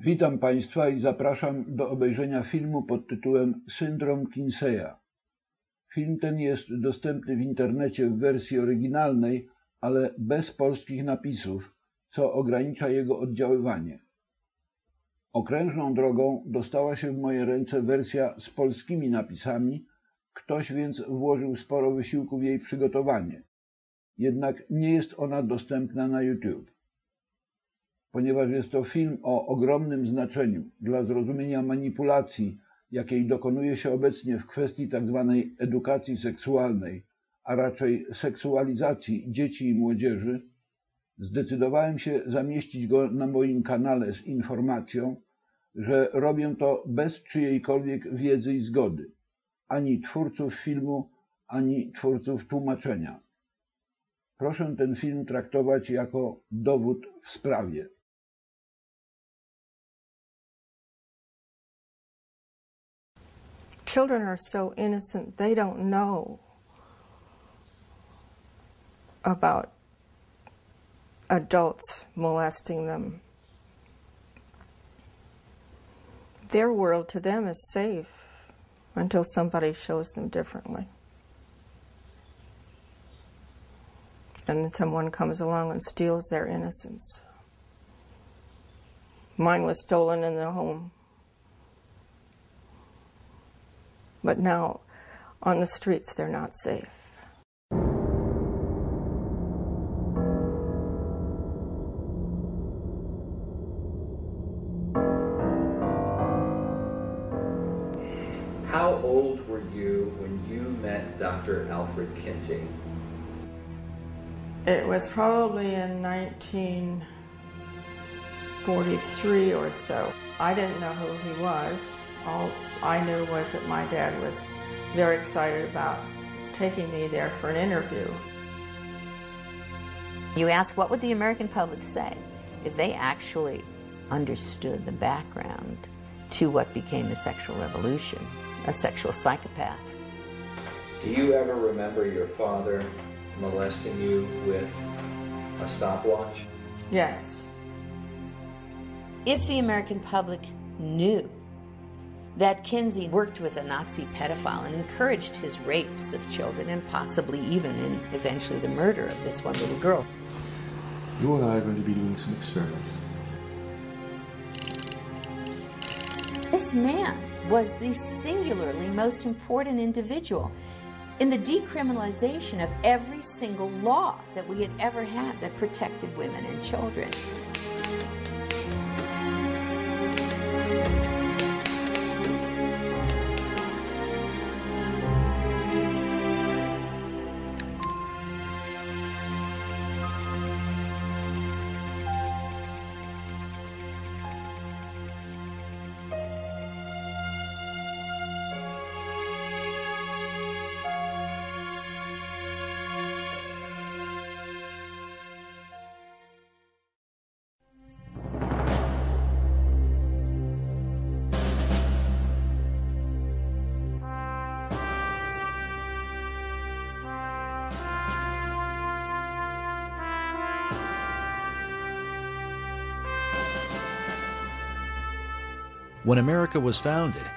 Witam Państwa i zapraszam do obejrzenia filmu pod tytułem Syndrom Kinseya. Film ten jest dostępny w internecie w wersji oryginalnej, ale bez polskich napisów, co ogranicza jego oddziaływanie. Okrężną drogą dostała się w moje ręce wersja z polskimi napisami, ktoś więc włożył sporo wysiłku w jej przygotowanie. Jednak nie jest ona dostępna na YouTube. Ponieważ jest to film o ogromnym znaczeniu dla zrozumienia manipulacji, jakiej dokonuje się obecnie w kwestii tzw. edukacji seksualnej, a raczej seksualizacji dzieci i młodzieży, zdecydowałem się zamieścić go na moim kanale z informacją, że robię to bez czyjejkolwiek wiedzy i zgody, ani twórców filmu, ani twórców tłumaczenia. Proszę ten film traktować jako dowód w sprawie. Children are so innocent, they don't know about adults molesting them. Their world to them is safe until somebody shows them differently. And then someone comes along and steals their innocence. Mine was stolen in the home. But now, on the streets, they're not safe. How old were you when you met Dr. Alfred Kinsey? It was probably in 1943 or so. I didn't know who he was. All I knew was that my dad was very excited about taking me there for an interview. You ask, what would the American public say if they actually understood the background to what became the sexual revolution, a sexual psychopath? Do you ever remember your father molesting you with a stopwatch? Yes. If the American public knew that Kinsey worked with a Nazi pedophile and encouraged his rapes of children and possibly even and eventually the murder of this one little girl. You and I are going to be doing some experiments. This man was the singularly most important individual in the decriminalization of every single law that we had ever had that protected women and children. When America was founded,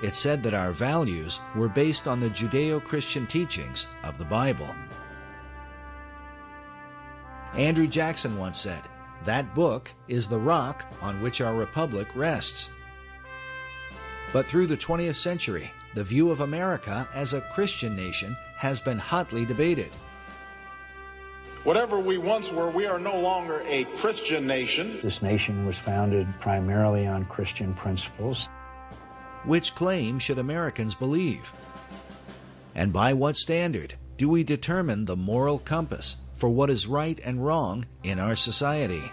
it said that our values were based on the Judeo-Christian teachings of the Bible. Andrew Jackson once said, "That book is the rock on which our republic rests." But through the 20th century, the view of America as a Christian nation has been hotly debated. Whatever we once were, we are no longer a Christian nation. This nation was founded primarily on Christian principles. Which claim should Americans believe? And by what standard do we determine the moral compass for what is right and wrong in our society?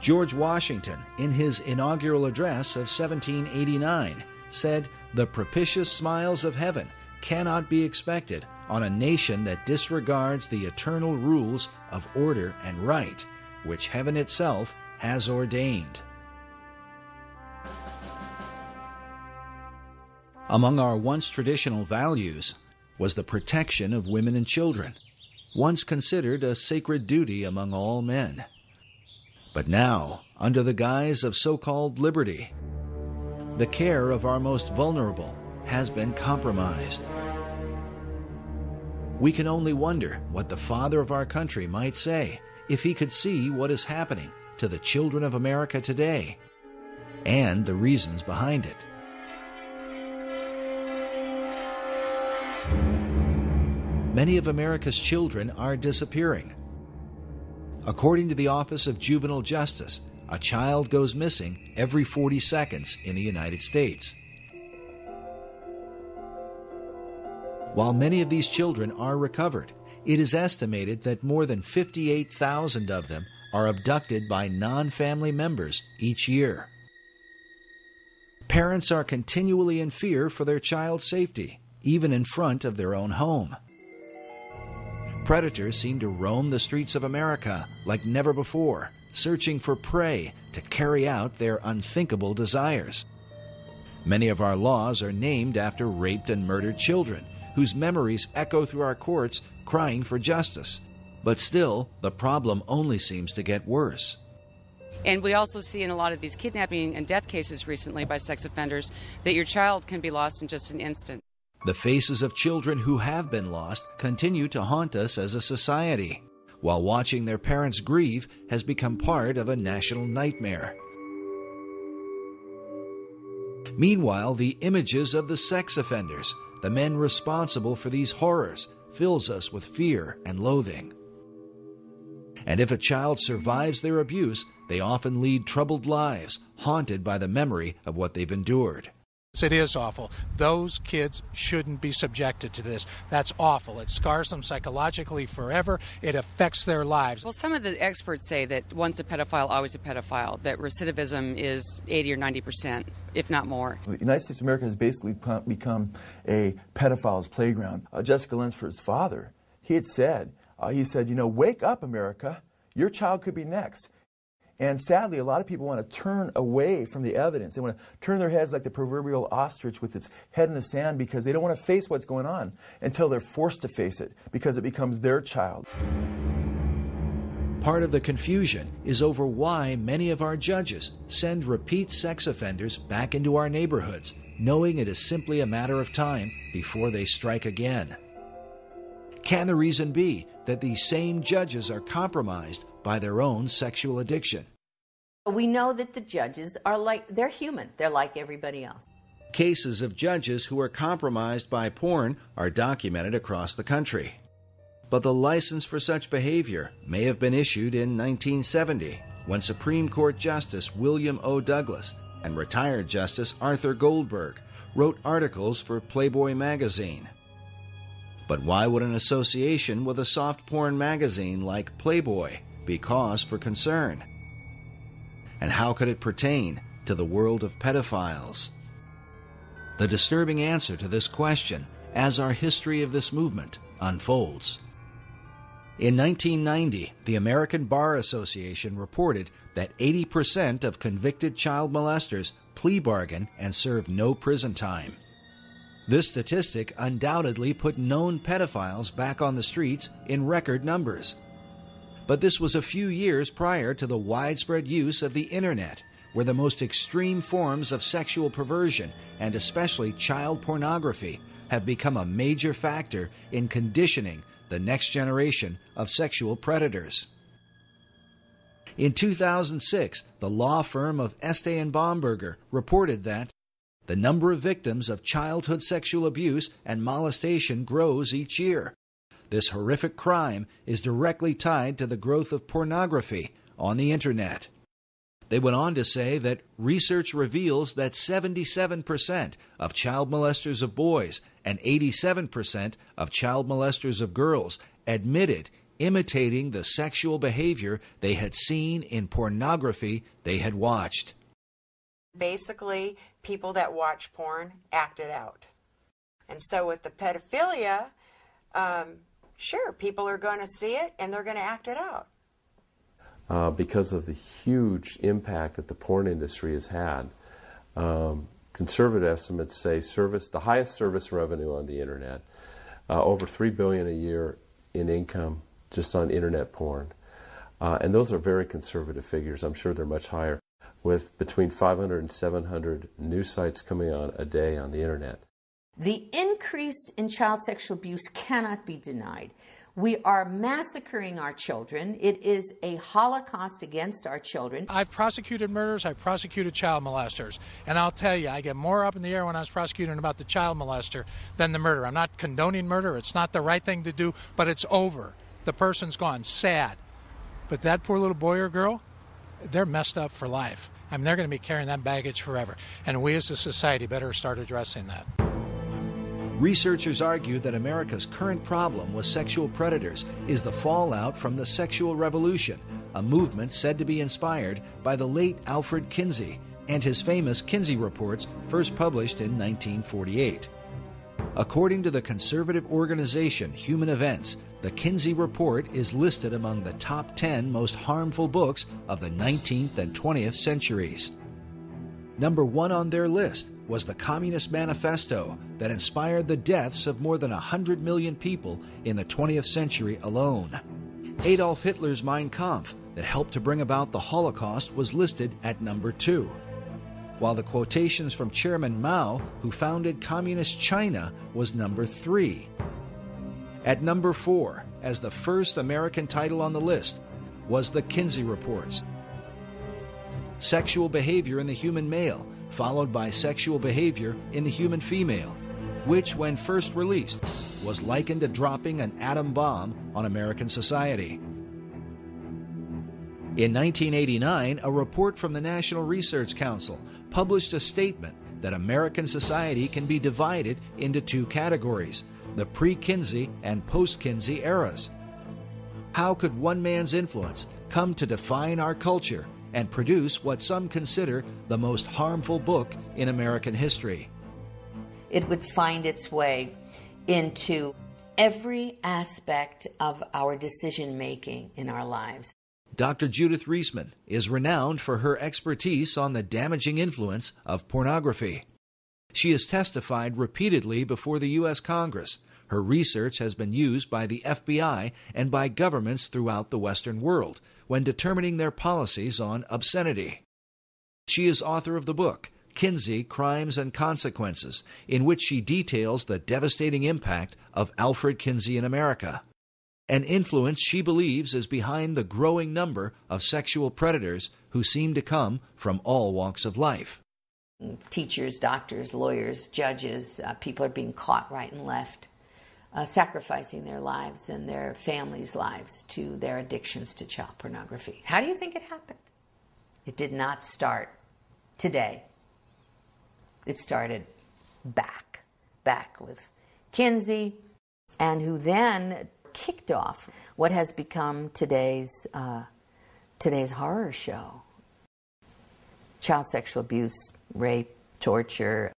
George Washington, in his inaugural address of 1789, said, "The propitious smiles of heaven cannot be expected on a nation that disregards the eternal rules of order and right, which heaven itself has ordained." Among our once traditional values was the protection of women and children, once considered a sacred duty among all men. But now, under the guise of so-called liberty. The care of our most vulnerable has been compromised. We can only wonder what the father of our country might say if he could see what is happening to the children of America today and the reasons behind it. Many of America's children are disappearing. According to the Office of Juvenile Justice, a child goes missing every 40 seconds in the United States. While many of these children are recovered, it is estimated that more than 58,000 of them are abducted by non-family members each year. Parents are continually in fear for their child's safety, even in front of their own home. Predators seem to roam the streets of America like never before, searching for prey to carry out their unthinkable desires. Many of our laws are named after raped and murdered children, whose memories echo through our courts crying for justice. But still, the problem only seems to get worse. And we also see in a lot of these kidnapping and death cases recently by sex offenders that your child can be lost in just an instant. The faces of children who have been lost continue to haunt us as a society, while watching their parents grieve has become part of a national nightmare. Meanwhile, the images of the sex offenders, the men responsible for these horrors, fills us with fear and loathing. And if a child survives their abuse, they often lead troubled lives, haunted by the memory of what they've endured. It is awful. Those kids shouldn't be subjected to this. That's awful. It scars them psychologically forever. It affects their lives. Well, some of the experts say that once a pedophile, always a pedophile, that recidivism is 80 or 90%, if not more. The United States of America has basically become a pedophile's playground. Jessica Lunsford's father, he said, you know, wake up, America. Your child could be next. And sadly, a lot of people want to turn away from the evidence. They want to turn their heads like the proverbial ostrich with its head in the sand because they don't want to face what's going on until they're forced to face it because it becomes their child. Part of the confusion is over why many of our judges send repeat sex offenders back into our neighborhoods, knowing it is simply a matter of time before they strike again. Can the reason be that these same judges are compromised by their own sexual addiction? We know that the judges they're human. They're like everybody else. Cases of judges who are compromised by porn are documented across the country. But the license for such behavior may have been issued in 1970, when Supreme Court Justice William O. Douglas and retired Justice Arthur Goldberg wrote articles for Playboy magazine. But why would an association with a soft porn magazine like Playboy be cause for concern? And how could it pertain to the world of pedophiles? The disturbing answer to this question as our history of this movement unfolds. In 1990, the American Bar Association reported that 80% of convicted child molesters plea bargain and serve no prison time. This statistic undoubtedly put known pedophiles back on the streets in record numbers. But this was a few years prior to the widespread use of the Internet, where the most extreme forms of sexual perversion, and especially child pornography, have become a major factor in conditioning the next generation of sexual predators. In 2006, the law firm of Estee and Bomberger reported that the number of victims of childhood sexual abuse and molestation grows each year. This horrific crime is directly tied to the growth of pornography on the Internet. They went on to say that research reveals that 77% of child molesters of boys and 87% of child molesters of girls admitted imitating the sexual behavior they had seen in pornography they had watched. Basically, people that watch porn act it out. And so with the pedophilia, sure, people are going to see it and they're going to act it out. Because of the huge impact that the porn industry has had, conservative estimates say the highest service revenue on the Internet, over $3 billion a year in income just on Internet porn. And those are very conservative figures. I'm sure they're much higher, with between 500 and 700 new sites coming on a day on the internet. The increase in child sexual abuse cannot be denied. We are massacring our children. It is a holocaust against our children. I've prosecuted murders, I've prosecuted child molesters. And I'll tell you, I get more up in the air when I was prosecuting about the child molester than the murder. I'm not condoning murder. It's not the right thing to do, but it's over. The person's gone. Sad. But that poor little boy or girl, they're messed up for life. I mean, they're going to be carrying that baggage forever. And we as a society better start addressing that. Researchers argue that America's current problem with sexual predators is the fallout from the sexual revolution, a movement said to be inspired by the late Alfred Kinsey and his famous Kinsey reports, first published in 1948. According to the conservative organization Human Events, the Kinsey Report is listed among the top 10 most harmful books of the 19th and 20th centuries. Number 1 on their list was the Communist Manifesto that inspired the deaths of more than 100 million people in the 20th century alone. Adolf Hitler's Mein Kampf that helped to bring about the Holocaust was listed at number 2. While the quotations from Chairman Mao, who founded Communist China, was number 3. At number 4, as the first American title on the list, was the Kinsey Reports. Sexual behavior in the human male, followed by sexual behavior in the human female, which, when first released, was likened to dropping an atom bomb on American society. In 1989, a report from the National Research Council published a statement that American society can be divided into 2 categories, the pre-Kinsey and post-Kinsey eras. How could one man's influence come to define our culture and produce what some consider the most harmful book in American history? It would find its way into every aspect of our decision-making in our lives. Dr. Judith Reisman is renowned for her expertise on the damaging influence of pornography. She has testified repeatedly before the U.S. Congress. Her research has been used by the FBI and by governments throughout the Western world when determining their policies on obscenity. She is author of the book, Kinsey, Crimes and Consequences, in which she details the devastating impact of Alfred Kinsey in America, an influence she believes is behind the growing number of sexual predators who seem to come from all walks of life. Teachers, doctors, lawyers, judges, people are being caught right and left, sacrificing their lives and their families' lives to their addictions to child pornography. How do you think it happened? It did not start today. It started back with Kinsey, and who then kicked off what has become today's horror show. Child sexual abuse, rape, torture.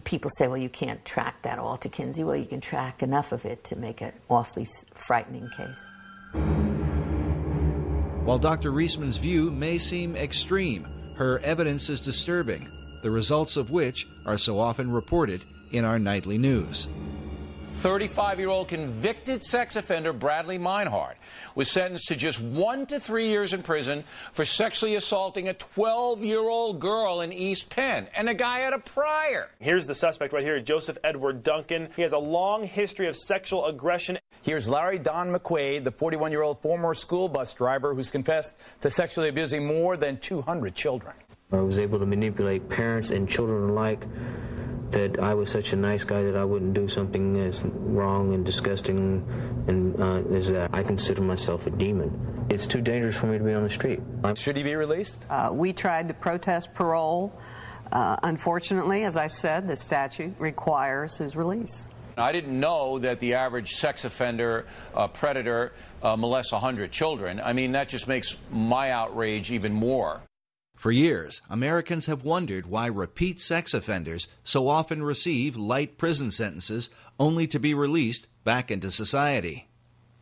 People say, well, you can't track that all to Kinsey. Well, you can track enough of it to make an awfully frightening case. While Dr. Reisman's view may seem extreme, her evidence is disturbing, the results of which are so often reported in our nightly news. 35-year-old convicted sex offender Bradley Meinhardt was sentenced to just 1 to 3 years in prison for sexually assaulting a 12-year-old girl in East Penn, and the guy had a prior. Here's the suspect right here, Joseph Edward Duncan. He has a long history of sexual aggression. Here's Larry Don McQuaid, the 41-year-old former school bus driver who's confessed to sexually abusing more than 200 children. I was able to manipulate parents and children alike, that I was such a nice guy that I wouldn't do something as wrong and disgusting and as that. I consider myself a demon. It's too dangerous for me to be on the street. Should he be released? We tried to protest parole. Unfortunately, as I said, the statute requires his release. I didn't know that the average sex offender predator molests 100 children. I mean, that just makes my outrage even more. For years, Americans have wondered why repeat sex offenders so often receive light prison sentences only to be released back into society.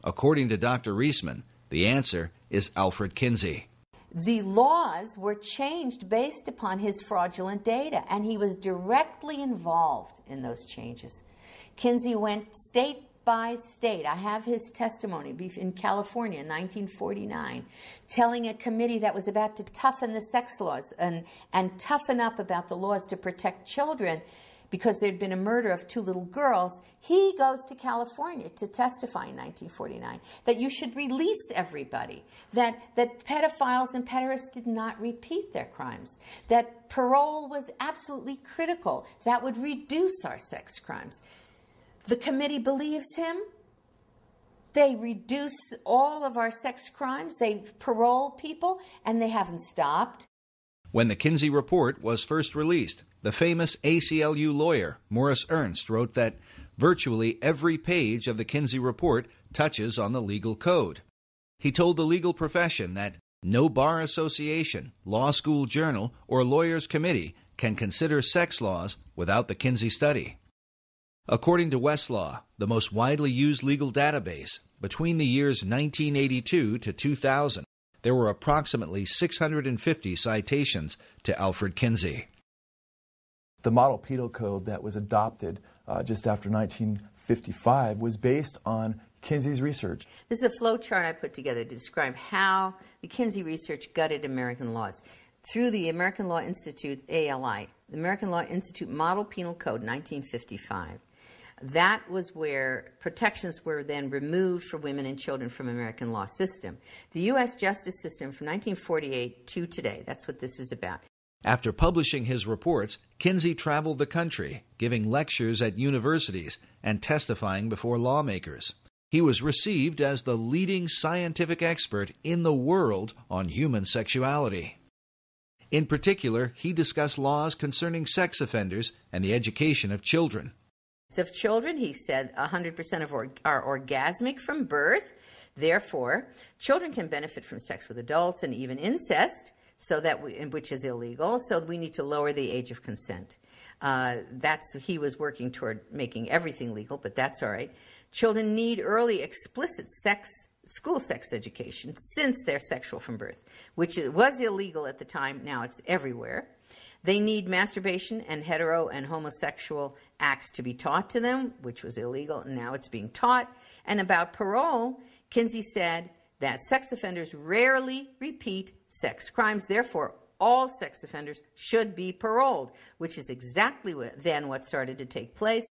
According to Dr. Reisman, the answer is Alfred Kinsey. The laws were changed based upon his fraudulent data, and he was directly involved in those changes. Kinsey went state by state. I have his testimony in California in 1949, telling a committee that was about to toughen the sex laws and toughen up about the laws to protect children because there'd been a murder of 2 little girls. He goes to California to testify in 1949 that you should release everybody, that pedophiles and pederasts did not repeat their crimes, that parole was absolutely critical. That would reduce our sex crimes. The committee believes him. They reduce all of our sex crimes. They parole people, and they haven't stopped. When the Kinsey Report was first released, the famous ACLU lawyer Morris Ernst wrote that virtually every page of the Kinsey Report touches on the legal code. He told the legal profession that no bar association, law school journal, or lawyers' committee can consider sex laws without the Kinsey study. According to Westlaw, the most widely used legal database, between the years 1982 to 2000, there were approximately 650 citations to Alfred Kinsey. The model penal code that was adopted just after 1955 was based on Kinsey's research. This is a flow chart I put together to describe how the Kinsey research gutted American laws. Through the American Law Institute, ALI, the American Law Institute Model Penal Code, 1955. That was where protections were then removed for women and children from American law system. The U.S. justice system from 1948 to today, that's what this is about. After publishing his reports, Kinsey traveled the country, giving lectures at universities and testifying before lawmakers. He was received as the leading scientific expert in the world on human sexuality. In particular, he discussed laws concerning sex offenders and the education of children. Of children, he said 100% of are orgasmic from birth. Therefore, children can benefit from sex with adults and even incest, which is illegal. So we need to lower the age of consent. He was working toward making everything legal, but that's all right. Children need early explicit school sex education since they're sexual from birth, which was illegal at the time. Now it's everywhere. They need masturbation and hetero and homosexual acts to be taught to them, which was illegal, and now it's being taught. And about parole, Kinsey said that sex offenders rarely repeat sex crimes. Therefore, all sex offenders should be paroled, which is exactly what started to take place.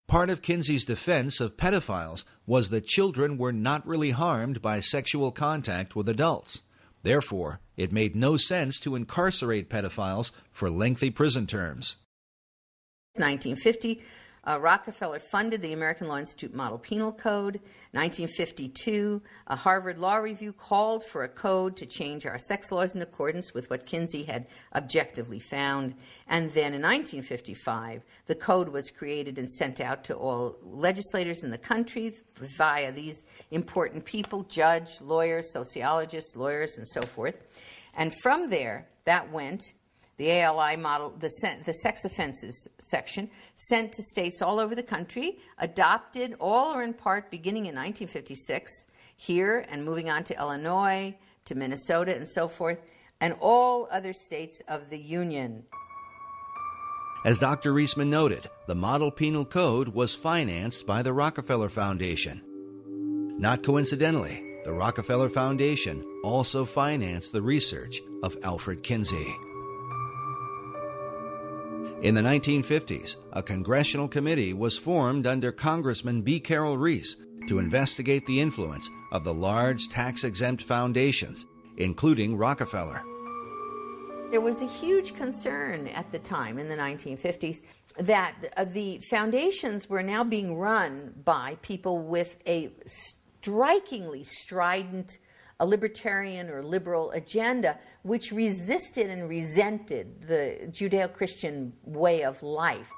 Part of Kinsey's defense of pedophiles was that children were not really harmed by sexual contact with adults. Therefore, it made no sense to incarcerate pedophiles for lengthy prison terms. 1950, Rockefeller funded the American Law Institute Model Penal Code. 1952, a Harvard Law Review called for a code to change our sex laws in accordance with what Kinsey had objectively found. And then in 1955, the code was created and sent out to all legislators in the country via these important people, judge, lawyers, sociologists, lawyers, and so forth. And from there, that went the ALI model, the sex offenses section, sent to states all over the country, adopted all or in part beginning in 1956 here and moving on to Illinois, to Minnesota and so forth, and all other states of the Union. As Dr. Reisman noted, the Model Penal Code was financed by the Rockefeller Foundation. Not coincidentally, the Rockefeller Foundation also financed the research of Alfred Kinsey. In the 1950s, a congressional committee was formed under Congressman B. Carroll Reese to investigate the influence of the large tax-exempt foundations, including Rockefeller. There was a huge concern at the time in the 1950s that the foundations were now being run by people with a strikingly strident a libertarian or liberal agenda, which resisted and resented the Judeo-Christian way of life.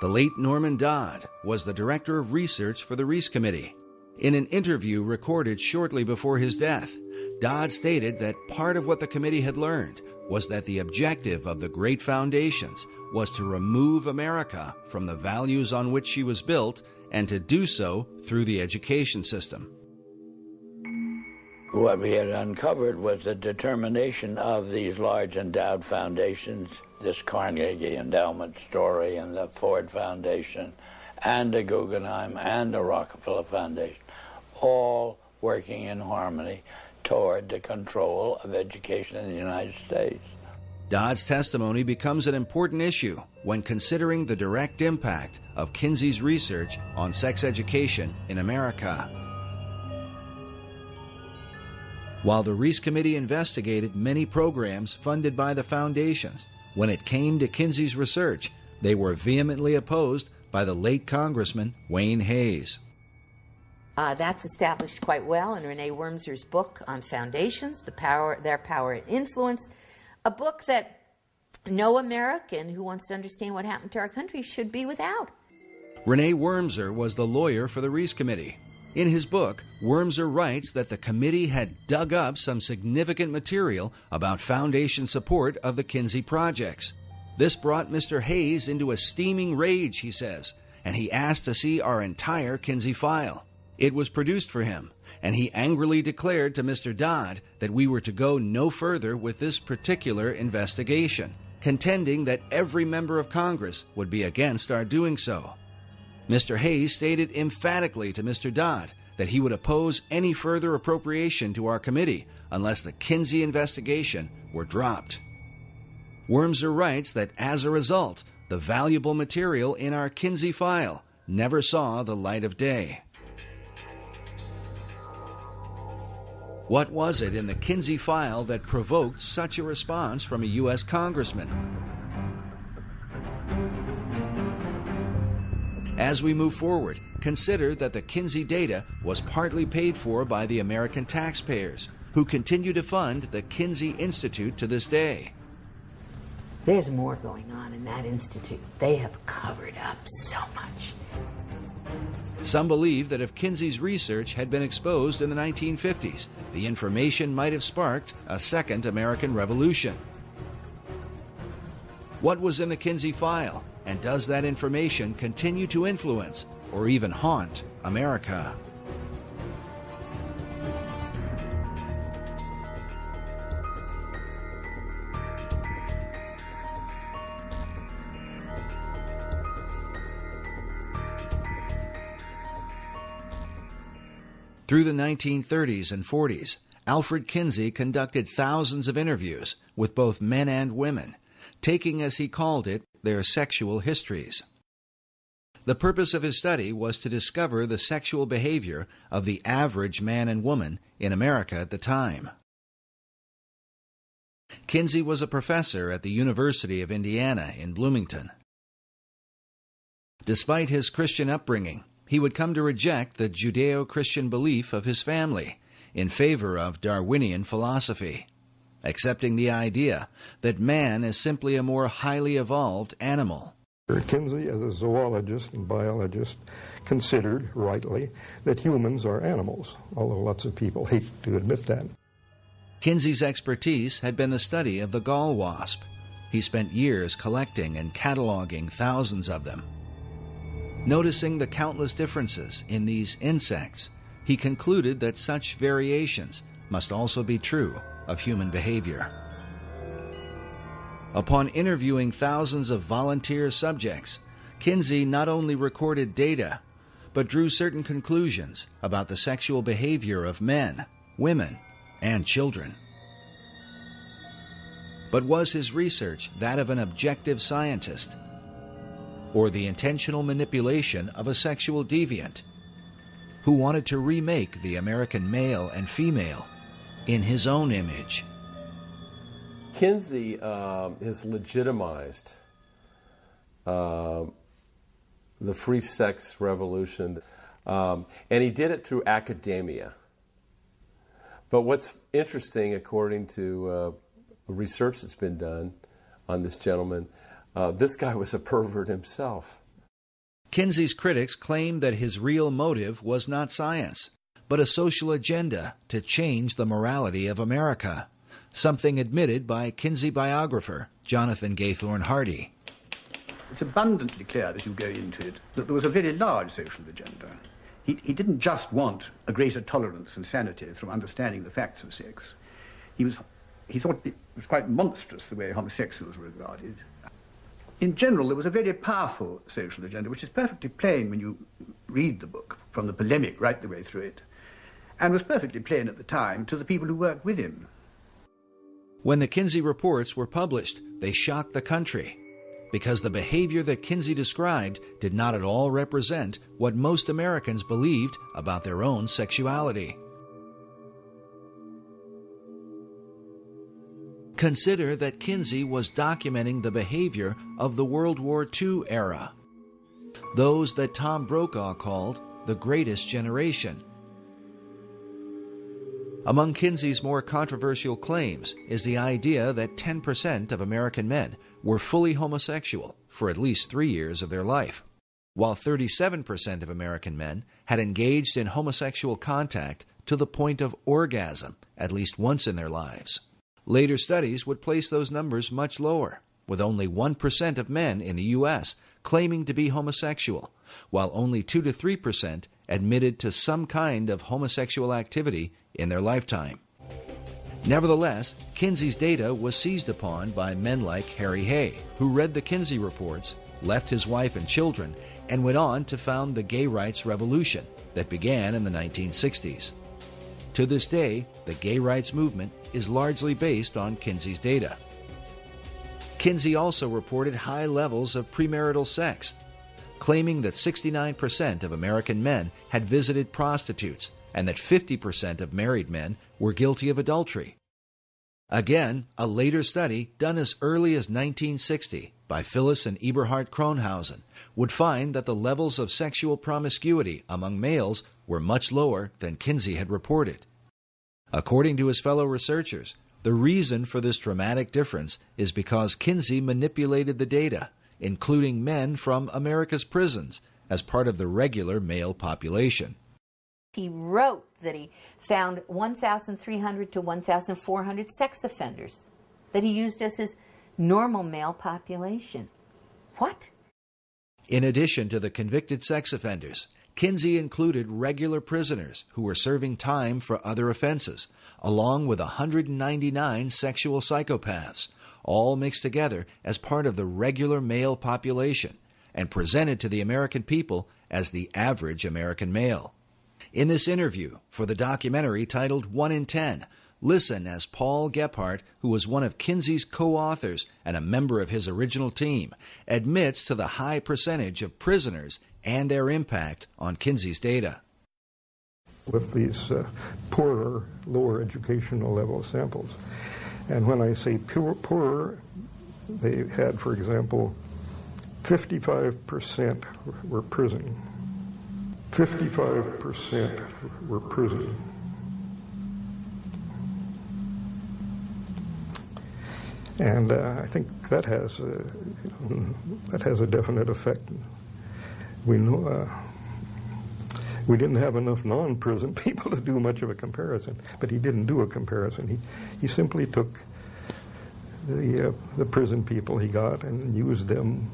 The late Norman Dodd was the director of research for the Reese Committee. In an interview recorded shortly before his death, Dodd stated that part of what the committee had learned was that the objective of the great foundations was to remove America from the values on which she was built and to do so through the education system. What we had uncovered was the determination of these large endowed foundations, this Carnegie Endowment story and the Ford Foundation, and the Guggenheim and the Rockefeller Foundation, all working in harmony toward the control of education in the United States. Dodd's testimony becomes an important issue when considering the direct impact of Kinsey's research on sex education in America. While the Reese Committee investigated many programs funded by the foundations, when it came to Kinsey's research, they were vehemently opposed by the late Congressman Wayne Hayes. That's established quite well in Renee Wormser's book on foundations, Their Power and Influence, a book that no American who wants to understand what happened to our country should be without. Renee Wormser was the lawyer for the Reese Committee. In his book, Wormser writes that the committee had dug up some significant material about foundation support of the Kinsey projects. This brought Mr. Hayes into a steaming rage, he says, and he asked to see our entire Kinsey file. It was produced for him, and he angrily declared to Mr. Dodd that we were to go no further with this particular investigation, contending that every member of Congress would be against our doing so. Mr. Hayes stated emphatically to Mr. Dodd that he would oppose any further appropriation to our committee unless the Kinsey investigation were dropped. Wormser writes that as a result, the valuable material in our Kinsey file never saw the light of day. What was it in the Kinsey file that provoked such a response from a U.S. congressman? As we move forward, consider that the Kinsey data was partly paid for by the American taxpayers, who continue to fund the Kinsey Institute to this day. There's more going on in that institute. They have covered up so much. Some believe that if Kinsey's research had been exposed in the 1950s, the information might have sparked a second American Revolution. What was in the Kinsey file, and does that information continue to influence or even haunt America? Through the 1930s and 40s, Alfred Kinsey conducted thousands of interviews with both men and women, taking, as he called it, their sexual histories. The purpose of his study was to discover the sexual behavior of the average man and woman in America at the time. Kinsey was a professor at the University of Indiana in Bloomington. Despite his Christian upbringing, he would come to reject the Judeo-Christian belief of his family in favor of Darwinian philosophy, accepting the idea that man is simply a more highly evolved animal. Kinsey, as a zoologist and biologist, considered, rightly, that humans are animals, although lots of people hate to admit that. Kinsey's expertise had been the study of the gall wasp. He spent years collecting and cataloging thousands of them. Noticing the countless differences in these insects, he concluded that such variations must also be true of human behavior. Upon interviewing thousands of volunteer subjects, Kinsey not only recorded data, but drew certain conclusions about the sexual behavior of men, women, and children. But was his research that of an objective scientist, or the intentional manipulation of a sexual deviant who wanted to remake the American male and female in his own image? Kinsey has legitimized the free sex revolution, and he did it through academia. But what's interesting, according to research that's been done on this gentleman, this guy was a pervert himself. Kinsey's critics claimed that his real motive was not science, but a social agenda to change the morality of America, something admitted by Kinsey biographer Jonathan Gathorne Hardy. It's abundantly clear as you go into it that there was a very large social agenda. He didn't just want a greater tolerance and sanity from understanding the facts of sex. He thought it was quite monstrous the way homosexuals were regarded. in general, there was a very powerful social agenda, which is perfectly plain when you read the book, from the polemic right the way through it, and was perfectly plain at the time to the people who worked with him. When the Kinsey reports were published, they shocked the country, because the behavior that Kinsey described did not at all represent what most Americans believed about their own sexuality. Consider that Kinsey was documenting the behavior of the World War II era, those that Tom Brokaw called the greatest generation. Among Kinsey's more controversial claims is the idea that 10% of American men were fully homosexual for at least 3 years of their life, while 37% of American men had engaged in homosexual contact to the point of orgasm at least once in their lives. Later studies would place those numbers much lower, with only 1% of men in the U.S. claiming to be homosexual, while only 2 to 3% admitted to some kind of homosexual activity in their lifetime. Nevertheless, Kinsey's data was seized upon by men like Harry Hay, who read the Kinsey reports, left his wife and children, and went on to found the gay rights revolution that began in the 1960s. To this day, the gay rights movement is largely based on Kinsey's data. Kinsey also reported high levels of premarital sex, claiming that 69% of American men had visited prostitutes and that 50% of married men were guilty of adultery. Again, a later study done as early as 1960 by Phyllis and Eberhard Kronhausen would find that the levels of sexual promiscuity among males were much lower than Kinsey had reported. According to his fellow researchers, the reason for this dramatic difference is because Kinsey manipulated the data, including men from America's prisons, as part of the regular male population. He wrote that he found 1,300 to 1,400 sex offenders that he used as his normal male population. What? In addition to the convicted sex offenders, Kinsey included regular prisoners who were serving time for other offenses, along with 199 sexual psychopaths, all mixed together as part of the regular male population and presented to the American people as the average American male. In this interview for the documentary titled 1 in 10, listen as Paul Gebhardt, who was one of Kinsey's co-authors and a member of his original team, admits to the high percentage of prisoners and their impact on Kinsey's data. With these poorer, lower educational level samples. And when I say poorer, they had, for example, 55% were prison. 55% were prison. And I think that has a definite effect. We know we didn't have enough non-prison people to do much of a comparison, but he didn't do a comparison. He simply took the prison people he got and used them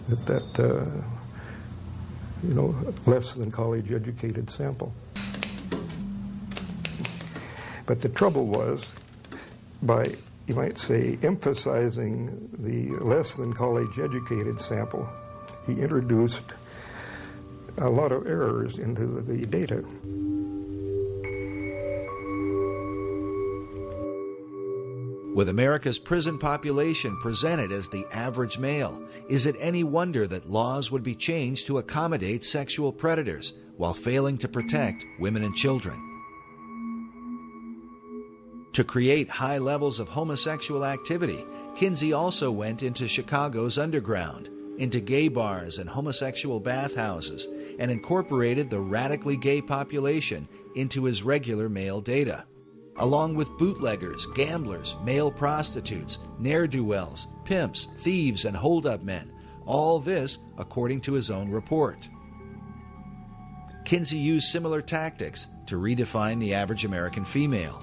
with that less than college educated sample. But the trouble was, by, you might say, emphasizing the less than college educated sample, he introduced a lot of errors into the data. With America's prison population presented as the average male, is it any wonder that laws would be changed to accommodate sexual predators while failing to protect women and children? To create high levels of homosexual activity, Kinsey also went into Chicago's underground, into gay bars and homosexual bathhouses, and incorporated the radically gay population into his regular male data, along with bootleggers, gamblers, male prostitutes, ne'er-do-wells, pimps, thieves, and hold-up men, all this according to his own report. Kinsey used similar tactics to redefine the average American female.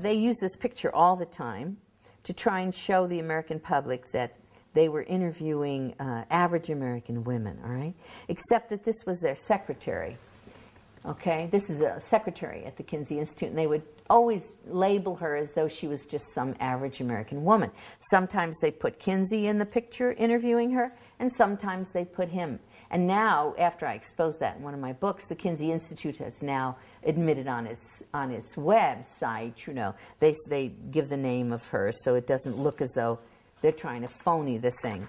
They use this picture all the time to try and show the American public that they were interviewing average American women, all right? Except that this was their secretary. Okay, this is a secretary at the Kinseya Institute, and they would always label her as though she was just some average American woman. Sometimes they put Kinsey in the picture interviewing her, and sometimes they put him. And now, after I exposed that in one of my books, the Kinseya Institute has now admitted on its website, you know, they give the name of her so it doesn't look as though they're trying to phony the thing.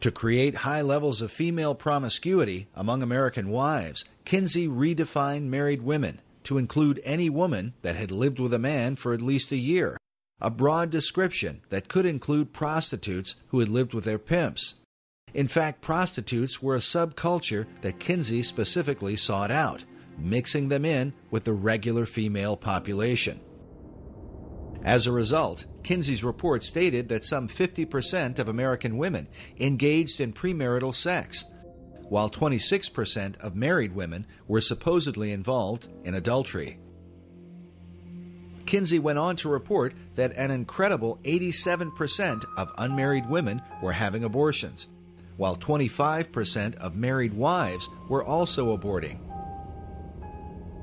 To create high levels of female promiscuity among American wives, Kinsey redefined married women to include any woman that had lived with a man for at least a year, a broad description that could include prostitutes who had lived with their pimps. In fact, prostitutes were a subculture that Kinsey specifically sought out, mixing them in with the regular female population. As a result, Kinsey's report stated that some 50% of American women engaged in premarital sex, while 26% of married women were supposedly involved in adultery. Kinsey went on to report that an incredible 87% of unmarried women were having abortions, while 25% of married wives were also aborting.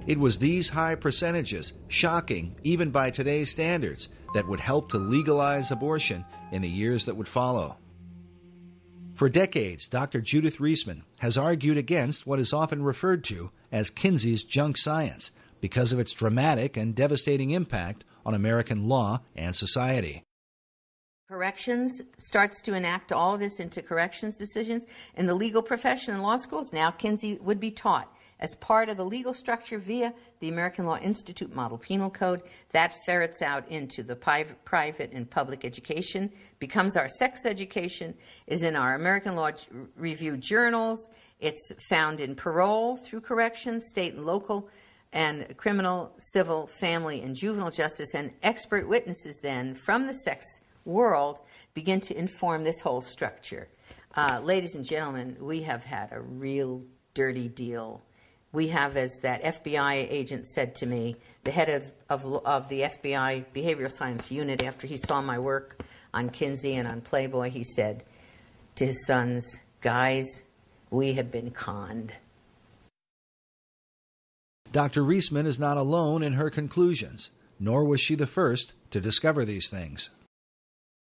It was these high percentages, shocking even by today's standards, that would help to legalize abortion in the years that would follow. For decades, Dr. Judith Reisman has argued against what is often referred to as Kinsey's junk science because of its dramatic and devastating impact on American law and society. Corrections starts to enact all of this into corrections decisions. In the legal profession and law schools, now Kinsey would be taught as part of the legal structure via the American Law Institute Model Penal Code. That ferrets out into the private and public education, becomes our sex education, is in our American Law Review journals. It's found in parole through corrections, state and local, and criminal, civil, family, and juvenile justice. And expert witnesses then from the sex world begin to inform this whole structure. Ladies and gentlemen, we have had a real dirty deal. We have, as that FBI agent said to me, the head of the FBI Behavioral Science Unit, after he saw my work on Kinsey and on Playboy, he said to his sons, "Guys, we have been conned." Dr. Reisman is not alone in her conclusions, nor was she the first to discover these things.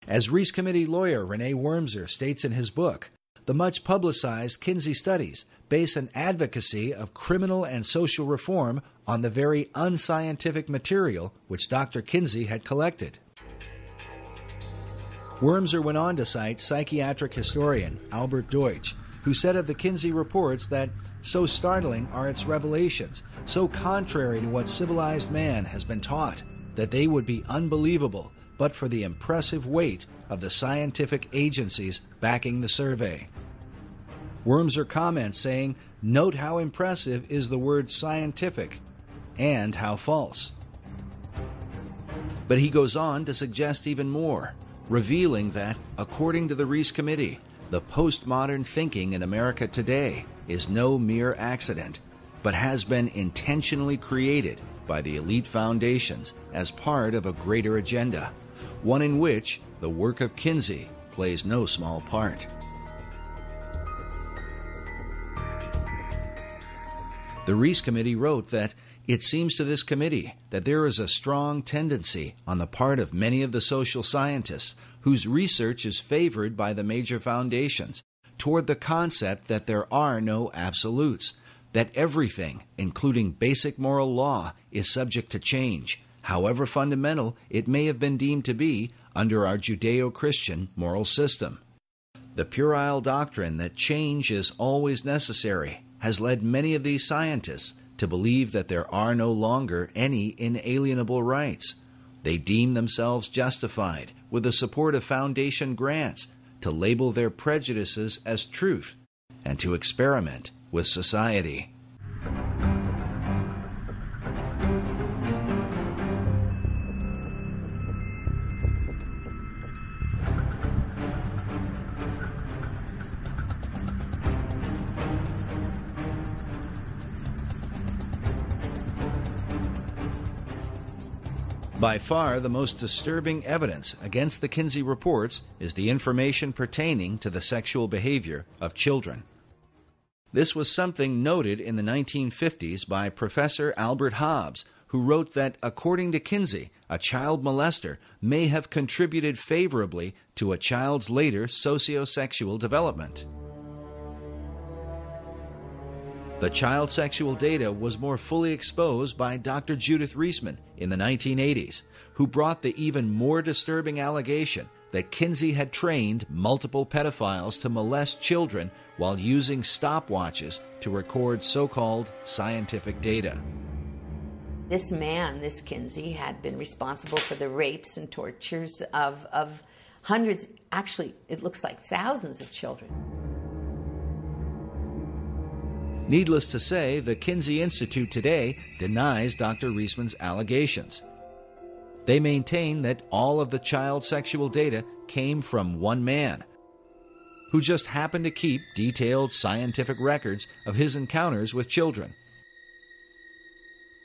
As Reese Committee lawyer Renee Wormser states in his book, the much-publicized Kinsey studies base an advocacy of criminal and social reform on the very unscientific material which Dr. Kinsey had collected. Wormser went on to cite psychiatric historian Albert Deutsch, who said of the Kinsey reports that so startling are its revelations, so contrary to what civilized man has been taught, that they would be unbelievable but for the impressive weight of the scientific agencies backing the survey. Wormser comments saying, "Note how impressive is the word scientific and how false." But he goes on to suggest even more, revealing that, according to the Reese Committee, the postmodern thinking in America today is no mere accident, but has been intentionally created by the elite foundations as part of a greater agenda, one in which the work of Kinsey plays no small part. The Reese Committee wrote that it seems to this committee that there is a strong tendency on the part of many of the social scientists whose research is favored by the major foundations toward the concept that there are no absolutes, that everything, including basic moral law, is subject to change, however fundamental it may have been deemed to be under our Judeo-Christian moral system. The puerile doctrine that change is always necessary has led many of these scientists to believe that there are no longer any inalienable rights. They deem themselves justified, with the support of foundation grants, to label their prejudices as truth and to experiment with society. By far, the most disturbing evidence against the Kinsey reports is the information pertaining to the sexual behavior of children. This was something noted in the 1950s by Professor Albert Hobbs, who wrote that, according to Kinsey, a child molester may have contributed favorably to a child's later sociosexual development. The child sexual data was more fully exposed by Dr. Judith Reisman in the 1980s, who brought the even more disturbing allegation that Kinsey had trained multiple pedophiles to molest children while using stopwatches to record so-called scientific data. This man, this Kinsey, had been responsible for the rapes and tortures of hundreds, actually it looks like thousands of children. Needless to say, the Kinsey Institute today denies Dr. Reisman's allegations. They maintain that all of the child sexual data came from one man, who just happened to keep detailed scientific records of his encounters with children.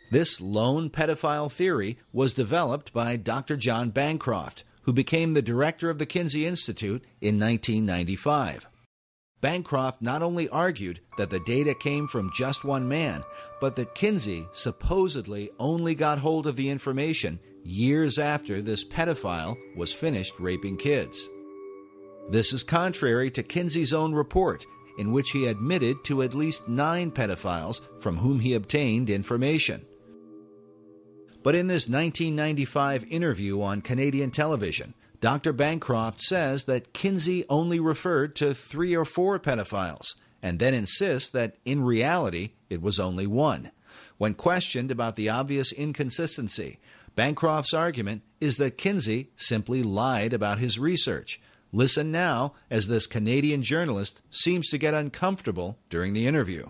This lone pedophile theory was developed by Dr. John Bancroft, who became the director of the Kinsey Institute in 1995. Bancroft not only argued that the data came from just one man, but that Kinsey supposedly only got hold of the information years after this pedophile was finished raping kids. This is contrary to Kinsey's own report, in which he admitted to at least 9 pedophiles from whom he obtained information. But in this 1995 interview on Canadian television, Dr. Bancroft says that Kinsey only referred to 3 or 4 pedophiles, and then insists that in reality it was only 1. When questioned about the obvious inconsistency, Bancroft's argument is that Kinsey simply lied about his research. Listen now as this Canadian journalist seems to get uncomfortable during the interview.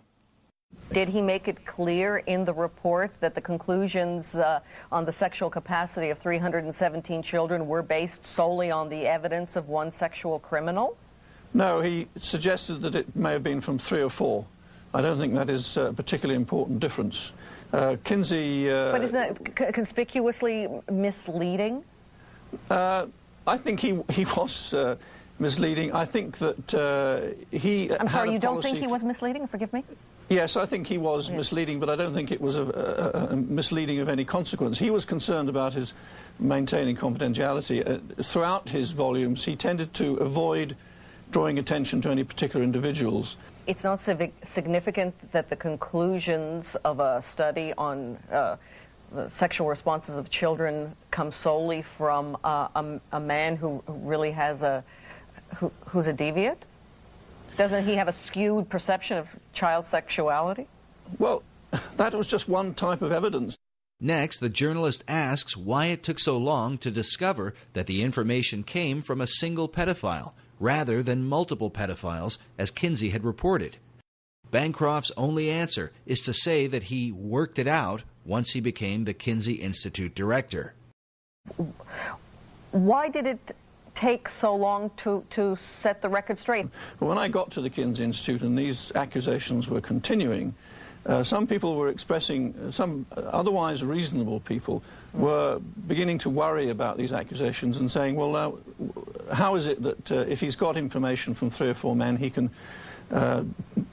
Did he make it clear in the report that the conclusions on the sexual capacity of 317 children were based solely on the evidence of one sexual criminal? No, he suggested that it may have been from 3 or 4. I don't think that is a particularly important difference. Kinsey... But isn't that conspicuously misleading? I think he was misleading. I think that he I'm sorry, you don't think he to... was misleading? Forgive me? Yes, I think he was misleading, but I don't think it was a misleading of any consequence. He was concerned about his maintaining confidentiality. Throughout his volumes, he tended to avoid drawing attention to any particular individuals. It's not significant that the conclusions of a study on the sexual responses of children come solely from a man who really has who's a deviant? Doesn't he have a skewed perception of child sexuality? Well, that was just one type of evidence. Next, the journalist asks why it took so long to discover that the information came from a single pedophile, rather than multiple pedophiles, as Kinsey had reported. Bancroft's only answer is to say that he worked it out once he became the Kinsey Institute director. Why did it take so long to set the record straight? When I got to the Kinsey Institute and these accusations were continuing, some people were expressing, some otherwise reasonable people were beginning to worry about these accusations and saying, well, now, how is it that if he's got information from 3 or 4 men, he can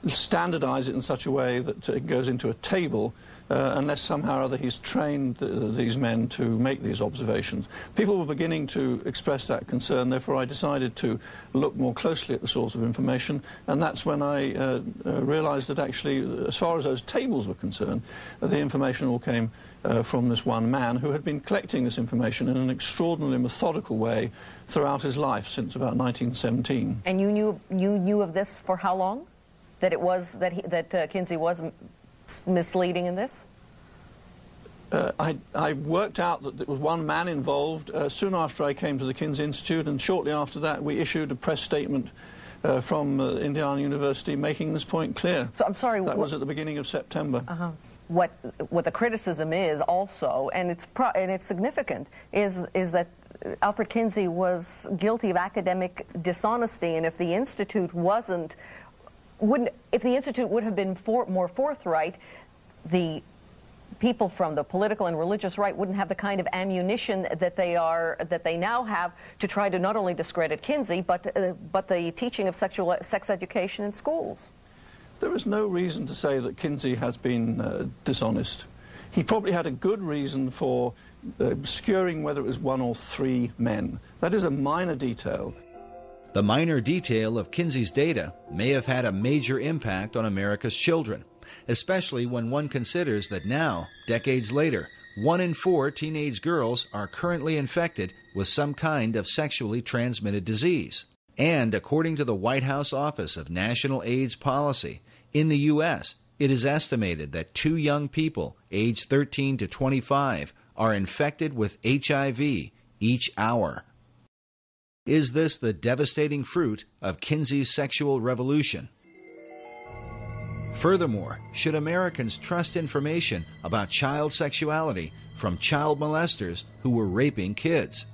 standardize it in such a way that it goes into a table unless somehow or other he's trained these men to make these observations. People were beginning to express that concern, therefore I decided to look more closely at the source of information, and that's when I realized that actually, as far as those tables were concerned, the information all came from this one man who had been collecting this information in an extraordinarily methodical way throughout his life since about 1917. And you knew of this for how long? That it was that Kinsey was misleading in this? I worked out that there was one man involved soon after I came to the Kinsey Institute, and shortly after that we issued a press statement from Indiana University making this point clear. So, I'm sorry. That was at the beginning of September. What the criticism is also, and it's significant, is that Alfred Kinsey was guilty of academic dishonesty, and if the Institute if the Institute would have been more forthright, the people from the political and religious right wouldn't have the kind of ammunition that they now have to try to not only discredit Kinsey but the teaching of sex education in schools. There is no reason to say that Kinsey has been dishonest. He probably had a good reason for obscuring whether it was 1 or 3 men. That is a minor detail. The minor detail of Kinsey's data may have had a major impact on America's children, especially when one considers that now, decades later, 1 in 4 teenage girls are currently infected with some kind of sexually transmitted disease. And according to the White House Office of National AIDS Policy, in the U.S., it is estimated that 2 young people aged 13 to 25 are infected with HIV each hour. Is this the devastating fruit of Kinsey's sexual revolution? Furthermore, should Americans trust information about child sexuality from child molesters who were raping kids?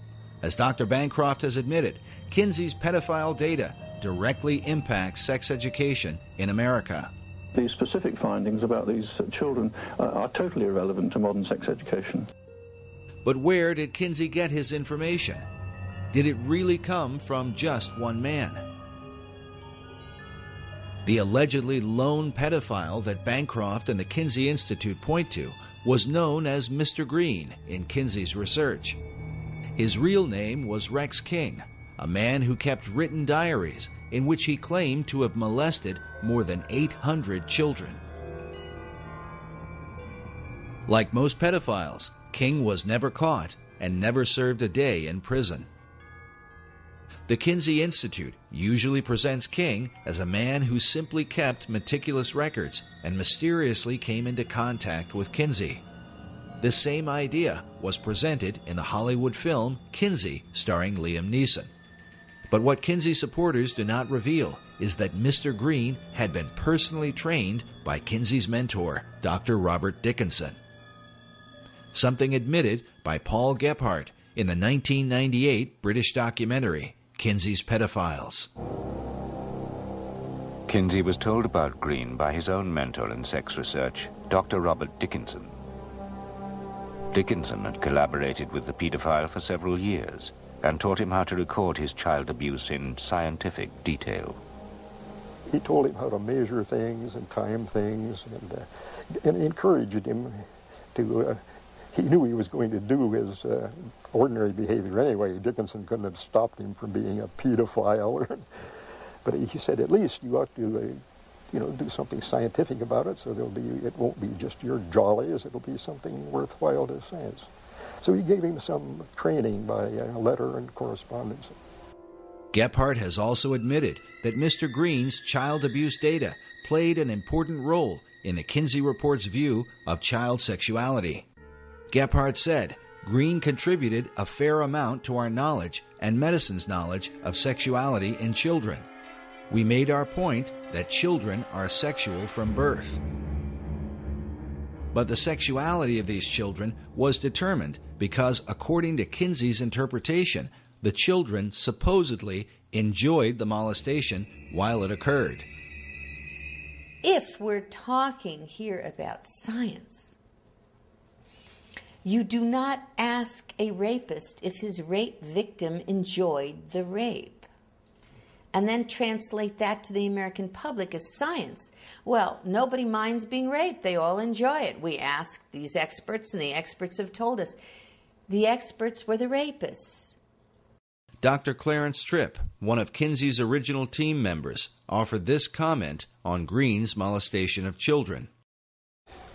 As Dr. Bancroft has admitted, Kinsey's pedophile data directly impacts sex education in America. The specific findings about these children are totally irrelevant to modern sex education. But where did Kinsey get his information? Did it really come from just one man? The allegedly lone pedophile that Bancroft and the Kinsey Institute point to was known as Mr. Green in Kinsey's research. His real name was Rex King, a man who kept written diaries in which he claimed to have molested more than 800 children. Like most pedophiles, King was never caught and never served a day in prison. The Kinsey Institute usually presents King as a man who simply kept meticulous records and mysteriously came into contact with Kinsey. This same idea was presented in the Hollywood film Kinsey, starring Liam Neeson. But what Kinsey supporters do not reveal is that Mr. Green had been personally trained by Kinsey's mentor, Dr. Robert Dickinson. Something admitted by Paul Gephardt in the 1998 British documentary, Kinsey's Pedophiles. Kinsey was told about Green by his own mentor in sex research, Dr. Robert Dickinson. Dickinson had collaborated with the paedophile for several years and taught him how to record his child abuse in scientific detail. He told him how to measure things and time things and encouraged him to... he knew he was going to do his ordinary behavior anyway. Dickinson couldn't have stopped him from being a pedophile. But he said, at least you ought to, do something scientific about it, so it won't be just your jollies, it'll be something worthwhile to science. So he gave him some training by letter and correspondence. Gephardt has also admitted that Mr. Green's child abuse data played an important role in the Kinsey Report's view of child sexuality. Gephardt said, Green contributed a fair amount to our knowledge and medicine's knowledge of sexuality in children. We made our point that children are sexual from birth. But the sexuality of these children was determined because, according to Kinsey's interpretation, the children supposedly enjoyed the molestation while it occurred. If we're talking here about science, you do not ask a rapist if his rape victim enjoyed the rape, and then translate that to the American public as science. Well, nobody minds being raped. They all enjoy it. We asked these experts, and the experts have told us. The experts were the rapists. Dr. Clarence Tripp, one of Kinsey's original team members, offered this comment on Green's molestation of children.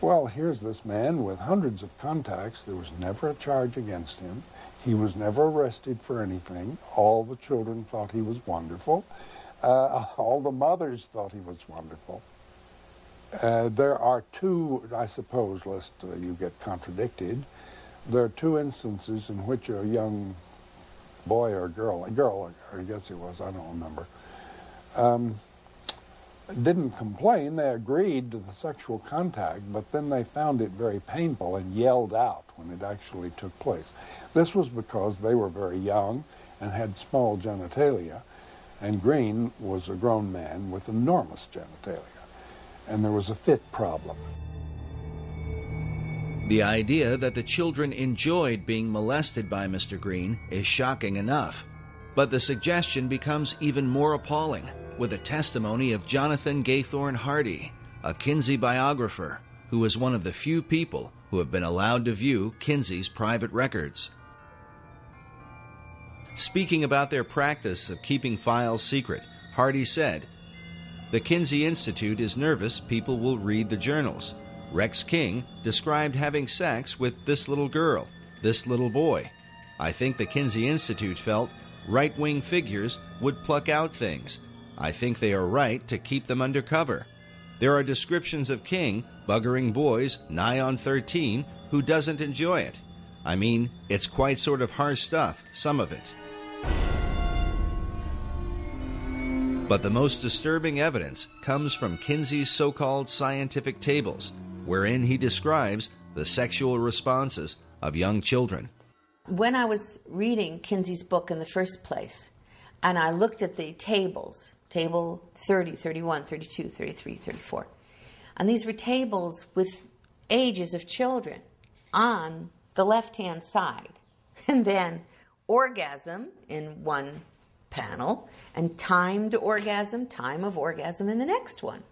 Well, here's this man with hundreds of contacts. There was never a charge against him. He was never arrested for anything. All the children thought he was wonderful. All the mothers thought he was wonderful. There are two, I suppose, lest you get contradicted, there are two instances in which a young boy or girl, I guess it was, I don't remember, didn't complain. They agreed to the sexual contact, but then they found it very painful and yelled out when it actually took place. This was because they were very young and had small genitalia, and Green was a grown man with enormous genitalia, and there was a fit problem. The idea that the children enjoyed being molested by Mr. Green is shocking enough, but the suggestion becomes even more appalling with the testimony of Jonathan Gaythorne Hardy, a Kinsey biographer who is one of the few people who have been allowed to view Kinsey's private records. Speaking about their practice of keeping files secret, Hardy said, "The Kinsey Institute is nervous people will read the journals. Rex King described having sex with this little girl, this little boy. I think the Kinsey Institute felt right-wing figures would pluck out things. I think they are right to keep them under cover. There are descriptions of King buggering boys nigh on 13 who doesn't enjoy it. I mean, it's quite sort of harsh stuff, some of it." But the most disturbing evidence comes from Kinsey's so-called scientific tables, wherein he describes the sexual responses of young children. When I was reading Kinsey's book in the first place, and I looked at the tables, table 30, 31, 32, 33, 34, and these were tables with ages of children on the left-hand side, and then orgasm in one panel, and timed orgasm, time of orgasm in the next one.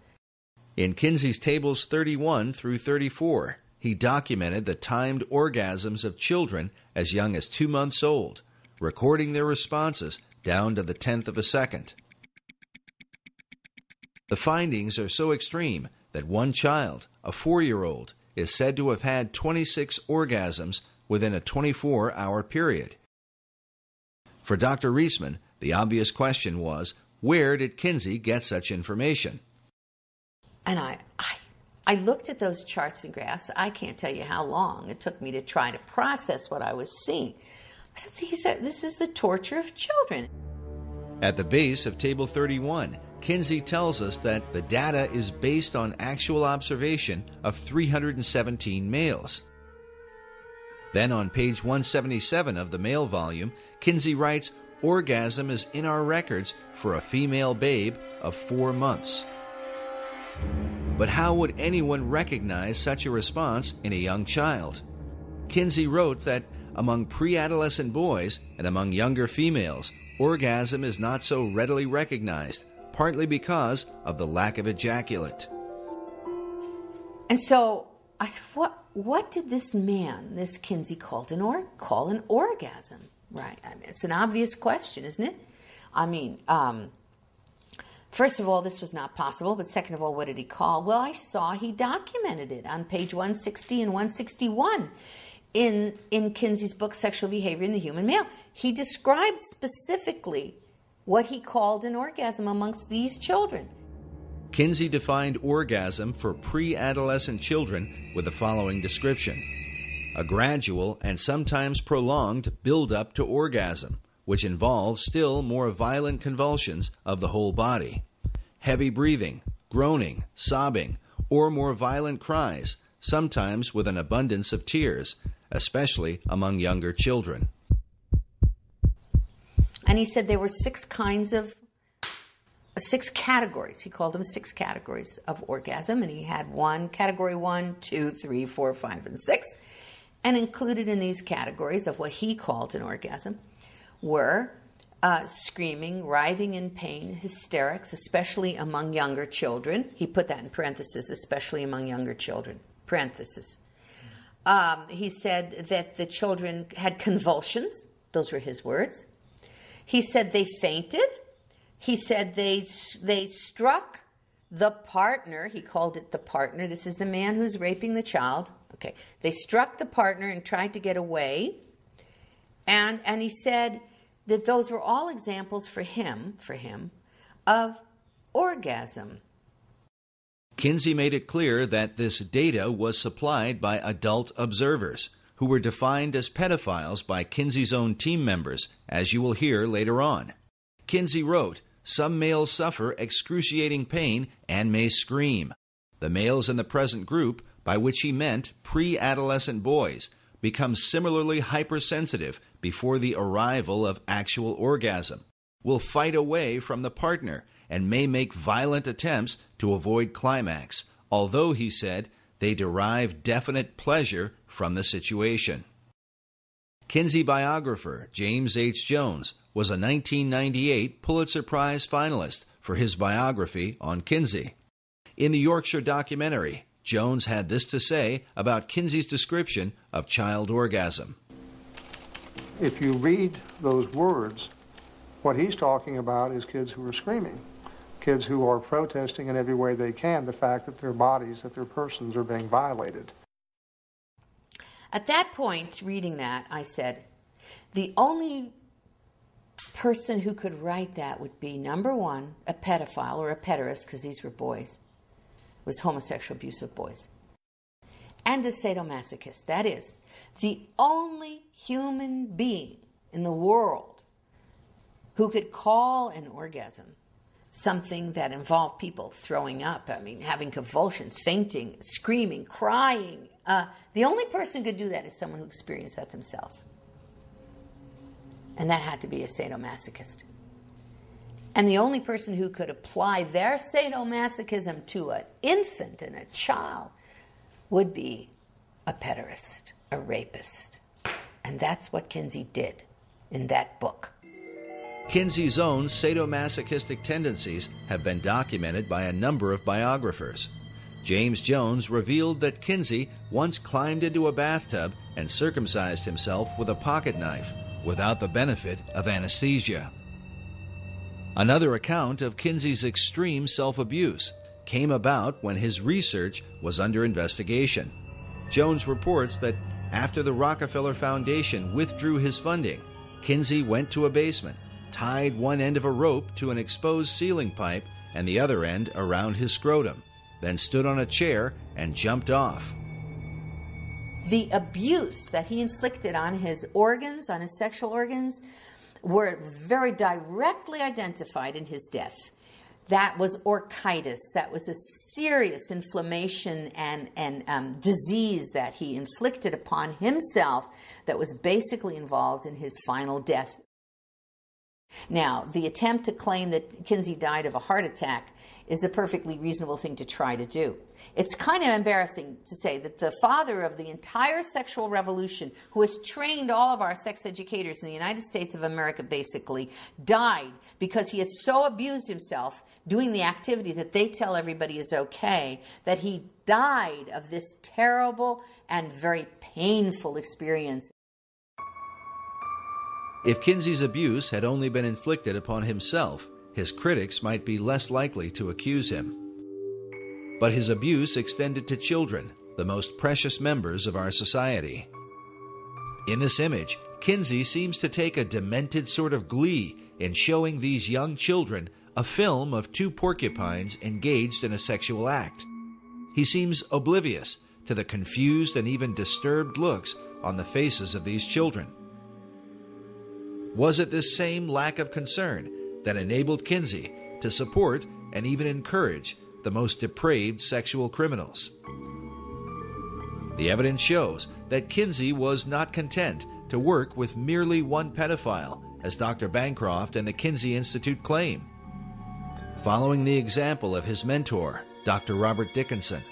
In Kinsey's tables 31 through 34, he documented the timed orgasms of children as young as 2 months old, recording their responses down to the 10th of a second. The findings are so extreme that one child, a 4-year-old, is said to have had 26 orgasms within a 24-hour period. For Dr. Reisman, the obvious question was, where did Kinsey get such information? And I looked at those charts and graphs. I can't tell you how long it took me to try to process what I was seeing. I said, this is the torture of children. At the base of Table 31, Kinsey tells us that the data is based on actual observation of 317 males. Then on page 177 of the male volume, Kinsey writes, "Orgasm is in our records for a female babe of 4 months." But how would anyone recognize such a response in a young child? Kinsey wrote that among pre-adolescent boys and among younger females, orgasm is not so readily recognized, partly because of the lack of ejaculate. And so I said, what did this man, this Kinsey, call an orgasm? Right. I mean, it's an obvious question, isn't it? I mean, first of all, this was not possible, but second of all, what did he call? Well, I saw he documented it on page 160 and 161 in Kinsey's book, Sexual Behavior in the Human Male. He described specifically what he called an orgasm amongst these children. Kinsey defined orgasm for pre-adolescent children with the following description: a gradual and sometimes prolonged build-up to orgasm, which involves still more violent convulsions of the whole body, heavy breathing, groaning, sobbing, or more violent cries, sometimes with an abundance of tears, especially among younger children. And he said there were 6 categories. He called them 6 categories of orgasm, and he had category 1, 2, 3, 4, 5, and 6. And included in these categories of what he called an orgasm were screaming, writhing in pain, hysterics, especially among younger children. He put that in parentheses, especially among younger children, parentheses. He said that the children had convulsions. Those were his words. He said they fainted. He said they struck the partner. He called it the partner. This is the man who's raping the child. Okay. They struck the partner and tried to get away. And he said that those were all examples for him, of orgasm. Kinsey made it clear that this data was supplied by adult observers, who were defined as pedophiles by Kinsey's own team members, as you will hear later on. Kinsey wrote, "Some males suffer excruciating pain and may scream. The males in the present group, by which he meant pre-adolescent boys, become similarly hypersensitive before the arrival of actual orgasm, will fight away from the partner, and may make violent attempts to avoid climax, although, he said, they derive definite pleasure from the situation." Kinsey biographer James H. Jones was a 1998 Pulitzer Prize finalist for his biography on Kinsey. In the Yorkshire documentary, Jones had this to say about Kinsey's description of child orgasm. If you read those words, what he's talking about is kids who are screaming, kids who are protesting in every way they can the fact that their bodies, that their persons are being violated. At that point, reading that, I said, the only person who could write that would be, number one, a pedophile or a pederast, because these were boys. It was homosexual abuse of boys. And a sadomasochist. That is, the only human being in the world who could call an orgasm something that involved people throwing up, I mean, having convulsions, fainting, screaming, crying. The only person who could do that is someone who experienced that themselves. And that had to be a sadomasochist. And the only person who could apply their sadomasochism to an infant and a child would be a pederast, a rapist. And that's what Kinsey did in that book. Kinsey's own sadomasochistic tendencies have been documented by a number of biographers. James Jones revealed that Kinsey once climbed into a bathtub and circumcised himself with a pocket knife without the benefit of anesthesia. Another account of Kinsey's extreme self-abuse came about when his research was under investigation. Jones reports that after the Rockefeller Foundation withdrew his funding, Kinsey went to a basement, tied one end of a rope to an exposed ceiling pipe and the other end around his scrotum, then stood on a chair and jumped off. The abuse that he inflicted on his organs, on his sexual organs, were very directly identified in his death. That was orchitis. That was a serious inflammation and disease that he inflicted upon himself that was basically involved in his final death. Now, the attempt to claim that Kinsey died of a heart attack is a perfectly reasonable thing to try to do. It's kind of embarrassing to say that the father of the entire sexual revolution, who has trained all of our sex educators in the United States of America basically, died because he had so abused himself doing the activity that they tell everybody is okay, that he died of this terrible and very painful experience. If Kinsey's abuse had only been inflicted upon himself, his critics might be less likely to accuse him. But his abuse extended to children, the most precious members of our society. In this image, Kinsey seems to take a demented sort of glee in showing these young children a film of two porcupines engaged in a sexual act. He seems oblivious to the confused and even disturbed looks on the faces of these children. Was it this same lack of concern that enabled Kinsey to support and even encourage the most depraved sexual criminals? The evidence shows that Kinsey was not content to work with merely one pedophile, as Dr. Bancroft and the Kinsey Institute claim. Following the example of his mentor, Dr. Robert Dickinson,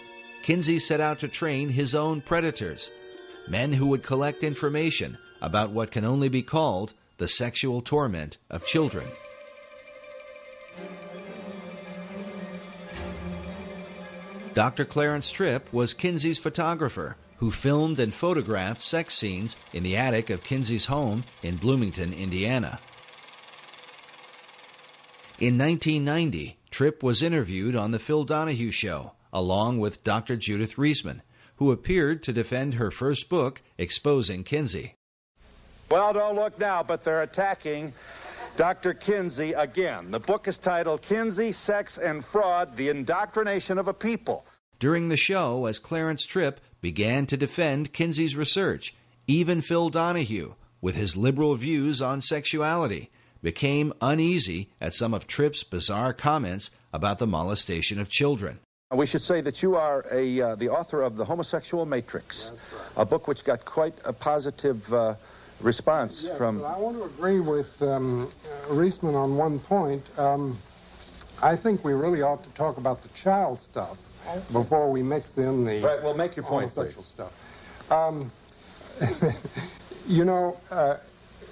Kinsey set out to train his own predators, men who would collect information about what can only be called the sexual torment of children. Dr. Clarence Tripp was Kinsey's photographer who filmed and photographed sex scenes in the attic of Kinsey's home in Bloomington, Indiana. In 1990, Tripp was interviewed on The Phil Donahue Show, along with Dr. Judith Reisman, who appeared to defend her first book exposing Kinsey. Well, don't look now, but they're attacking Dr. Kinsey again. The book is titled Kinsey, Sex and Fraud, The Indoctrination of a People. During the show, as Clarence Tripp began to defend Kinsey's research, even Phil Donahue, with his liberal views on sexuality, became uneasy at some of Tripp's bizarre comments about the molestation of children. We should say that you are the author of The Homosexual Matrix, a book which got quite a positive response from... I want to agree with Reisman on one point. I think we really ought to talk about the child stuff before we mix in the right, well, make your point, homosexual stuff. You know,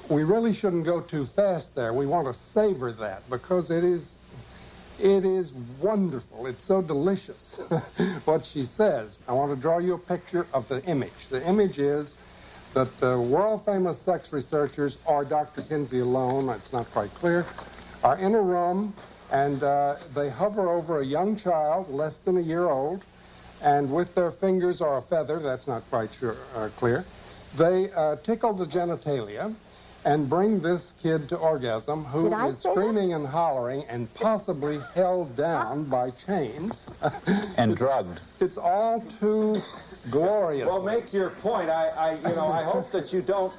we really shouldn't go too fast there. We want to savor that because it is It is wonderful. It's so delicious what she says. I want to draw you a picture of the image. The image is that the world-famous sex researchers, or Dr. Kinsey alone, it's not quite clear, are in a room, and they hover over a young child, less than a year old, and with their fingers or a feather, that's not quite clear, they tickle the genitalia and bring this kid to orgasm, who is screaming and hollering and possibly held down by chains. And drugged. It's all too glorious. Well, make your point. I hope that you don't.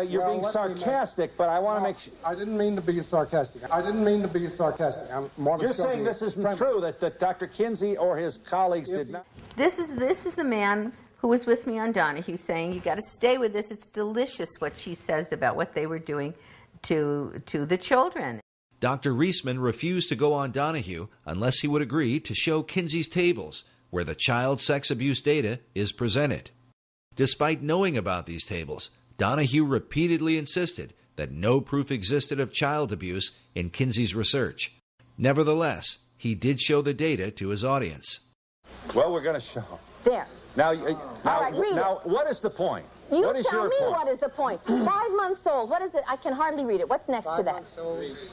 You're being sarcastic, but I want to make sure. I didn't mean to be sarcastic. You're saying this isn't true, that Dr. Kinsey or his colleagues did not. This is the man who was with me on Donahue saying, you got to stay with this. It's delicious what she says about what they were doing to the children. Dr. Reisman refused to go on Donahue unless he would agree to show Kinsey's tables, where the child sex abuse data is presented. Despite knowing about these tables, Donahue repeatedly insisted that no proof existed of child abuse in Kinsey's research. Nevertheless, he did show the data to his audience. Well, we're going to show. There. Now, Now, what is the point? You what is tell your me point? what is the point. 5 months old. What is it? I can hardly read it. What's next to that?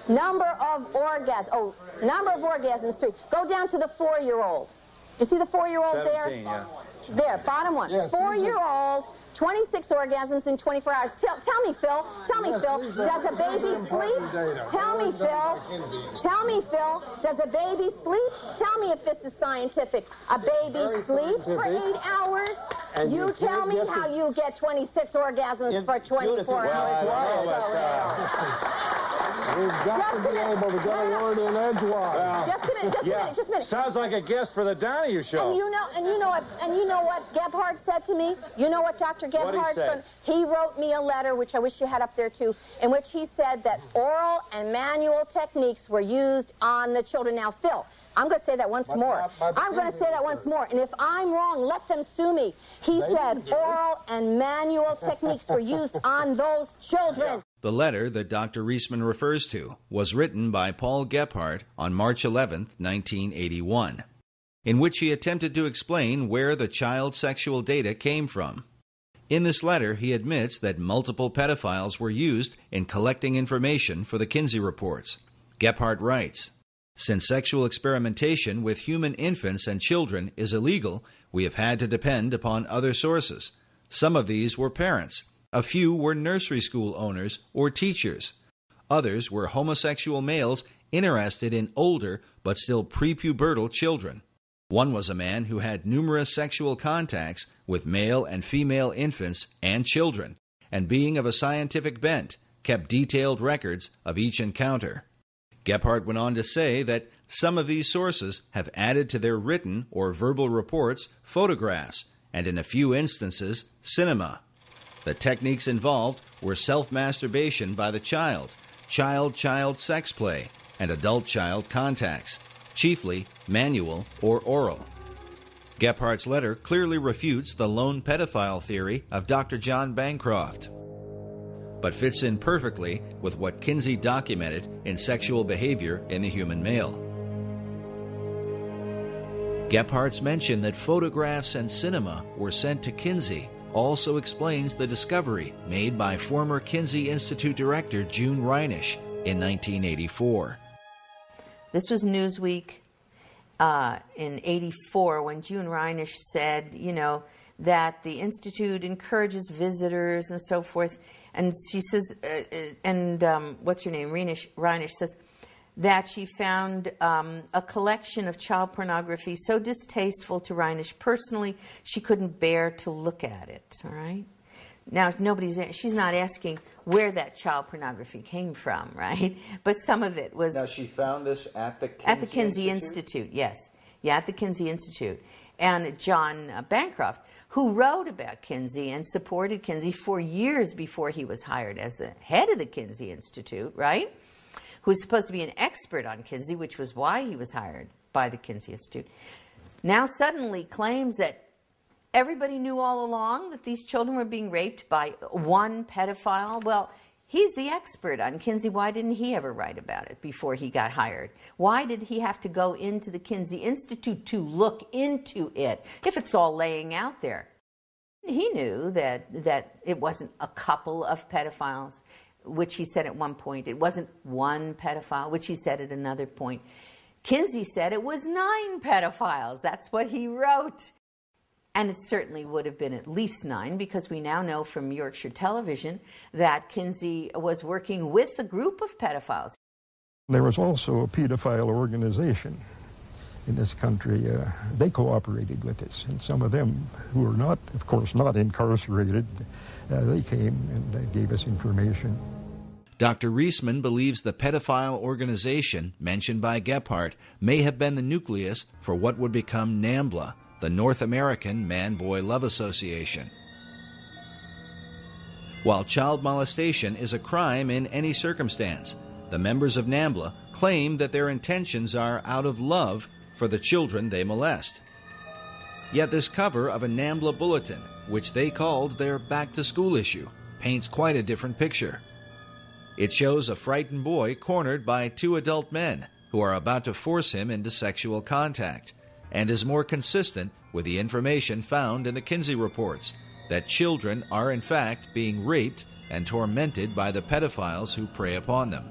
Number of orgasms. Oh, number of orgasms. 3. Go down to the 4-year-old. You see the 4-year-old there? Yeah. There, bottom one. Yes, 4-year-old, 26 orgasms in 24 hours. Tell me, Phil. Tell me, Phil. Does a baby sleep? Tell me, Phil. Tell me, Phil. Does a baby sleep? Tell me if this is scientific. A baby sleeps for 8 hours? And you tell me how you get 26 orgasms for 24 hours. We've got to be able to get a word in edgewise. Just a minute. Sounds like a guest for the Donahue show. And you know what Gebhardt said to me? You know what Dr. Gebhardt said? He wrote me a letter, which I wish you had up there too, in which he said that oral and manual techniques were used on the children. Now, Phil, I'm going to say that once more. I'm going to say that once more. And if I'm wrong, let them sue me. He said oral and manual techniques were used on those children. The letter that Dr. Reisman refers to was written by Paul Gebhardt on March 11, 1981, in which he attempted to explain where the child sexual data came from. In this letter, he admits that multiple pedophiles were used in collecting information for the Kinsey reports. Gebhardt writes, "Since sexual experimentation with human infants and children is illegal, we have had to depend upon other sources. Some of these were parents. A few were nursery school owners or teachers. Others were homosexual males interested in older but still prepubertal children. One was a man who had numerous sexual contacts with male and female infants and children, and being of a scientific bent, kept detailed records of each encounter." Gebhardt went on to say that some of these sources have added to their written or verbal reports photographs, and in a few instances, cinema. The techniques involved were self-masturbation by the child, child-child sex play, and adult-child contacts, chiefly manual or oral. Gephardt's letter clearly refutes the lone pedophile theory of Dr. John Bancroft, but fits in perfectly with what Kinsey documented in sexual behavior in the human male. Gephardt's mention that photographs and cinema were sent to Kinsey also explains the discovery made by former Kinsey Institute director June Reinisch in 1984. This was Newsweek in '84 when June Reinisch said, that the Institute encourages visitors and so forth. And she says, what's her name? Reinisch says that she found a collection of child pornography so distasteful to Reinisch personally, she couldn't bear to look at it, all right? Now, she's not asking where that child pornography came from, right? But some of it was... Now, she found this at the Kinsey At the Kinsey Institute, yes. Yeah, at the Kinsey Institute. And John Bancroft, who wrote about Kinsey and supported Kinsey for years before he was hired as the head of the Kinsey Institute, right? Who was supposed to be an expert on Kinsey, which was why he was hired by the Kinsey Institute, now suddenly claims that everybody knew all along that these children were being raped by one pedophile. Well, He's the expert on Kinsey. Why didn't he ever write about it before he got hired? Why did he have to go into the Kinsey Institute to look into it if it's all laying out there? He knew that it wasn't a couple of pedophiles, which he said at one point. It wasn't one pedophile, which he said at another point. Kinsey said it was 9 pedophiles. That's what he wrote. And it certainly would have been at least 9, because we now know from Yorkshire Television that Kinsey was working with a group of pedophiles. There was also a pedophile organization in this country. They cooperated with us, and some of them who were not, of course, not incarcerated, they came and gave us information. Dr. Reisman believes the pedophile organization mentioned by Gebhardt may have been the nucleus for what would become NAMBLA, the North American Man-Boy Love Association. While child molestation is a crime in any circumstance, the members of NAMBLA claim that their intentions are out of love for the children they molest. Yet this cover of a NAMBLA bulletin, which they called their back-to-school issue, paints quite a different picture. It shows a frightened boy cornered by 2 adult men who are about to force him into sexual contact, and is more consistent with the information found in the Kinsey reports, that children are in fact being raped and tormented by the pedophiles who prey upon them.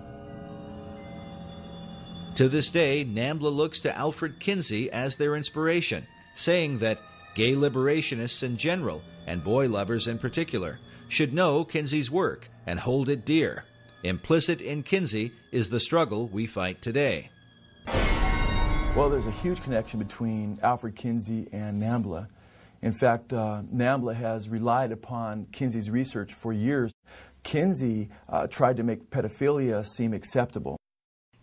To this day, NAMBLA looks to Alfred Kinsey as their inspiration, saying that gay liberationists in general, and boy lovers in particular, should know Kinsey's work and hold it dear. Implicit in Kinsey is the struggle we fight today. Well, there's a huge connection between Alfred Kinsey and NAMBLA. In fact, NAMBLA has relied upon Kinsey's research for years. Kinsey tried to make pedophilia seem acceptable.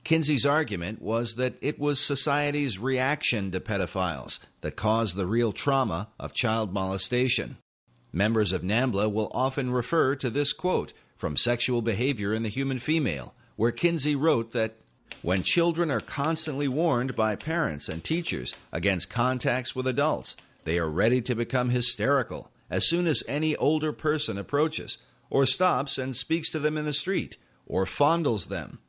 Kinsey's argument was that it was society's reaction to pedophiles that caused the real trauma of child molestation. Members of NAMBLA will often refer to this quote from Sexual Behavior in the Human Female, where Kinsey wrote that when children are constantly warned by parents and teachers against contacts with adults, they are ready to become hysterical as soon as any older person approaches, or stops and speaks to them in the street, or fondles them.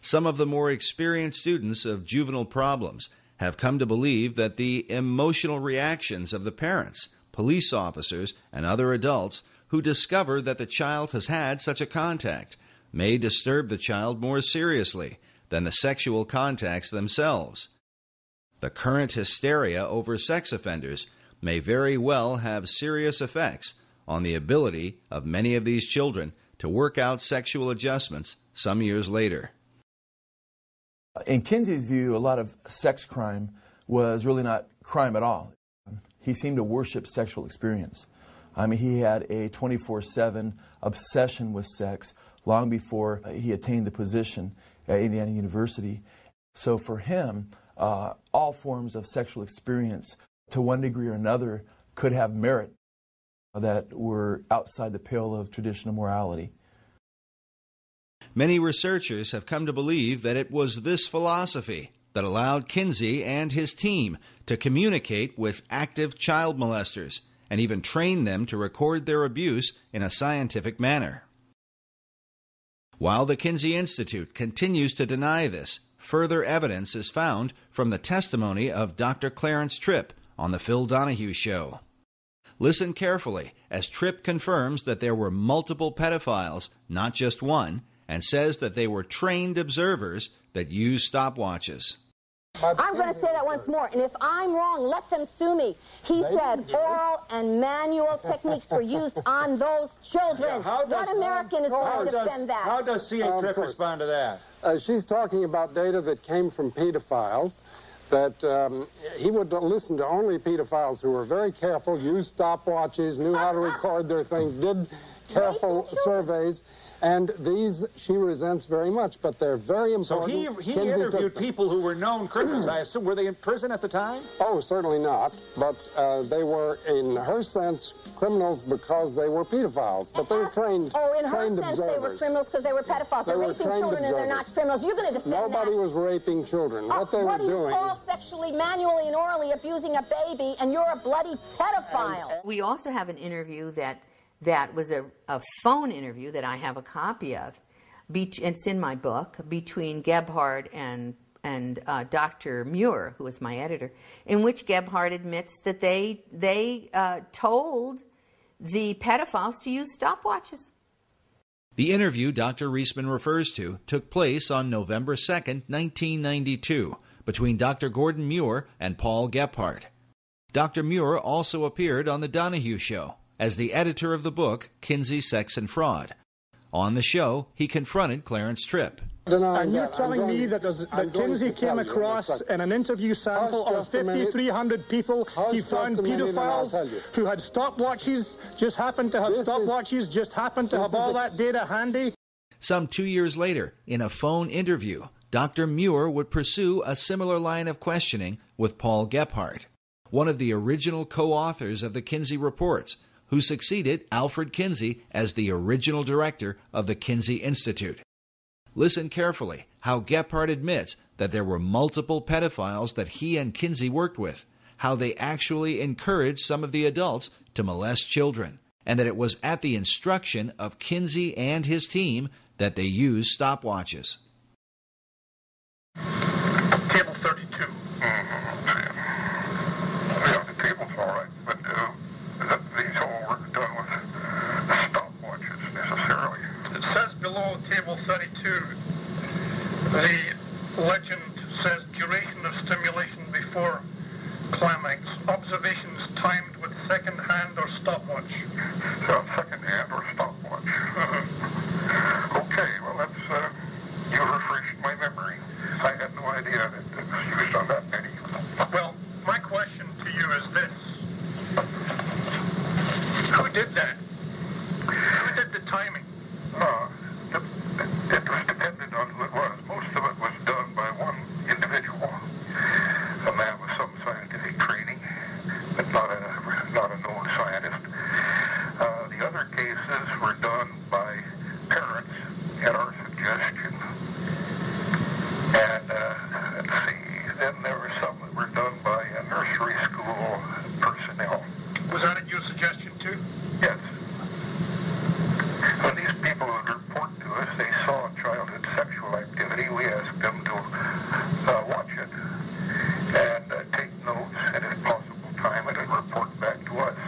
Some of the more experienced students of juvenile problems have come to believe that the emotional reactions of the parents, police officers, and other adults who discover that the child has had such a contact may disturb the child more seriously than the sexual contacts themselves. The current hysteria over sex offenders may very well have serious effects on the ability of many of these children to work out sexual adjustments some years later. In Kinsey's view, a lot of sex crime was really not crime at all. He seemed to worship sexual experience. I mean, he had a 24/7 obsession with sex long before he attained the position at Indiana University. So for him, all forms of sexual experience, to one degree or another, could have merit that were outside the pale of traditional morality. Many researchers have come to believe that it was this philosophy that allowed Kinsey and his team to communicate with active child molesters and even train them to record their abuse in a scientific manner. While the Kinsey Institute continues to deny this, further evidence is found from the testimony of Dr. Clarence Tripp on The Phil Donahue Show. Listen carefully as Tripp confirms that there were multiple pedophiles, not just one, and says that they were trained observers that used stopwatches. I'm going to say that once more, and if I'm wrong, let them sue me. He said oral and manual techniques were used on those children. Yeah, what American is going to defend that? How does C.A. Tripp respond to that? She's talking about data that came from pedophiles, that he would listen to only pedophiles who were very careful, used stopwatches, knew how to record their things, did careful surveys. And these she resents very much, but they're very important. So he interviewed people who were known criminals. I assume, were they in prison at the time? Oh, certainly not. But they were, in her sense, criminals because they were pedophiles. But they were trained observers. Oh, in her sense, they were criminals because they were pedophiles. They're raping children and they're not criminals. You're going to defend Nobody was raping children. What they were doing... What do you call sexually, manually, and orally abusing a baby, and you're a bloody pedophile? We also have an interview that that was a phone interview that I have a copy of. It's in my book, between Gebhard and Dr. Muir, who was my editor, in which Gebhard admits that they told the pedophiles to use stopwatches. The interview Dr. Reisman refers to took place on November 2nd, 1992, between Dr. Gordon Muir and Paul Gebhard. Dr. Muir also appeared on The Donahue Show as the editor of the book Kinsey, Sex, and Fraud. On the show, he confronted Clarence Tripp. And you're telling me that Kinsey came across in an interview sample of 5,300 people, he found pedophiles who had stopwatches, just happened to have stopwatches, just happened to have all that data handy? Some 2 years later, in a phone interview, Dr. Muir would pursue a similar line of questioning with Paul Gebhard, one of the original co-authors of the Kinsey Reports, who succeeded Alfred Kinsey as the original director of the Kinsey Institute. Listen carefully how Gebhard admits that there were multiple pedophiles that he and Kinsey worked with, how they actually encouraged some of the adults to molest children, and that it was at the instruction of Kinsey and his team that they used stopwatches. Table 32. Yeah, the table's all right, but these all were done with stopwatches necessarily. It says below table 32, the legend says duration of stimulation before climax. Observations timed with second hand or stopwatch. So second hand or stopwatch. Okay, well that's, you refreshed my memory. I had no idea that it was used on that many. Well, my question to you is this. Who did that? Who did the timing? It was dependent on who it was. Most of it was done by one individual, a man with some scientific training, but not a known scientist. The other cases were done by parents at our suggestion. And let's see, then there were some that were done by nursery school personnel. Was that at your suggestion too? Yes. When these people would report to us, they saw childhood sexual activity, we asked them to watch it and take notes, and if possible time it and report back to us.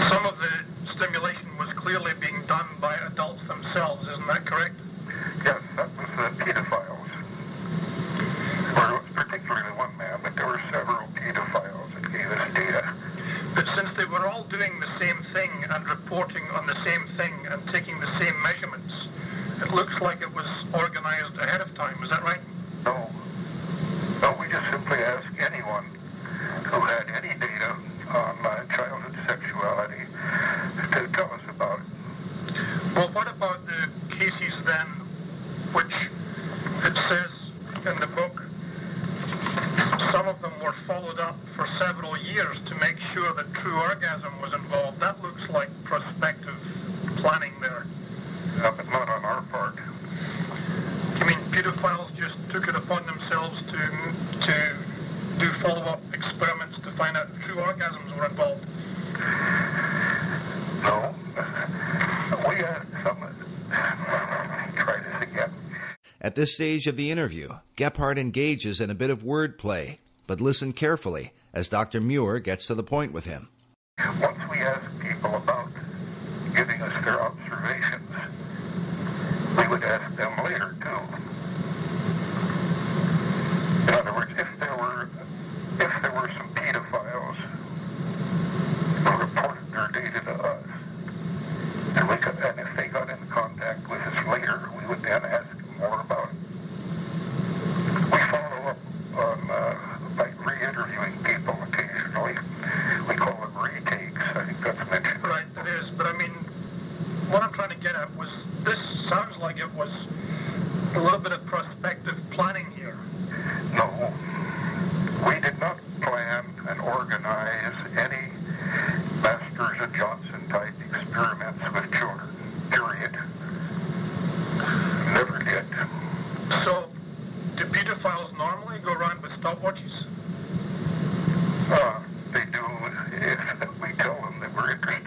Some of the stimulation was clearly being done by adults themselves, isn't that correct? Yes, that was pedophiles. Or it was particularly one man, but there were several pedophiles that gave us data. But since they were all doing the same thing and reporting on the same thing and taking the same measurements, it looks like it was organized ahead of time. Is that right? No. No, we just simply asked anyone who had any data on childhood sexuality to tell us about it. Well, what about the cases then, which it says in the book, some of them were followed up for several years to make sure that true orgasm was involved. That looks like prospective planning there. Yeah, but not on our part. You mean pedophiles just took it upon themselves to do follow-up experiments to find out if true orgasms were involved? No. We had some. Try this again. At this stage of the interview, Gebhard engages in a bit of wordplay, but listen carefully as Dr. Muir gets to the point with him. Once we ask people about giving us their observations, we would ask them later, too. In other words, if there were some pedophiles who reported their data to us, and if they got in contact with us later, we would then ask them more about it. We follow up on by re-interviewing people occasionally. We call them retakes. I think that's mentioned. Right, it is. But I mean, what I'm trying to get at was, this sounds like it was a little bit of prospective planning here. No. We did not plan and organize any Masters and Johnson-type experiments with children, period. Never did. So, do pedophiles normally go around with stopwatches? They do if we tell them that we're interested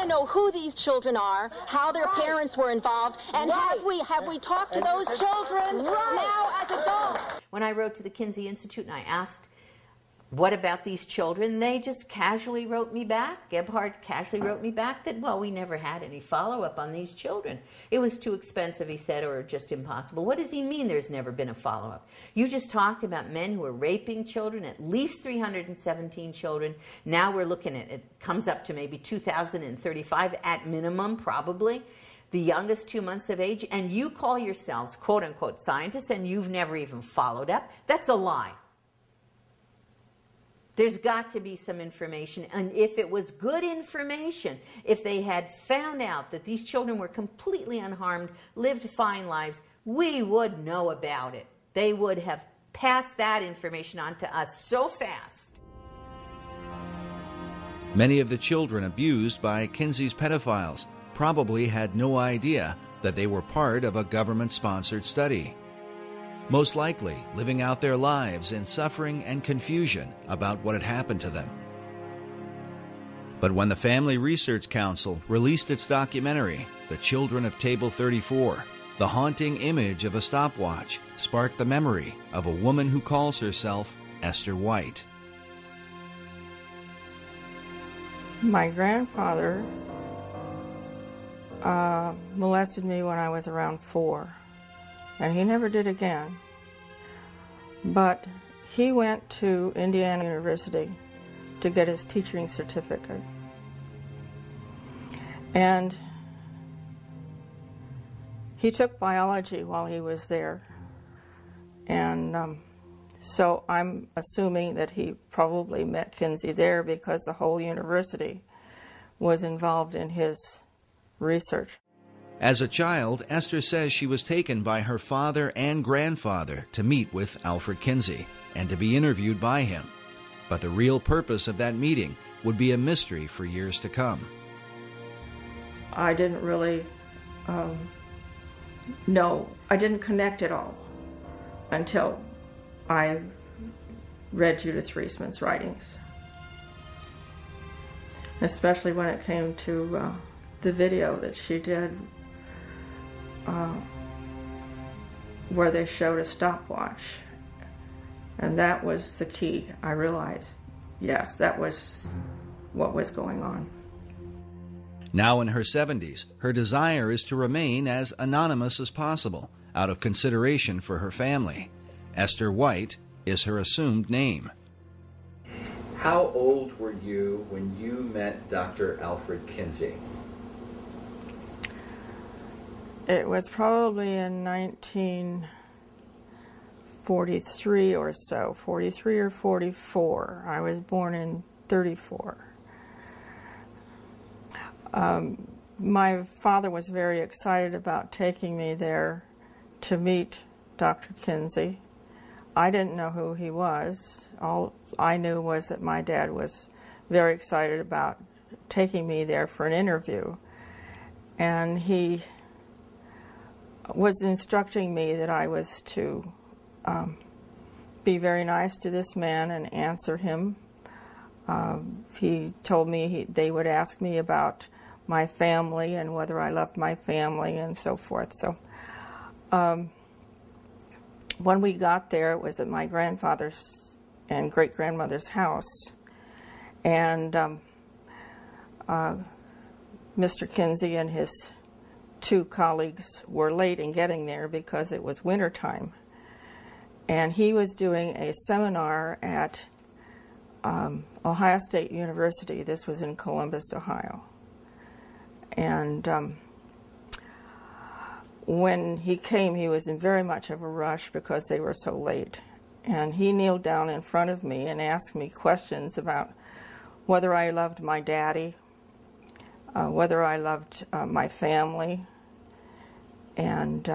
want to know who these children are, how their parents were involved, and have we talked to those children now as adults? When I wrote to the Kinsey Institute and I asked, what about these children? They just casually wrote me back. Gebhardt casually wrote me back that, well, we never had any follow-up on these children. It was too expensive, he said, or just impossible. What does he mean there's never been a follow-up? You just talked about men who are raping children, at least 317 children. Now we're looking at, it comes up to maybe 2,035 at minimum, probably. The youngest 2 months of age, and you call yourselves, quote-unquote, scientists, and you've never even followed up. That's a lie. There's got to be some information, and if it was good information, if they had found out that these children were completely unharmed, lived fine lives, we would know about it. They would have passed that information on to us so fast. Many of the children abused by Kinsey's pedophiles probably had no idea that they were part of a government-sponsored study. Most likely living out their lives in suffering and confusion about what had happened to them. But when the Family Research Council released its documentary, The Children of Table 34, the haunting image of a stopwatch sparked the memory of a woman who calls herself Esther White. My grandfather molested me when I was around 4. And he never did again. But he went to Indiana University to get his teaching certificate. And he took biology while he was there. And so I'm assuming that he probably met Kinsey there because the whole university was involved in his research. As a child, Esther says she was taken by her father and grandfather to meet with Alfred Kinsey and to be interviewed by him. But the real purpose of that meeting would be a mystery for years to come. I didn't really know. I didn't connect at all until I read Judith Reisman's writings. Especially when it came to the video that she did where they showed a stopwatch. And that was the key. I realized, yes, that was what was going on. Now in her 70s, her desire is to remain as anonymous as possible out of consideration for her family. Esther White is her assumed name. How old were you when you met Dr. Alfred Kinsey? It was probably in 1943 or so, 43 or 44. I was born in 34. My father was very excited about taking me there to meet Dr. Kinsey. I didn't know who he was. All I knew was that my dad was very excited about taking me there for an interview. And he was instructing me that I was to be very nice to this man and answer him. He told me they would ask me about my family and whether I loved my family and so forth. So when we got there, it was at my grandfather's and great-grandmother's house. And Mr. Kinsey and his 2 colleagues were late in getting there because it was winter time. And he was doing a seminar at Ohio State University. This was in Columbus, Ohio. And when he came, he was in very much of a rush because they were so late. And he kneeled down in front of me and asked me questions about whether I loved my daddy, whether I loved my family. And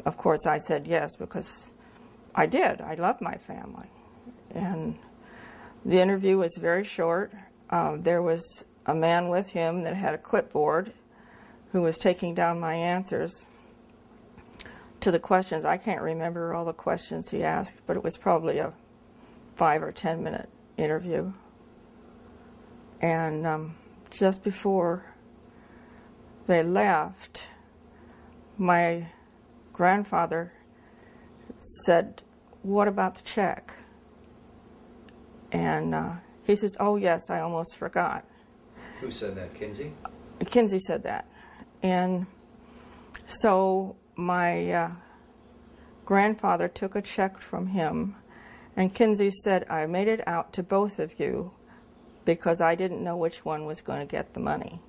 of course I said yes, because I did. I loved my family. And the interview was very short. There was a man with him that had a clipboard who was taking down my answers to the questions. I can't remember all the questions he asked, but it was probably a 5 or 10 minute interview. And just before they left, my grandfather said, "What about the check?" And he says, "Oh yes, I almost forgot." Who said that, Kinsey? Kinsey said that. And so my grandfather took a check from him, and Kinsey said, "I made it out to both of you because I didn't know which one was going to get the money."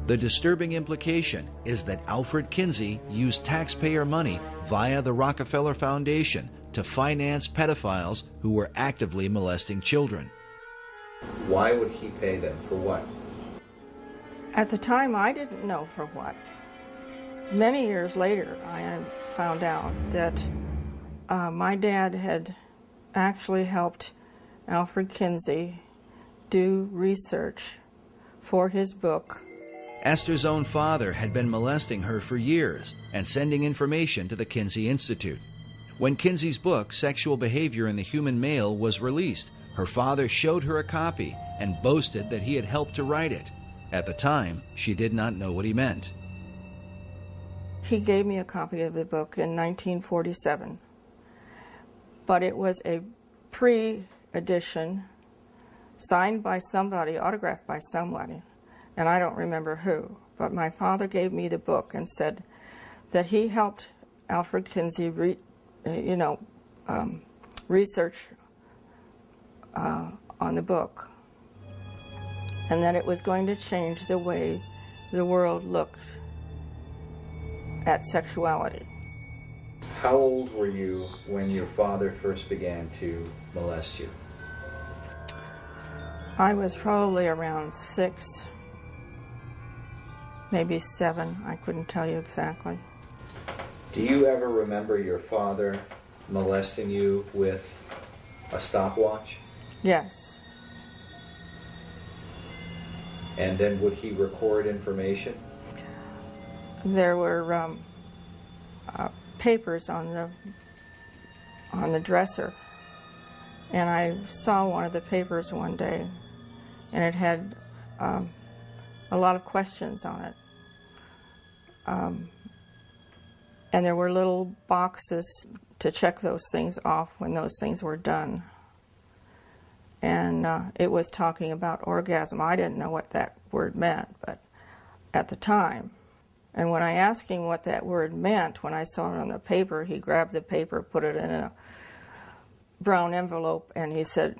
The disturbing implication is that Alfred Kinsey used taxpayer money via the Rockefeller Foundation to finance pedophiles who were actively molesting children. Why would he pay them? For what? At the time, I didn't know for what. Many years later, I had found out that my dad had actually helped Alfred Kinsey do research for his book. Esther's own father had been molesting her for years and sending information to the Kinsey Institute. When Kinsey's book, Sexual Behavior in the Human Male, was released, her father showed her a copy and boasted that he had helped to write it. At the time, she did not know what he meant. He gave me a copy of the book in 1947, but it was a pre-edition signed by somebody, autographed by somebody, and I don't remember who, but my father gave me the book and said that he helped Alfred Kinsey research on the book, and that it was going to change the way the world looked at sexuality. How old were you when your father first began to molest you? I was probably around 6, maybe 7. I couldn't tell you exactly. Do you ever remember your father molesting you with a stopwatch? Yes. And then would he record information? There were papers on the dresser, and I saw one of the papers one day, and it had a lot of questions on it. And there were little boxes to check those things off when those things were done. And it was talking about orgasm. I didn't know what that word meant, but at the time. And when I asked him what that word meant, when I saw it on the paper, he grabbed the paper, put it in a brown envelope, and he said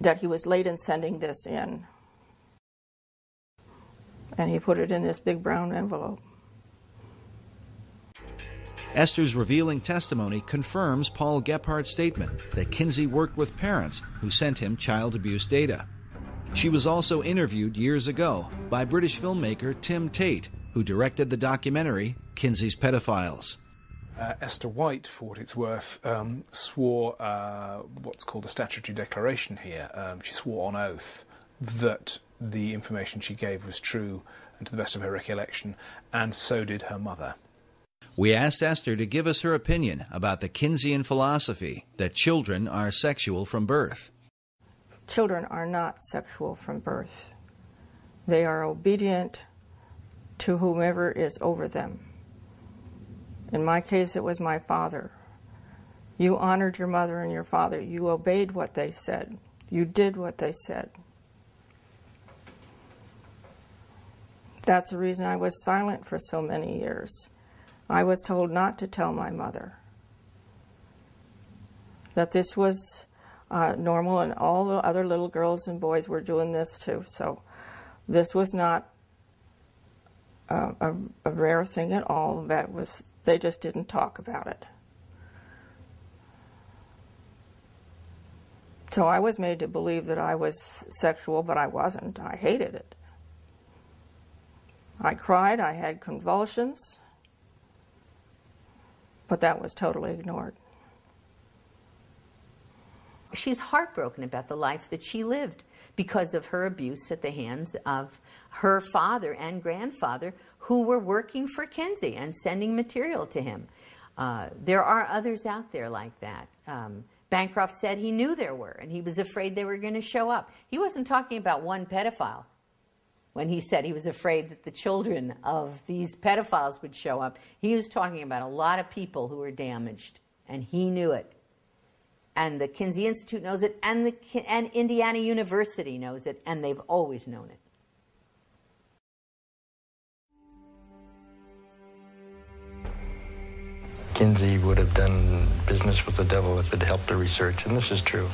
that he was late in sending this in. And he put it in this big brown envelope. Esther's revealing testimony confirms Paul Gephardt's statement that Kinsey worked with parents who sent him child abuse data. She was also interviewed years ago by British filmmaker Tim Tate, who directed the documentary Kinsey's Pedophiles. Esther White, for what it's worth, swore what's called a statutory declaration here. She swore on oath that the information she gave was true and to the best of her recollection, and so did her mother. We asked Esther to give us her opinion about the Kinseyan philosophy that children are sexual from birth. Children are not sexual from birth. They are obedient to whomever is over them. In my case, it was my father. You honored your mother and your father. You obeyed what they said. You did what they said. That's the reason I was silent for so many years. I was told not to tell my mother that this was normal, and all the other little girls and boys were doing this too. So this was not a rare thing at all. They just didn't talk about it. So I was made to believe that I was sexual, but I wasn't. I hated it. I cried, I had convulsions, but that was totally ignored. She's heartbroken about the life that she lived because of her abuse at the hands of her father and grandfather, who were working for Kinsey and sending material to him. There are others out there like that. Bancroft said he knew there were, and he was afraid they were going to show up. He wasn't talking about one pedophile. when he said he was afraid that the children of these pedophiles would show up. He was talking about a lot of people who were damaged, and he knew it. And the Kinseya Institute knows it, and Indiana University knows it, and they've always known it. Kinsey would have done business with the devil if it helped the research, and this is true.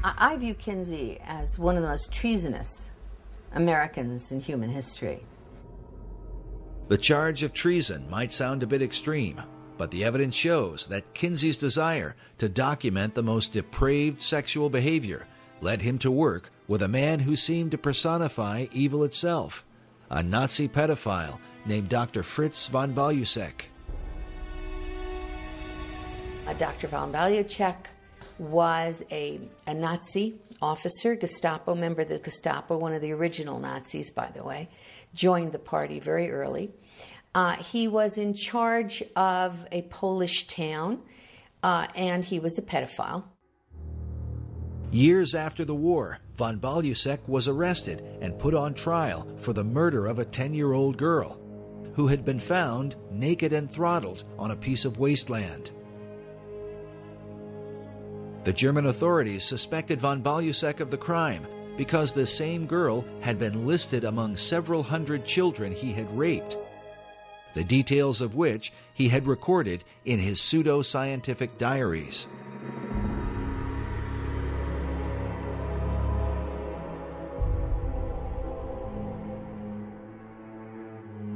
I view Kinsey as one of the most treasonous Americans in human history. The charge of treason might sound a bit extreme, but the evidence shows that Kinsey's desire to document the most depraved sexual behavior led him to work with a man who seemed to personify evil itself, a Nazi pedophile named Dr. Fritz von Balusek. Dr. von Balusek was a Nazi officer, Gestapo member of the Gestapo, one of the original Nazis, by the way, joined the party very early. He was in charge of a Polish town, and he was a pedophile. Years after the war, von Balusek was arrested and put on trial for the murder of a 10-year-old girl who had been found naked and throttled on a piece of wasteland. The German authorities suspected von Balusek of the crime because the same girl had been listed among several hundred children he had raped, the details of which he had recorded in his pseudo-scientific diaries.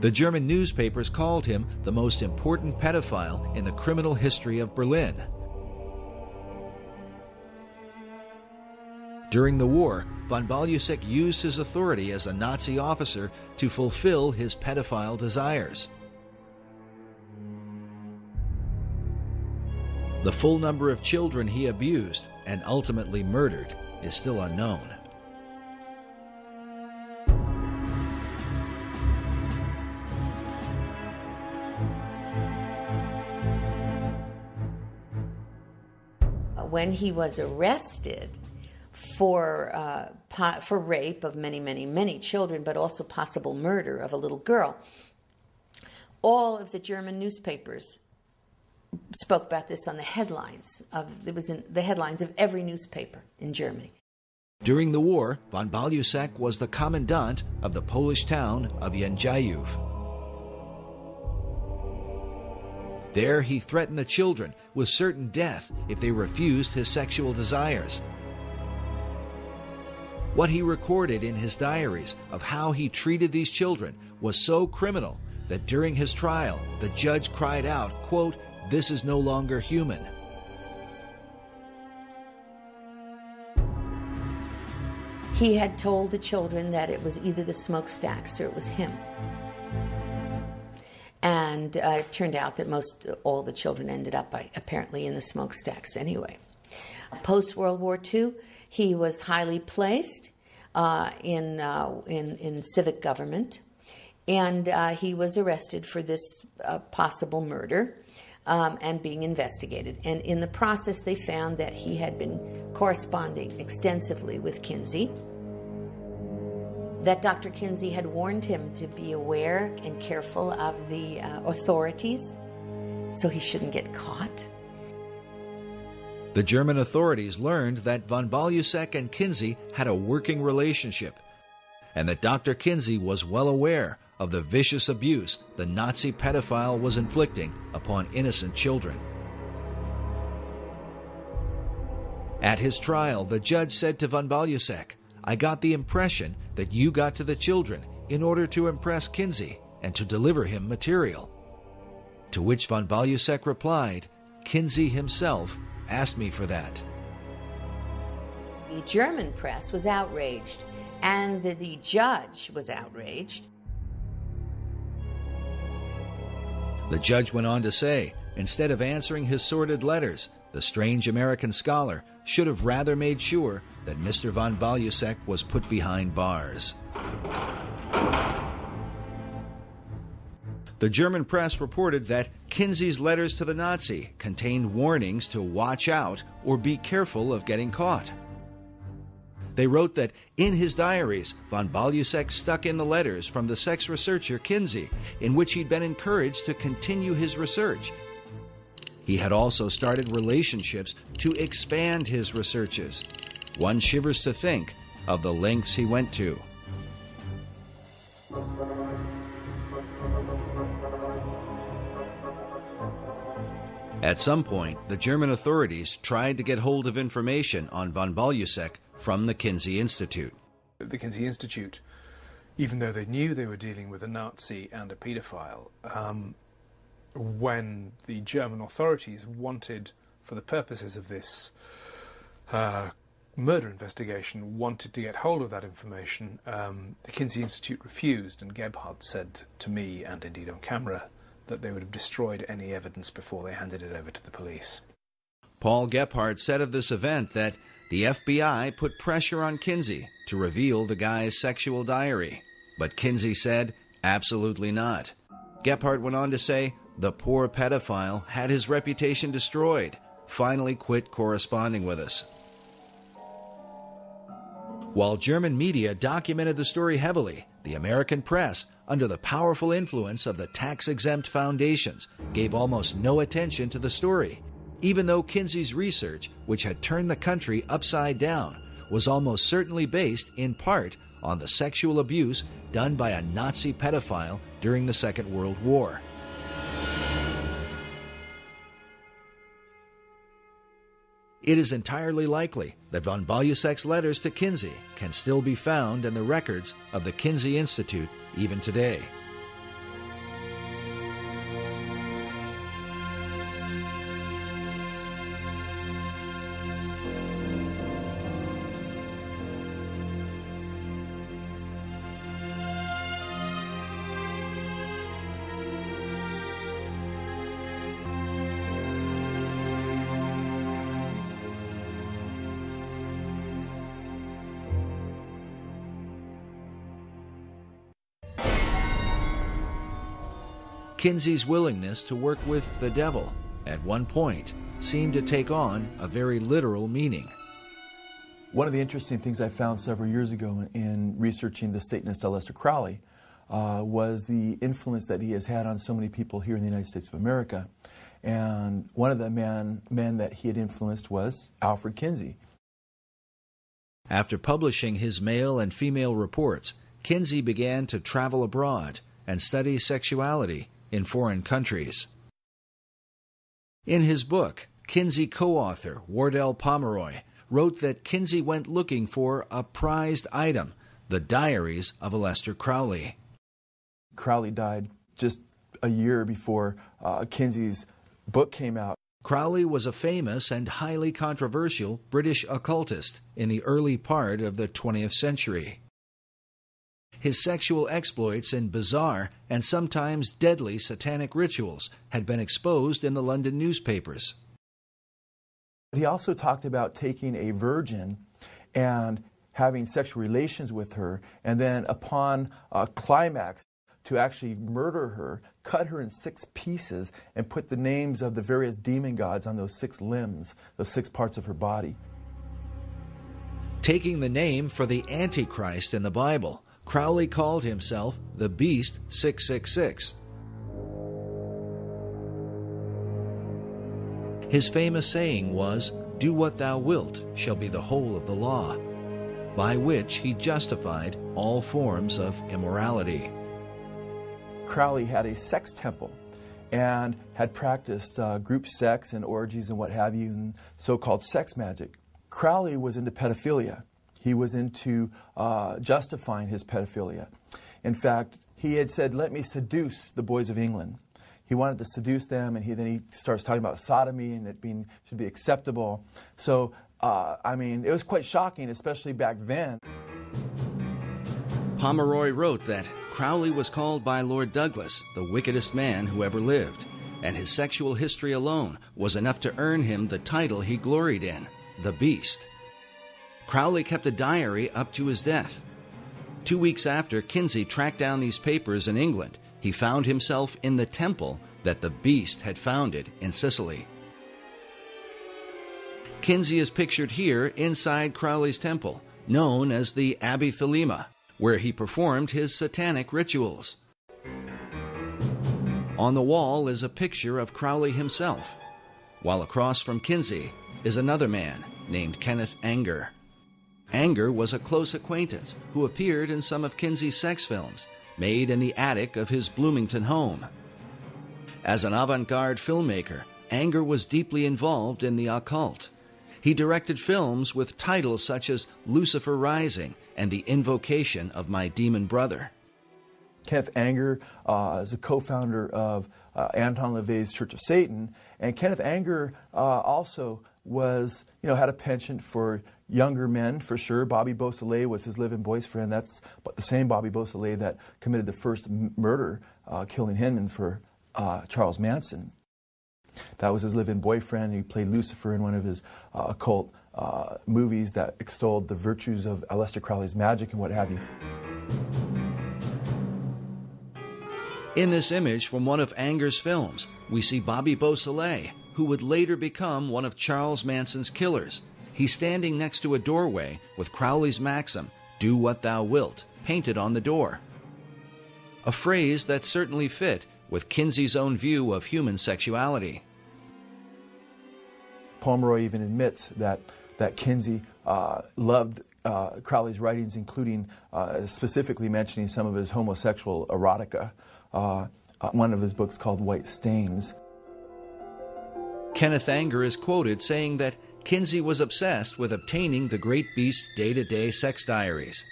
The German newspapers called him the most important pedophile in the criminal history of Berlin. During the war, von Balusek used his authority as a Nazi officer to fulfill his pedophile desires. The full number of children he abused and ultimately murdered is still unknown. When he was arrested for rape of many children, but also possible murder of a little girl, all of the German newspapers spoke about this on the headlines. It was in the headlines of every newspaper in Germany. During the war, von Balusek was the commandant of the Polish town of Jędrzejów. There he threatened the children with certain death if they refused his sexual desires. What he recorded in his diaries of how he treated these children was so criminal that during his trial, the judge cried out, quote, "This is no longer human." He had told the children that it was either the smokestacks or it was him. And it turned out that all the children ended up apparently in the smokestacks anyway. Post-World War II, he was highly placed in civic government, and he was arrested for this possible murder and being investigated. And in the process, they found that he had been corresponding extensively with Kinsey, that Dr. Kinsey had warned him to be aware and careful of the authorities so he shouldn't get caught. The German authorities learned that von Balusek and Kinsey had a working relationship, and that Dr. Kinsey was well aware of the vicious abuse the Nazi pedophile was inflicting upon innocent children. At his trial, the judge said to von Balusek, "I got the impression that you got to the children in order to impress Kinsey and to deliver him material." To which von Balusek replied, "Kinsey himself asked me for that." The German press was outraged, and the judge was outraged. The judge went on to say, instead of answering his sordid letters, the strange American scholar should have rather made sure that Mr. von Balusek was put behind bars. The German press reported that Kinsey's letters to the Nazi contained warnings to watch out or be careful of getting caught. They wrote that in his diaries, von Balusek stuck in the letters from the sex researcher Kinsey, in which he'd been encouraged to continue his research. He had also started relationships to expand his researches. One shivers to think of the lengths he went to. At some point, the German authorities tried to get hold of information on von Balusek from the Kinsey Institute. The Kinsey Institute, even though they knew they were dealing with a Nazi and a paedophile, when the German authorities wanted, for the purposes of this murder investigation, wanted to get hold of that information, the Kinsey Institute refused, and Gebhardt said to me, and indeed on camera, that they would have destroyed any evidence before they handed it over to the police. Paul Gebhardt said of this event that the FBI put pressure on Kinsey to reveal the guy's sexual diary. But Kinsey said, absolutely not. Gebhardt went on to say, the poor pedophile had his reputation destroyed, finally quit corresponding with us. While German media documented the story heavily, the American press, under the powerful influence of the tax-exempt foundations, gave almost no attention to the story, even though Kinsey's research, which had turned the country upside down, was almost certainly based in part on the sexual abuse done by a Nazi pedophile during the Second World War. It is entirely likely that von Balusek's letters to Kinsey can still be found in the records of the Kinsey Institute even today. Kinsey's willingness to work with the devil, at one point, seemed to take on a very literal meaning. One of the interesting things I found several years ago in researching the Satanist Aleister Crowley was the influence that he has had on so many people here in the United States of America. And one of the men that he had influenced was Alfred Kinsey. After publishing his male and female reports, Kinsey began to travel abroad and study sexuality in foreign countries. In his book, Kinsey co-author Wardell Pomeroy wrote that Kinsey went looking for a prized item, the diaries of Aleister Crowley. Crowley died just a year before Kinsey's book came out. Crowley was a famous and highly controversial British occultist in the early part of the 20th century. His sexual exploits in bizarre and sometimes deadly satanic rituals had been exposed in the London newspapers. He also talked about taking a virgin and having sexual relations with her, and then upon a climax to actually murder her, cut her in 6 pieces, and put the names of the various demon gods on those 6 limbs, those 6 parts of her body. Taking the name for the Antichrist in the Bible, Crowley called himself the Beast 666. His famous saying was, "Do what thou wilt shall be the whole of the law," by which he justified all forms of immorality. Crowley had a sex temple and had practiced group sex and orgies and what have you, and so-called sex magic. Crowley was into pedophilia. He was into justifying his pedophilia. In fact, he had said, "Let me seduce the boys of England." He wanted to seduce them, and then he starts talking about sodomy and it should be acceptable. So, it was quite shocking, especially back then. Pomeroy wrote that Crowley was called by Lord Douglas the wickedest man who ever lived, and his sexual history alone was enough to earn him the title he gloried in, the Beast. Crowley kept a diary up to his death. 2 weeks after Kinsey tracked down these papers in England, he found himself in the temple that the Beast had founded in Sicily. Kinsey is pictured here inside Crowley's temple, known as the Abbey Thelema, where he performed his satanic rituals. On the wall is a picture of Crowley himself, while across from Kinsey is another man named Kenneth Anger. Anger was a close acquaintance who appeared in some of Kinsey's sex films, made in the attic of his Bloomington home. As an avant-garde filmmaker, Anger was deeply involved in the occult. He directed films with titles such as Lucifer Rising and The Invocation of My Demon Brother. Kenneth Anger is a co-founder of Anton LaVey's Church of Satan, and Kenneth Anger also was, had a penchant for younger men, for sure. Bobby Beausoleil was his live-in boyfriend. That's the same Bobby Beausoleil that committed the first murder, killing Hinman for Charles Manson. That was his live-in boyfriend. He played Lucifer in one of his occult movies that extolled the virtues of Aleister Crowley's magic and what have you. In this image from one of Anger's films, we see Bobby Beausoleil, who would later become one of Charles Manson's killers. He's standing next to a doorway with Crowley's maxim, "Do what thou wilt," painted on the door. A phrase that certainly fit with Kinsey's own view of human sexuality. Pomeroy even admits that Kinsey loved Crowley's writings, including specifically mentioning some of his homosexual erotica. One of his books called White Stains. Kenneth Anger is quoted saying that Kinsey was obsessed with obtaining the Great Beast's day-to-day sex diaries.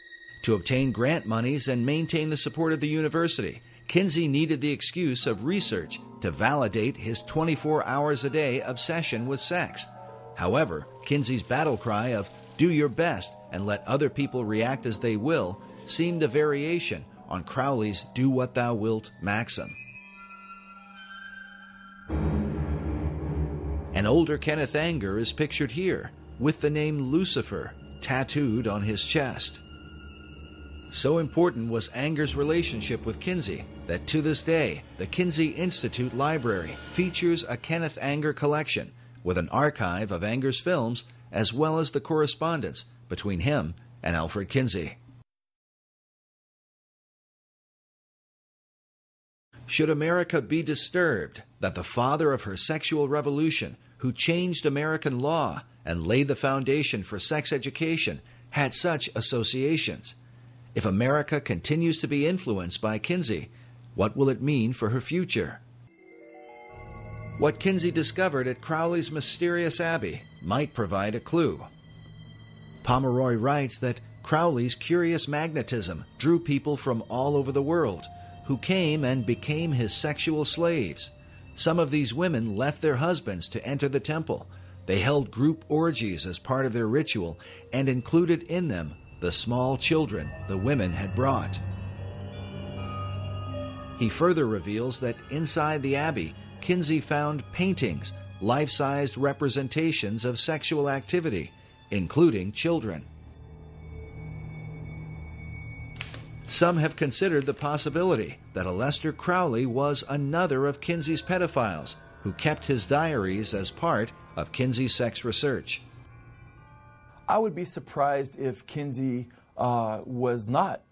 To obtain grant monies and maintain the support of the university, Kinsey needed the excuse of research to validate his 24 hours a day obsession with sex. However, Kinsey's battle cry of "do your best and let other people react as they will" seemed a variation on Crowley's "do what thou wilt" maxim. An older Kenneth Anger is pictured here, with the name Lucifer tattooed on his chest. So important was Anger's relationship with Kinsey that to this day, the Kinsey Institute Library features a Kenneth Anger collection with an archive of Anger's films as well as the correspondence between him and Alfred Kinsey. Should America be disturbed that the father of her sexual revolution, who changed American law and laid the foundation for sex education, had such associations? If America continues to be influenced by Kinsey, what will it mean for her future? What Kinsey discovered at Crowley's mysterious abbey might provide a clue. Pomeroy writes that Crowley's curious magnetism drew people from all over the world, who came and became his sexual slaves. Some of these women left their husbands to enter the temple. They held group orgies as part of their ritual and included in them the small children the women had brought. He further reveals that inside the abbey, Kinsey found paintings, life-sized representations of sexual activity, including children. Some have considered the possibility that Aleister Crowley was another of Kinsey's pedophiles who kept his diaries as part of Kinsey's sex research. I would be surprised if Kinsey was not,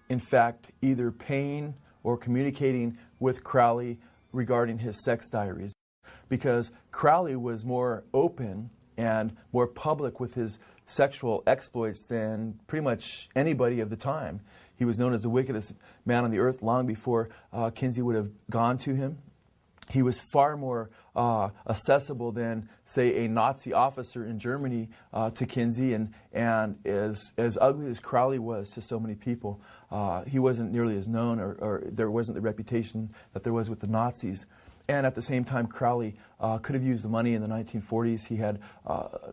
in fact, either paying or communicating with Crowley regarding his sex diaries, because Crowley was more open and more public with his sexual exploits than pretty much anybody of the time. He was known as the wickedest man on the earth long before Kinsey would have gone to him. he was far more accessible than, say, a Nazi officer in Germany to Kinsey, and as ugly as Crowley was to so many people, he wasn't nearly as known, or there wasn't the reputation that there was with the Nazis. And at the same time, Crowley could have used the money in the 1940s. He had,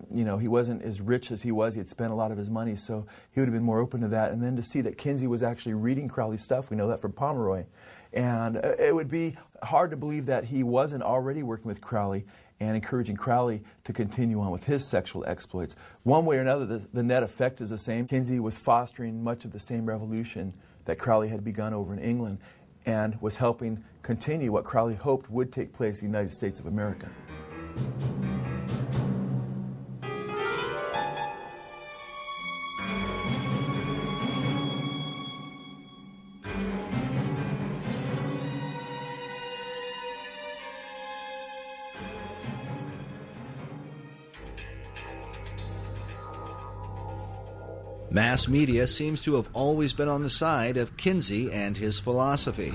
he wasn't as rich as he was. He had spent a lot of his money, so he would have been more open to that. And then to see that Kinsey was actually reading Crowley's stuff, we know that from Pomeroy. And it would be hard to believe that he wasn't already working with Crowley and encouraging Crowley to continue on with his sexual exploits. One way or another, the net effect is the same. Kinsey was fostering much of the same revolution that Crowley had begun over in England, and was helping continue what Crowley hoped would take place in the United States of America. Mass media seems to have always been on the side of Kinsey and his philosophy.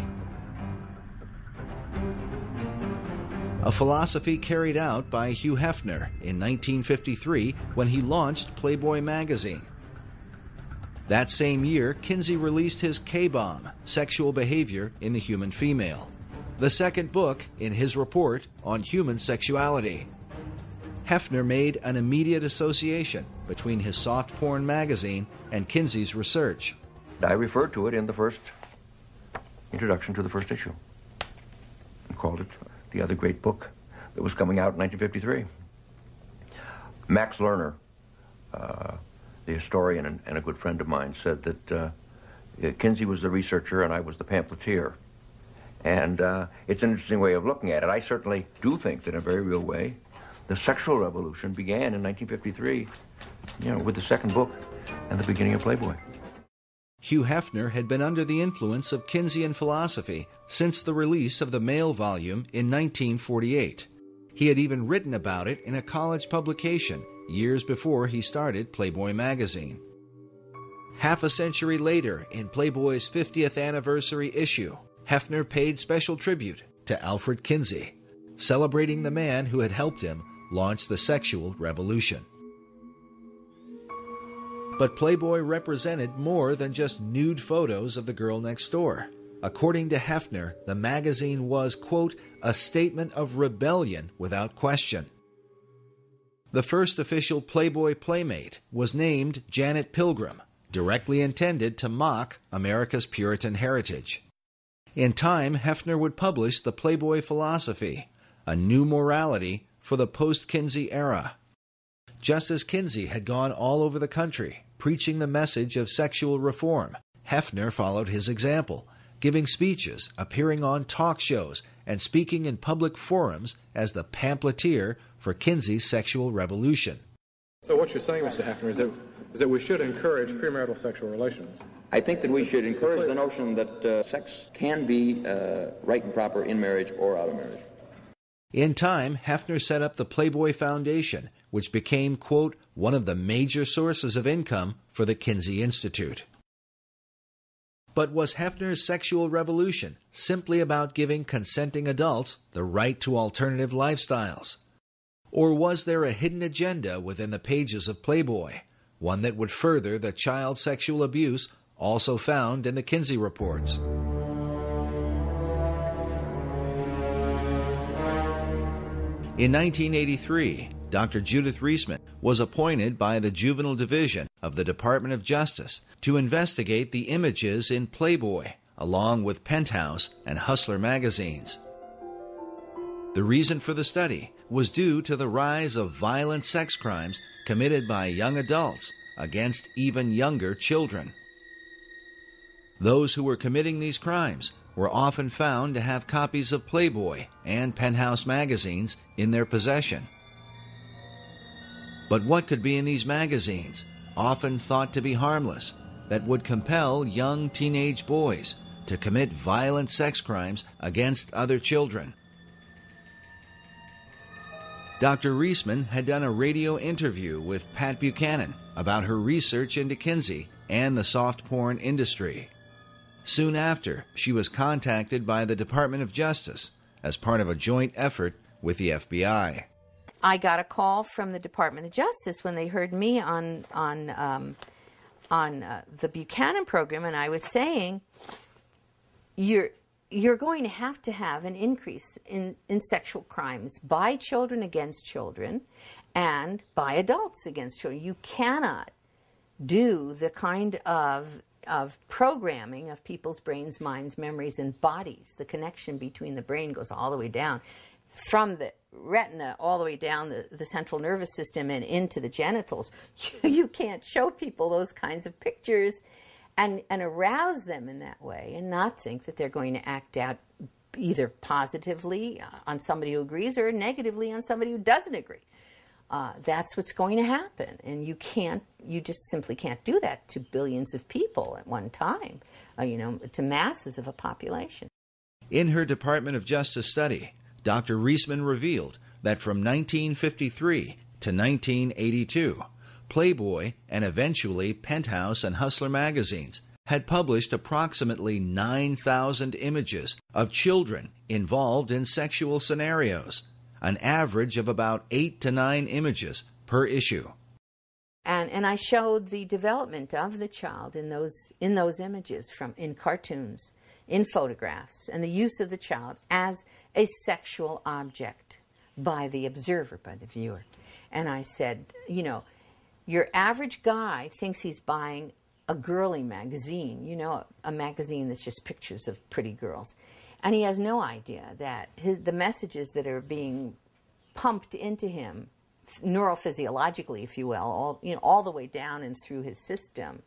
A philosophy carried out by Hugh Hefner in 1953 when he launched Playboy magazine. That same year, Kinsey released his K-Bomb, Sexual Behavior in the Human Female, the second book in his report on human sexuality. Hefner made an immediate association between his soft porn magazine and Kinsey's research. I referred to it in the first introduction to the first issue and called it the other great book that was coming out in 1953. Max Lerner, the historian and a good friend of mine, said that Kinsey was the researcher and I was the pamphleteer. And it's an interesting way of looking at it. I certainly do think that in a very real way, the sexual revolution began in 1953, with the second book and the beginning of Playboy. Hugh Hefner had been under the influence of Kinseyan philosophy since the release of the male volume in 1948. He had even written about it in a college publication years before he started Playboy magazine. Half a century later, in Playboy's 50th anniversary issue, Hefner paid special tribute to Alfred Kinsey, celebrating the man who had helped him launch the sexual revolution. But Playboy represented more than just nude photos of the girl next door. According to Hefner, the magazine was, quote, a statement of rebellion without question. The first official Playboy playmate was named Janet Pilgrim, directly intended to mock America's Puritan heritage. In time, Hefner would publish the Playboy philosophy, a new morality for the post-Kinsey era. Just as Kinsey had gone all over the country, preaching the message of sexual reform, Hefner followed his example, giving speeches, appearing on talk shows, and speaking in public forums as the pamphleteer for Kinsey's sexual revolution. So what you're saying, Mr. Hefner, is that we should encourage premarital sexual relations? I think that we should encourage the notion that sex can be right and proper in marriage or out of marriage. In time, Hefner set up the Playboy Foundation, which became, quote, one of the major sources of income for the Kinsey Institute. But was Hefner's sexual revolution simply about giving consenting adults the right to alternative lifestyles? Or was there a hidden agenda within the pages of Playboy, one that would further the child sexual abuse also found in the Kinsey reports? In 1983, Dr. Judith Reisman was appointed by the Juvenile Division of the Department of Justice to investigate the images in Playboy, along with Penthouse and Hustler magazines. The reason for the study was due to the rise of violent sex crimes committed by young adults against even younger children. Those who were committing these crimes were often found to have copies of Playboy and Penthouse magazines in their possession. But what could be in these magazines, often thought to be harmless, that would compel young teenage boys to commit violent sex crimes against other children? Dr. Reisman had done a radio interview with Pat Buchanan about her research into Kinsey and the soft porn industry. Soon after, she was contacted by the Department of Justice as part of a joint effort with the FBI. I got a call from the Department of Justice when they heard me on the Buchanan program, and I was saying, you're going to have an increase in sexual crimes by children against children and by adults against children. You cannot do the kind of programming of people's brains, minds, memories, and bodies. The connection between the brain goes all the way down from the retina all the way down the central nervous system and into the genitals. You can't show people those kinds of pictures and arouse them in that way and not think that they're going to act out either positively on somebody who agrees or negatively on somebody who doesn't agree. That's what's going to happen, and you just simply can't do that to billions of people at one time, to masses of a population. In her Department of Justice study, Dr. Reisman revealed that from 1953 to 1982, Playboy and eventually Penthouse and Hustler magazines had published approximately 9,000 images of children involved in sexual scenarios, an average of about 8 to 9 images per issue. And I showed the development of the child in those images, in cartoons, in photographs, and the use of the child as a sexual object by the observer, by the viewer. And I said, your average guy thinks he's buying a girly magazine, a magazine that's just pictures of pretty girls. And he has no idea that the messages that are being pumped into him, neurophysiologically, if you will, all the way down and through his system,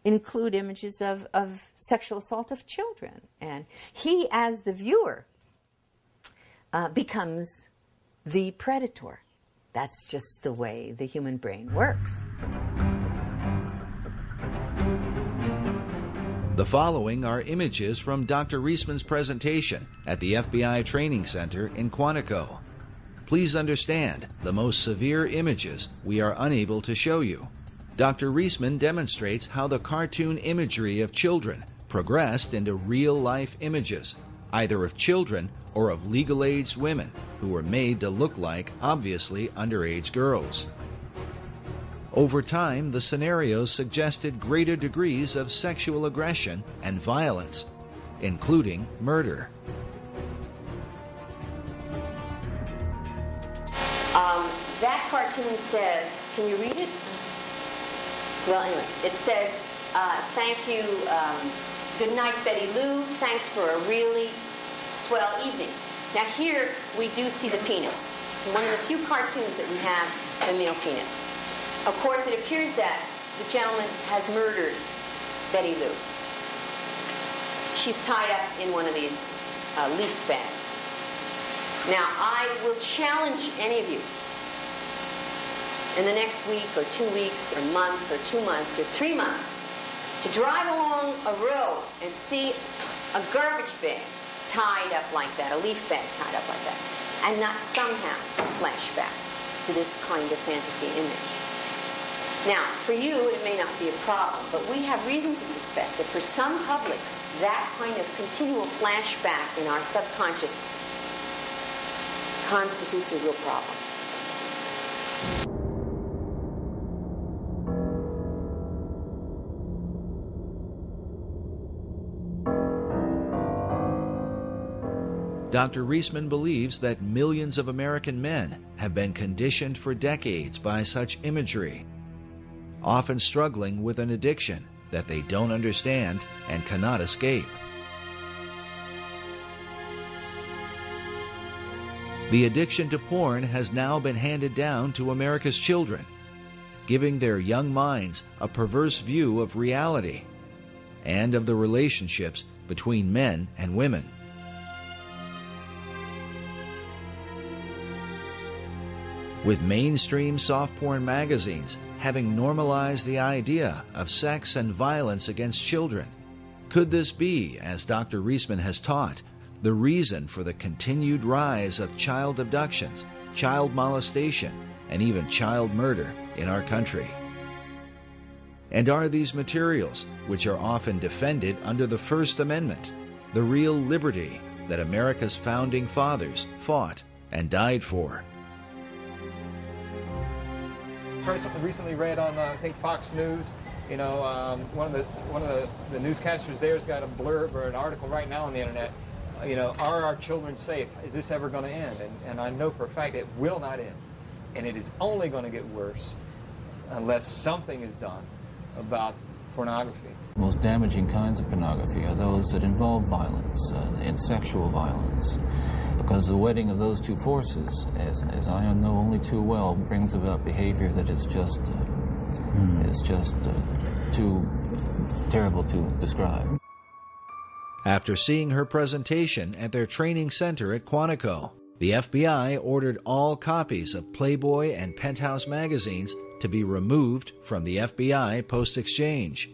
include images of sexual assault of children. And he, as the viewer, becomes the predator. That's just the way the human brain works. The following are images from Dr. Reisman's presentation at the FBI Training Center in Quantico. Please understand, the most severe images we are unable to show you. Dr. Reisman demonstrates how the cartoon imagery of children progressed into real-life images, either of children or of legal-aged women who were made to look like obviously underage girls. Over time, the scenarios suggested greater degrees of sexual aggression and violence, including murder. That cartoon says, can you read it? Well, anyway, it says, thank you, good night, Betty Lou, thanks for a really swell evening. Now here, we do see the penis. One of the few cartoons that we have, the male penis. Of course, it appears that the gentleman has murdered Betty Lou. She's tied up in one of these leaf bags. Now, I will challenge any of you in the next week or 2 weeks or month or 2 months or 3 months to drive along a road and see a garbage bag tied up like that, a leaf bag tied up like that, and not somehow flash back to this kind of fantasy image. Now, for you, it may not be a problem, but we have reason to suspect that for some publics, that kind of continual flashback in our subconscious constitutes a real problem. Dr. Reisman believes that millions of American men have been conditioned for decades by such imagery, often struggling with an addiction that they don't understand and cannot escape. The addiction to porn has now been handed down to America's children, giving their young minds a perverse view of reality and of the relationships between men and women. With mainstream soft porn magazines having normalized the idea of sex and violence against children, could this be, as Dr. Reisman has taught, the reason for the continued rise of child abductions, child molestation, and even child murder in our country? And are these materials, which are often defended under the First Amendment, the real liberty that America's founding fathers fought and died for. Try something recently read on, I think, Fox News. You know, one of the newscasters there's got a blurb or an article right now on the internet. You know, are our children safe? Is this ever going to end? And I know for a fact it will not end. And it is only going to get worse unless something is done about pornography. The most damaging kinds of pornography are those that involve violence and sexual violence, because the wedding of those two forces, as I know only too well, brings about behavior that is just too terrible to describe. After seeing her presentation at their training center at Quantico, the FBI ordered all copies of Playboy and Penthouse magazines to be removed from the FBI post-exchange.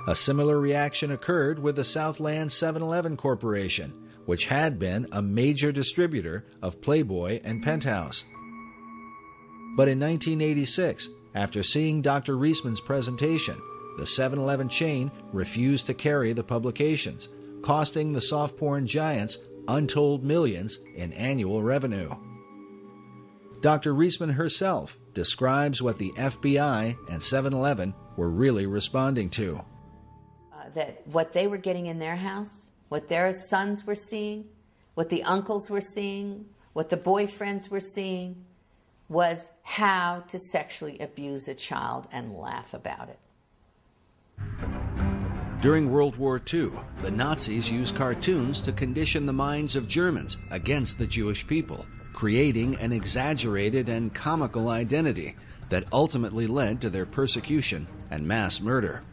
A similar reaction occurred with the Southland 7-Eleven Corporation, which had been a major distributor of Playboy and Penthouse. But in 1986, after seeing Dr. Reisman's presentation, the 7-Eleven chain refused to carry the publications, costing the soft porn giants untold millions in annual revenue. Dr. Reisman herself describes what the FBI and 7-Eleven were really responding to. That what they were getting in their house, what their sons were seeing, what the uncles were seeing, what the boyfriends were seeing, was how to sexually abuse a child and laugh about it. During World War II, the Nazis used cartoons to condition the minds of Germans against the Jewish people, creating an exaggerated and comical identity that ultimately led to their persecution and mass murder.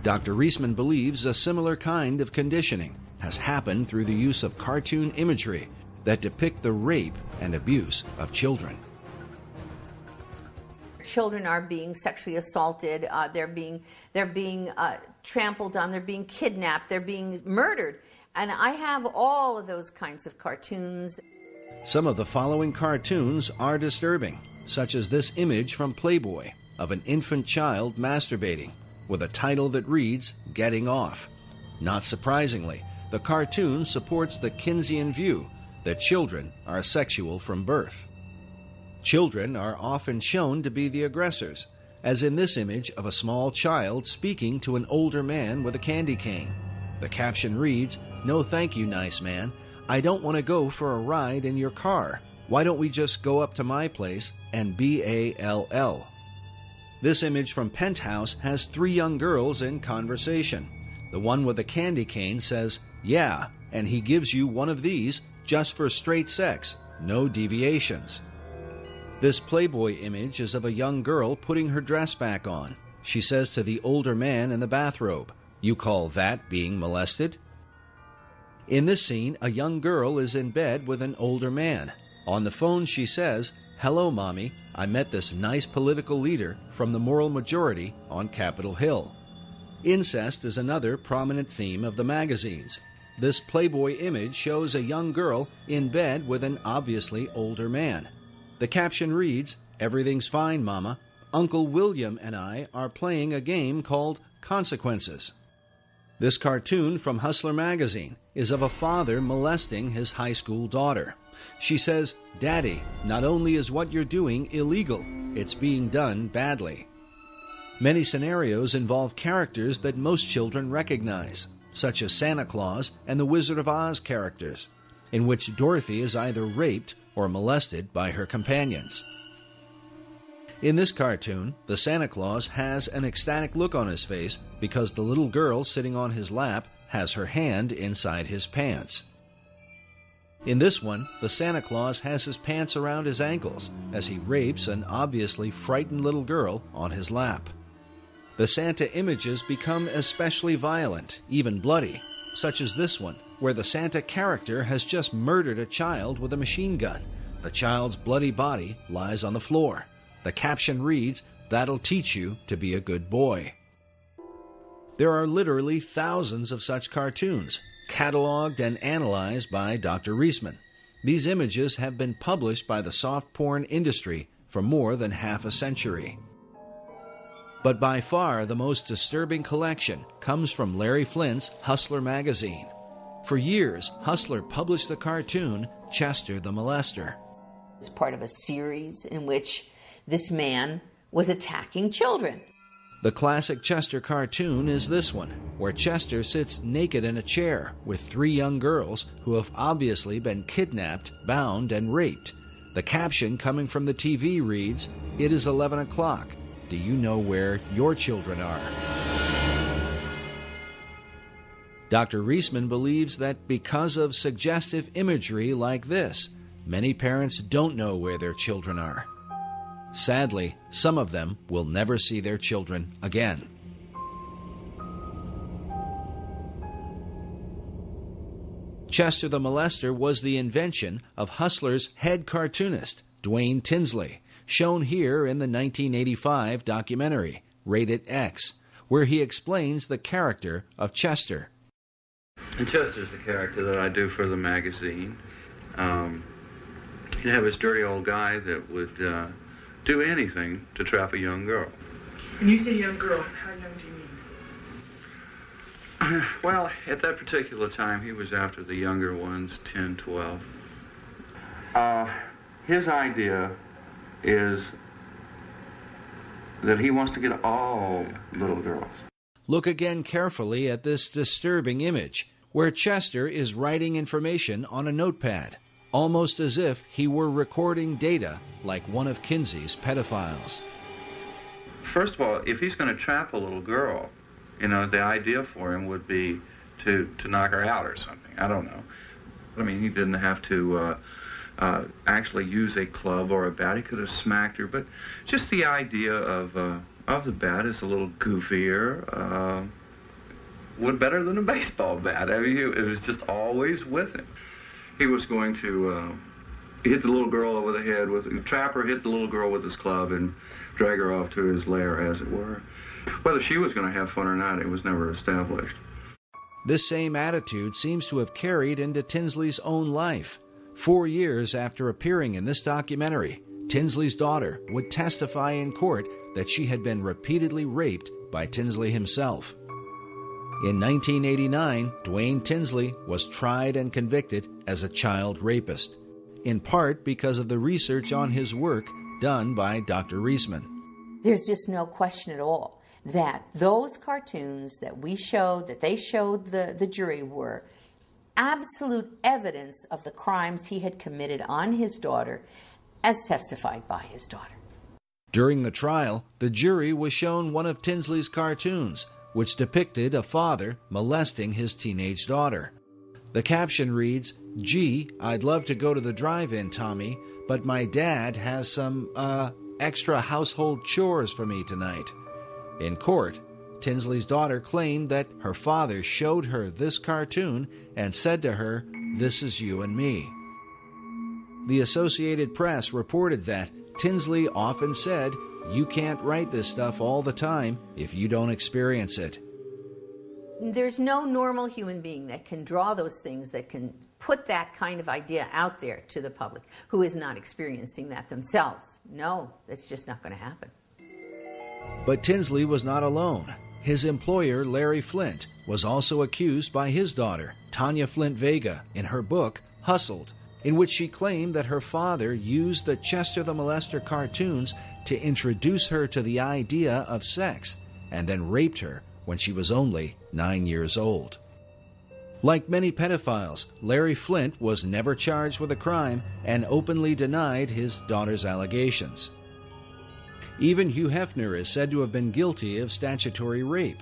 Dr. Reisman believes a similar kind of conditioning has happened through the use of cartoon imagery that depict the rape and abuse of children. Children are being sexually assaulted, they're being trampled on, they're being kidnapped, they're being murdered. And I have all of those kinds of cartoons. Some of the following cartoons are disturbing, such as this image from Playboy of an infant child masturbating with a title that reads, "Getting Off." Not surprisingly, the cartoon supports the Kinseyan view that children are sexual from birth. Children are often shown to be the aggressors, as in this image of a small child speaking to an older man with a candy cane. The caption reads, "No thank you, nice man. I don't want to go for a ride in your car. Why don't we just go up to my place and BALL?" This image from Penthouse has 3 young girls in conversation. The one with the candy cane says, "Yeah, and he gives you one of these just for straight sex, no deviations." This Playboy image is of a young girl putting her dress back on. She says to the older man in the bathrobe, "You call that being molested?" In this scene, a young girl is in bed with an older man. On the phone she says, "Hello, Mommy. I met this nice political leader from the moral majority on Capitol Hill." Incest is another prominent theme of the magazines. This Playboy image shows a young girl in bed with an obviously older man. The caption reads, "Everything's fine, Mama. Uncle William and I are playing a game called Consequences." This cartoon from Hustler magazine is of a father molesting his high school daughter. She says, "Daddy, not only is what you're doing illegal, it's being done badly." Many scenarios involve characters that most children recognize, such as Santa Claus and the Wizard of Oz characters, in which Dorothy is either raped or molested by her companions. In this cartoon, the Santa Claus has an ecstatic look on his face because the little girl sitting on his lap has her hand inside his pants. In this one, the Santa Claus has his pants around his ankles as he rapes an obviously frightened little girl on his lap. The Santa images become especially violent, even bloody, such as this one, where the Santa character has just murdered a child with a machine gun. The child's bloody body lies on the floor. The caption reads, "That'll teach you to be a good boy." There are literally thousands of such cartoons, cataloged and analyzed by Dr. Reisman. These images have been published by the soft porn industry for more than half a century. But by far the most disturbing collection comes from Larry Flynt's Hustler magazine. For years, Hustler published the cartoon Chester the Molester. It's part of a series in which this man was attacking children. The classic Chester cartoon is this one, where Chester sits naked in a chair with 3 young girls who have obviously been kidnapped, bound, and raped. The caption coming from the TV reads, "It is 11 o'clock. Do you know where your children are?" Dr. Reisman believes that because of suggestive imagery like this, many parents don't know where their children are. Sadly, some of them will never see their children again. Chester the Molester was the invention of Hustler's head cartoonist, Dwayne Tinsley, shown here in the 1985 documentary, Rated X, where he explains the character of Chester. And Chester's the character that I do for the magazine. He'd have this dirty old guy that would do anything to trap a young girl. When you say young girl, how young do you mean? Well, at that particular time, he was after the younger ones, 10, 12. His idea is that he wants to get all little girls. Look again carefully at this disturbing image, where Chester is writing information on a notepad, almost as if he were recording data like one of Kinsey's pedophiles. First of all, if he's going to trap a little girl, you know, the idea for him would be to knock her out or something. I don't know. I mean, he didn't have to actually use a club or a bat. He could have smacked her, but just the idea of the bat is a little goofier, would better than a baseball bat. I mean, it was just always with him. He was going to hit the little girl over the head trap her, hit the little girl with his club, and drag her off to his lair, as it were. Whether she was going to have fun or not, it was never established. This same attitude seems to have carried into Tinsley's own life. 4 years after appearing in this documentary, Tinsley's daughter would testify in court that she had been repeatedly raped by Tinsley himself. In 1989, Dwayne Tinsley was tried and convicted as a child rapist, in part because of the research on his work done by Dr. Reisman. There's just no question at all that those cartoons that we showed, that they showed the jury, were absolute evidence of the crimes he had committed on his daughter, as testified by his daughter. During the trial, the jury was shown one of Tinsley's cartoons, which depicted a father molesting his teenage daughter. The caption reads, "Gee, I'd love to go to the drive-in, Tommy, but my dad has some, extra household chores for me tonight." In court, Tinsley's daughter claimed that her father showed her this cartoon and said to her, "This is you and me." The Associated Press reported that Tinsley often said, "You can't write this stuff all the time if you don't experience it." There's no normal human being that can draw those things, that can put that kind of idea out there to the public, who is not experiencing that themselves. No, that's just not going to happen. But Tinsley was not alone. His employer, Larry Flynt, was also accused by his daughter, Tanya Flint Vega, in her book, Hustled, in which she claimed that her father used the Chester the Molester cartoons to introduce her to the idea of sex, and then raped her when she was only 9 years old. Like many pedophiles, Larry Flynt was never charged with a crime and openly denied his daughter's allegations. Even Hugh Hefner is said to have been guilty of statutory rape.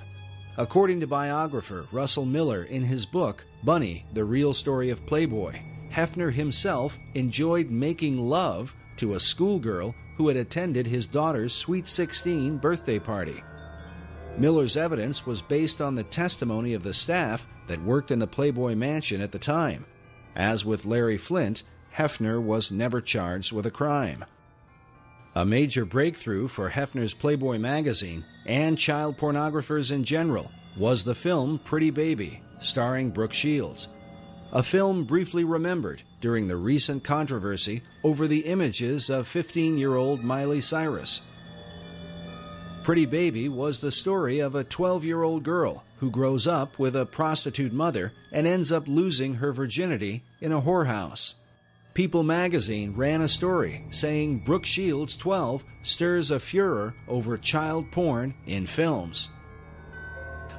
According to biographer Russell Miller in his book, Bunny, The Real Story of Playboy, Hefner himself enjoyed making love to a schoolgirl who had attended his daughter's Sweet 16 birthday party. Miller's evidence was based on the testimony of the staff that worked in the Playboy mansion at the time. As with Larry Flynt, Hefner was never charged with a crime. A major breakthrough for Hefner's Playboy magazine and child pornographers in general was the film Pretty Baby, starring Brooke Shields. A film briefly remembered during the recent controversy over the images of 15-year-old Miley Cyrus. Pretty Baby was the story of a 12-year-old girl who grows up with a prostitute mother and ends up losing her virginity in a whorehouse. People magazine ran a story saying Brooke Shields, 12, stirs a furor over child porn in films.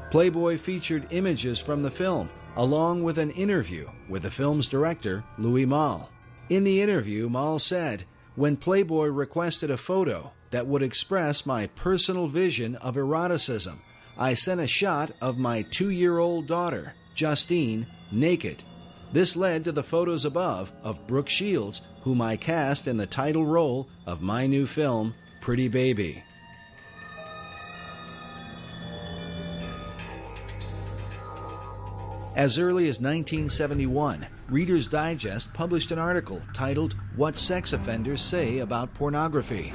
Playboy featured images from the film, along with an interview with the film's director, Louis Malle. In the interview, Malle said, "When Playboy requested a photo that would express my personal vision of eroticism, I sent a shot of my 2-year-old daughter, Justine, naked. This led to the photos above of Brooke Shields, whom I cast in the title role of my new film, Pretty Baby." As early as 1971, Reader's Digest published an article titled "What Sex Offenders Say About Pornography."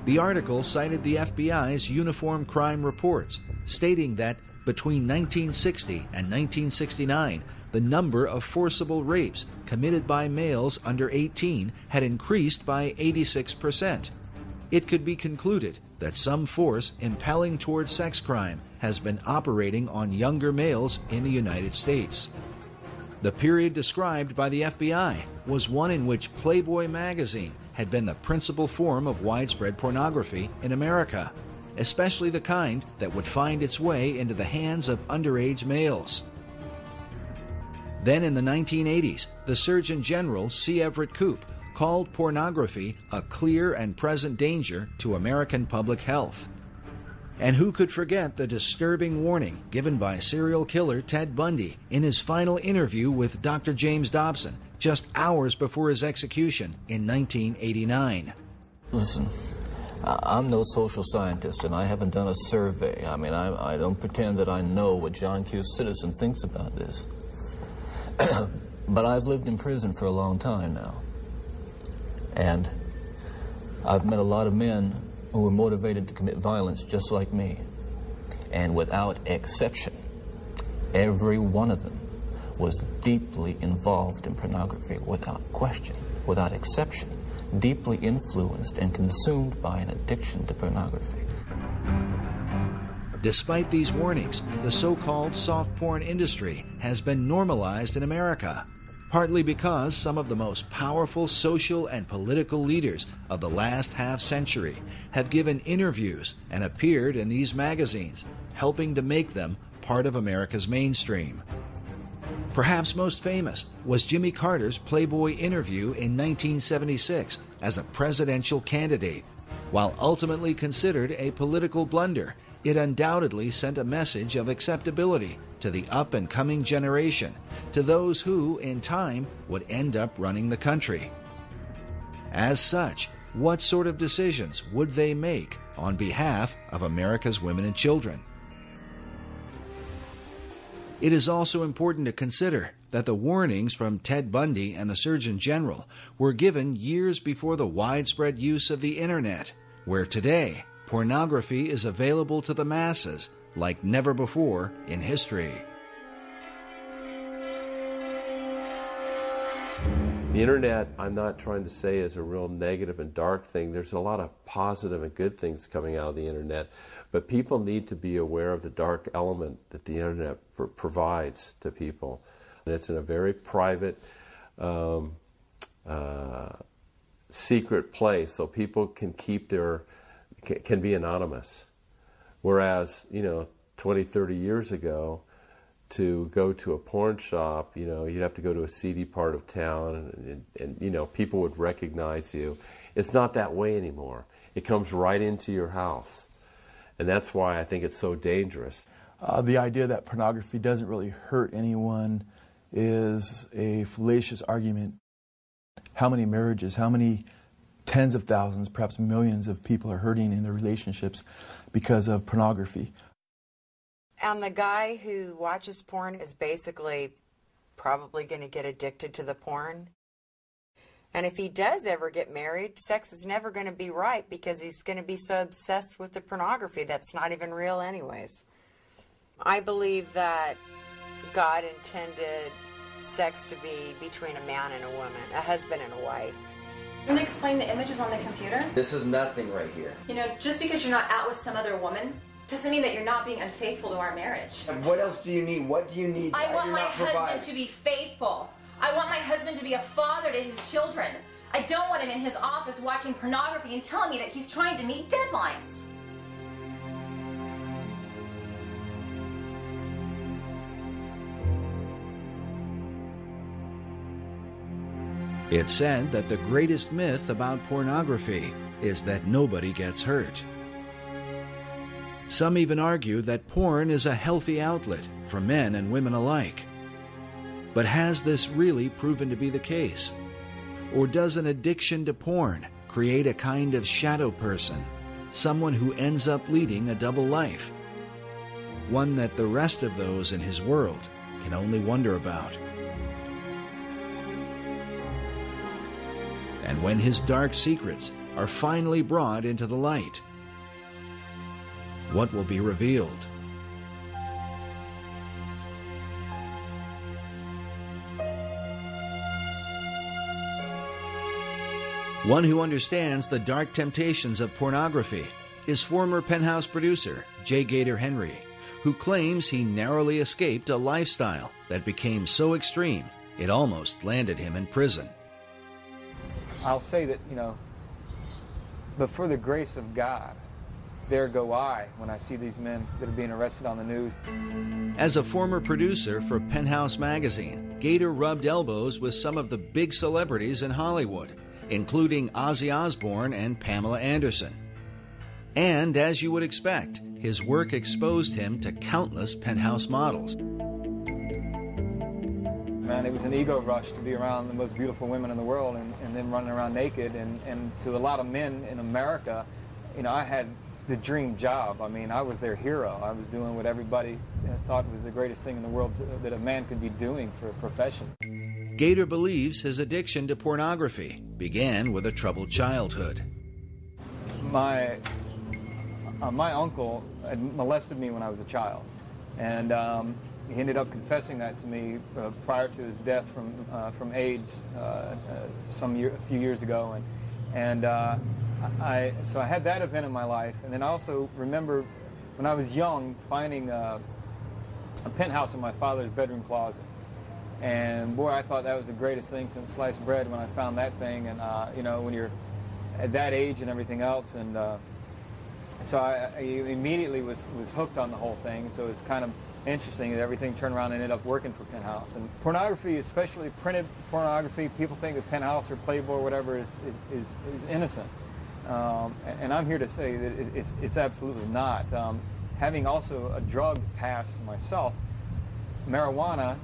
The article cited the FBI's Uniform Crime Reports, stating that between 1960 and 1969, the number of forcible rapes committed by males under 18 had increased by 86%. It could be concluded that some force impelling toward sex crime has been operating on younger males in the United States. The period described by the FBI was one in which Playboy magazine had been the principal form of widespread pornography in America, especially the kind that would find its way into the hands of underage males. Then in the 1980s, the Surgeon General, C. Everett Koop, called pornography a clear and present danger to American public health. And who could forget the disturbing warning given by serial killer Ted Bundy in his final interview with Dr. James Dobson just hours before his execution in 1989. Listen, I'm no social scientist, and I haven't done a survey. I mean, I don't pretend that I know what John Q. Citizen thinks about this. But I've lived in prison for a long time now. And I've met a lot of men who were motivated to commit violence just like me. And without exception, every one of them was deeply involved in pornography, without question, without exception, deeply influenced and consumed by an addiction to pornography. Despite these warnings, the so-called soft porn industry has been normalized in America, partly because some of the most powerful social and political leaders of the last half-century have given interviews and appeared in these magazines, helping to make them part of America's mainstream. Perhaps most famous was Jimmy Carter's Playboy interview in 1976 as a presidential candidate. While ultimately considered a political blunder, it undoubtedly sent a message of acceptability to the up-and-coming generation, to those who, in time, would end up running the country. As such, what sort of decisions would they make on behalf of America's women and children? It is also important to consider that the warnings from Ted Bundy and the Surgeon General were given years before the widespread use of the Internet, where today pornography is available to the masses like never before in history. The Internet, I'm not trying to say is a real negative and dark thing. There's a lot of positive and good things coming out of the Internet, but people need to be aware of the dark element that the Internet provides to people. And it's in a very private, secret place, so people can keep can be anonymous. Whereas, 20, 30 years ago, to go to a porn shop, you'd have to go to a seedy part of town and people would recognize you. It's not that way anymore. It comes right into your house. And that's why I think it's so dangerous. The idea that pornography doesn't really hurt anyone is a fallacious argument. How many marriages, how many tens of thousands, perhaps millions of people are hurting in their relationships because of pornography? And the guy who watches porn is basically probably going to get addicted to the porn. And if he does ever get married, sex is never going to be right because he's going to be so obsessed with the pornography that's not even real anyways. I believe that God intended sex to be between a man and a woman, a husband and a wife. You want to explain the images on the computer? This is nothing right here. You know, just because you're not out with some other woman doesn't mean that you're not being unfaithful to our marriage. And what else do you need? What do you need? I want my husband to be faithful. I want my husband to be a father to his children. I don't want him in his office watching pornography and telling me that he's trying to meet deadlines. It's said that the greatest myth about pornography is that nobody gets hurt. Some even argue that porn is a healthy outlet for men and women alike. But has this really proven to be the case? Or does an addiction to porn create a kind of shadow person, someone who ends up leading a double life? One that the rest of those in his world can only wonder about. And when his dark secrets are finally brought into the light, what will be revealed? One who understands the dark temptations of pornography is former Penthouse producer J. Gator Henry, who claims he narrowly escaped a lifestyle that became so extreme it almost landed him in prison. I'll say that, but for the grace of God, there go I when I see these men that are being arrested on the news. As a former producer for Penthouse magazine, Gator rubbed elbows with some of the big celebrities in Hollywood, including Ozzy Osbourne and Pamela Anderson. And as you would expect, his work exposed him to countless Penthouse models. Man, it was an ego rush to be around the most beautiful women in the world and then running around naked. And to a lot of men in America, I had the dream job. I mean, I was their hero. I was doing what everybody thought was the greatest thing in the world that a man could be doing for a profession. Gator believes his addiction to pornography began with a troubled childhood. My uncle had molested me when I was a child, and he ended up confessing that to me prior to his death from AIDS a few years ago, so I had that event in my life, and then I also remember when I was young finding a penthouse in my father's bedroom closet, and boy, I thought that was the greatest thing since sliced bread when I found that thing, and when you're at that age and everything else, and so I immediately was hooked on the whole thing. So it's kind of interesting that everything turned around and ended up working for Penthouse. And pornography, especially printed pornography, people think that Penthouse or Playboy or whatever is innocent. And I'm here to say that it's absolutely not. Having also a drug past myself, marijuana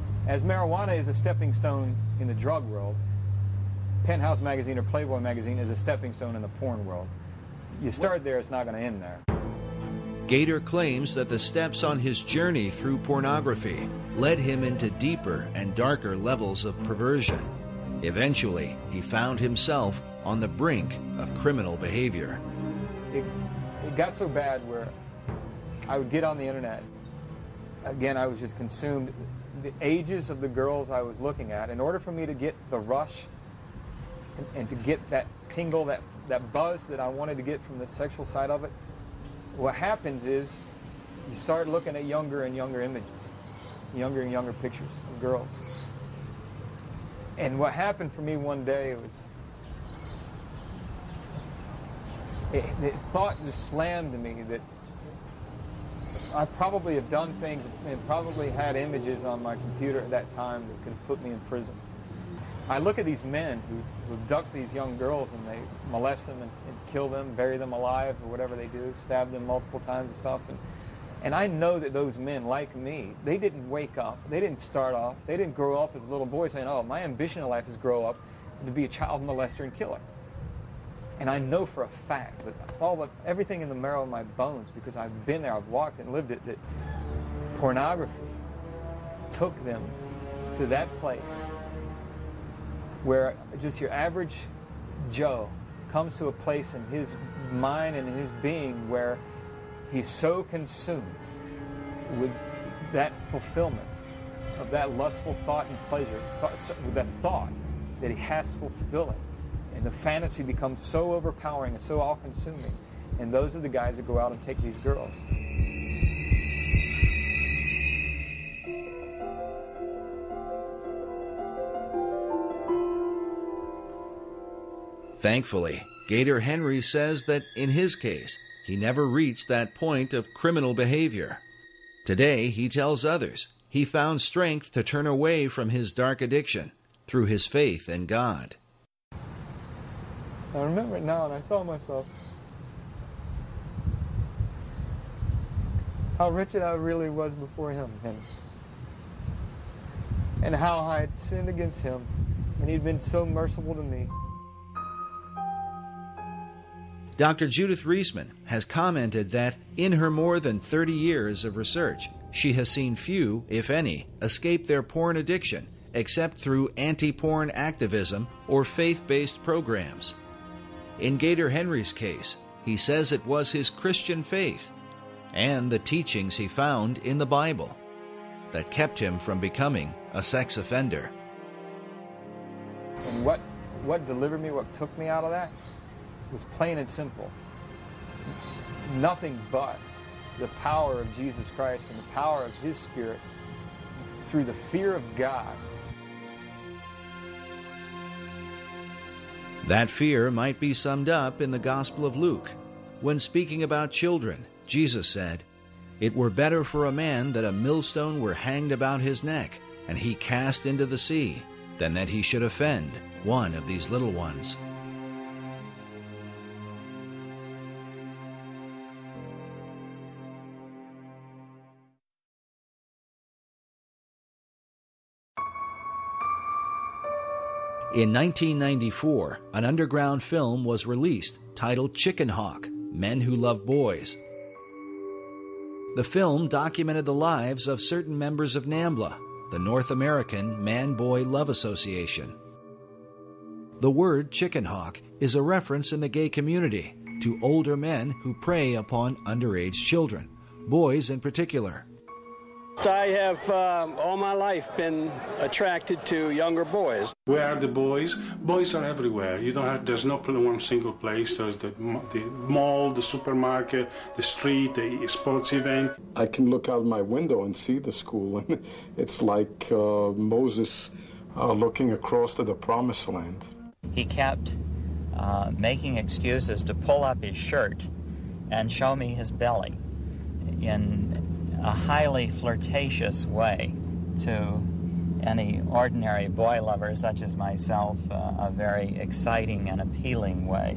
is a stepping stone in the drug world, Penthouse magazine or Playboy magazine is a stepping stone in the porn world. You start there, it's not going to end there. Gator claims that the steps on his journey through pornography led him into deeper and darker levels of perversion. Eventually, he found himself on the brink of criminal behavior. It got so bad where I would get on the internet. Again, I was just consumed. The ages of the girls I was looking at, in order for me to get the rush and to get that tingle, that buzz that I wanted to get from the sexual side of it, what happens is you start looking at younger and younger images, younger and younger pictures of girls. And what happened for me one day was, the thought just slammed to me that I probably have done things and probably had images on my computer at that time that could have put me in prison. I look at these men who abduct these young girls and they molest them and kill them, bury them alive or whatever they do, stab them multiple times and stuff. And I know that those men, like me, they didn't wake up, they didn't start off, they didn't grow up as little boys saying, oh, my ambition in life is grow up to be a child molester and killer. And I know for a fact that everything in the marrow of my bones, because I've been there, I've walked and lived it, that pornography took them to that place where just your average Joe comes to a place in his mind and in his being where he's so consumed with that fulfillment of that lustful thought and pleasure, with that thought that he has to fulfill it And the fantasy becomes so overpowering and so all-consuming. And those are the guys that go out and take these girls. Thankfully, Gator Henry says that in his case, he never reached that point of criminal behavior. Today, he tells others he found strength to turn away from his dark addiction through his faith in God. I remember it now, and I saw myself. How wretched I really was before him, and how I had sinned against him, and he'd been so merciful to me. Dr. Judith Reisman has commented that in her more than 30 years of research, she has seen few, if any, escape their porn addiction except through anti-porn activism or faith-based programs. In Gator Henry's case, he says it was his Christian faith and the teachings he found in the Bible that kept him from becoming a sex offender. And what delivered me, what took me out of that, was plain and simple. Nothing but the power of Jesus Christ and the power of His Spirit through the fear of God. That fear might be summed up in the Gospel of Luke. When speaking about children, Jesus said, "It were better for a man that a millstone were hanged about his neck, and he cast into the sea, than that he should offend one of these little ones." In 1994, an underground film was released titled Chicken Hawk: Men Who Love Boys. The film documented the lives of certain members of NAMBLA, the North American Man-Boy Love Association. The word chicken hawk is a reference in the gay community to older men who prey upon underage children, boys in particular. I have all my life been attracted to younger boys. Where are the boys? Boys are everywhere. You don't have. There's no one single place. There's the mall, the supermarket, the street, the sports event. I can look out my window and see the school, and it's like Moses looking across to the promised land. He kept making excuses to pull up his shirt and show me his belly in a highly flirtatious way to any ordinary boy lover such as myself, a very exciting and appealing way.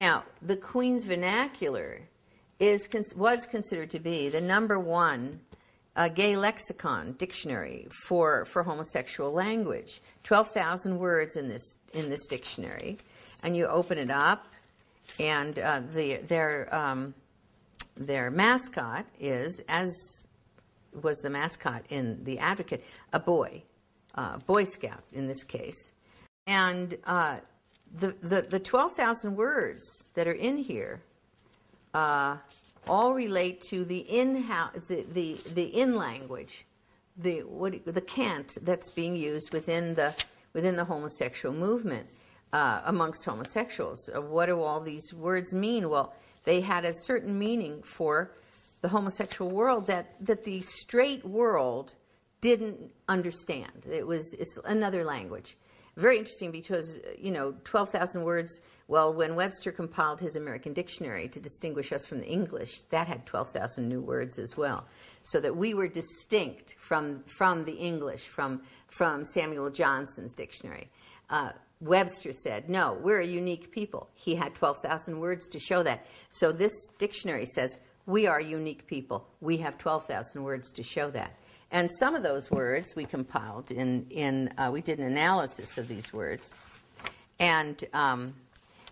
Now, the Queen's Vernacular was considered to be the #1 gay lexicon dictionary for homosexual language. 12,000 words in this dictionary, and you open it up, and their mascot is, as was the mascot in The Advocate, a boy, Boy Scout in this case. And the 12,000 words that are in here all relate to the in language, the cant that's being used within the homosexual movement amongst homosexuals. What do all these words mean? Well, they had a certain meaning for the homosexual world that the straight world didn't understand. It's another language. Very interesting because, 12,000 words, well, when Webster compiled his American Dictionary to distinguish us from the English, that had 12,000 new words as well. So that we were distinct from the English, from Samuel Johnson's dictionary. Webster said, no, we're a unique people. He had 12,000 words to show that. So this dictionary says, we are unique people. We have 12,000 words to show that. And some of those words we compiled we did an analysis of these words. And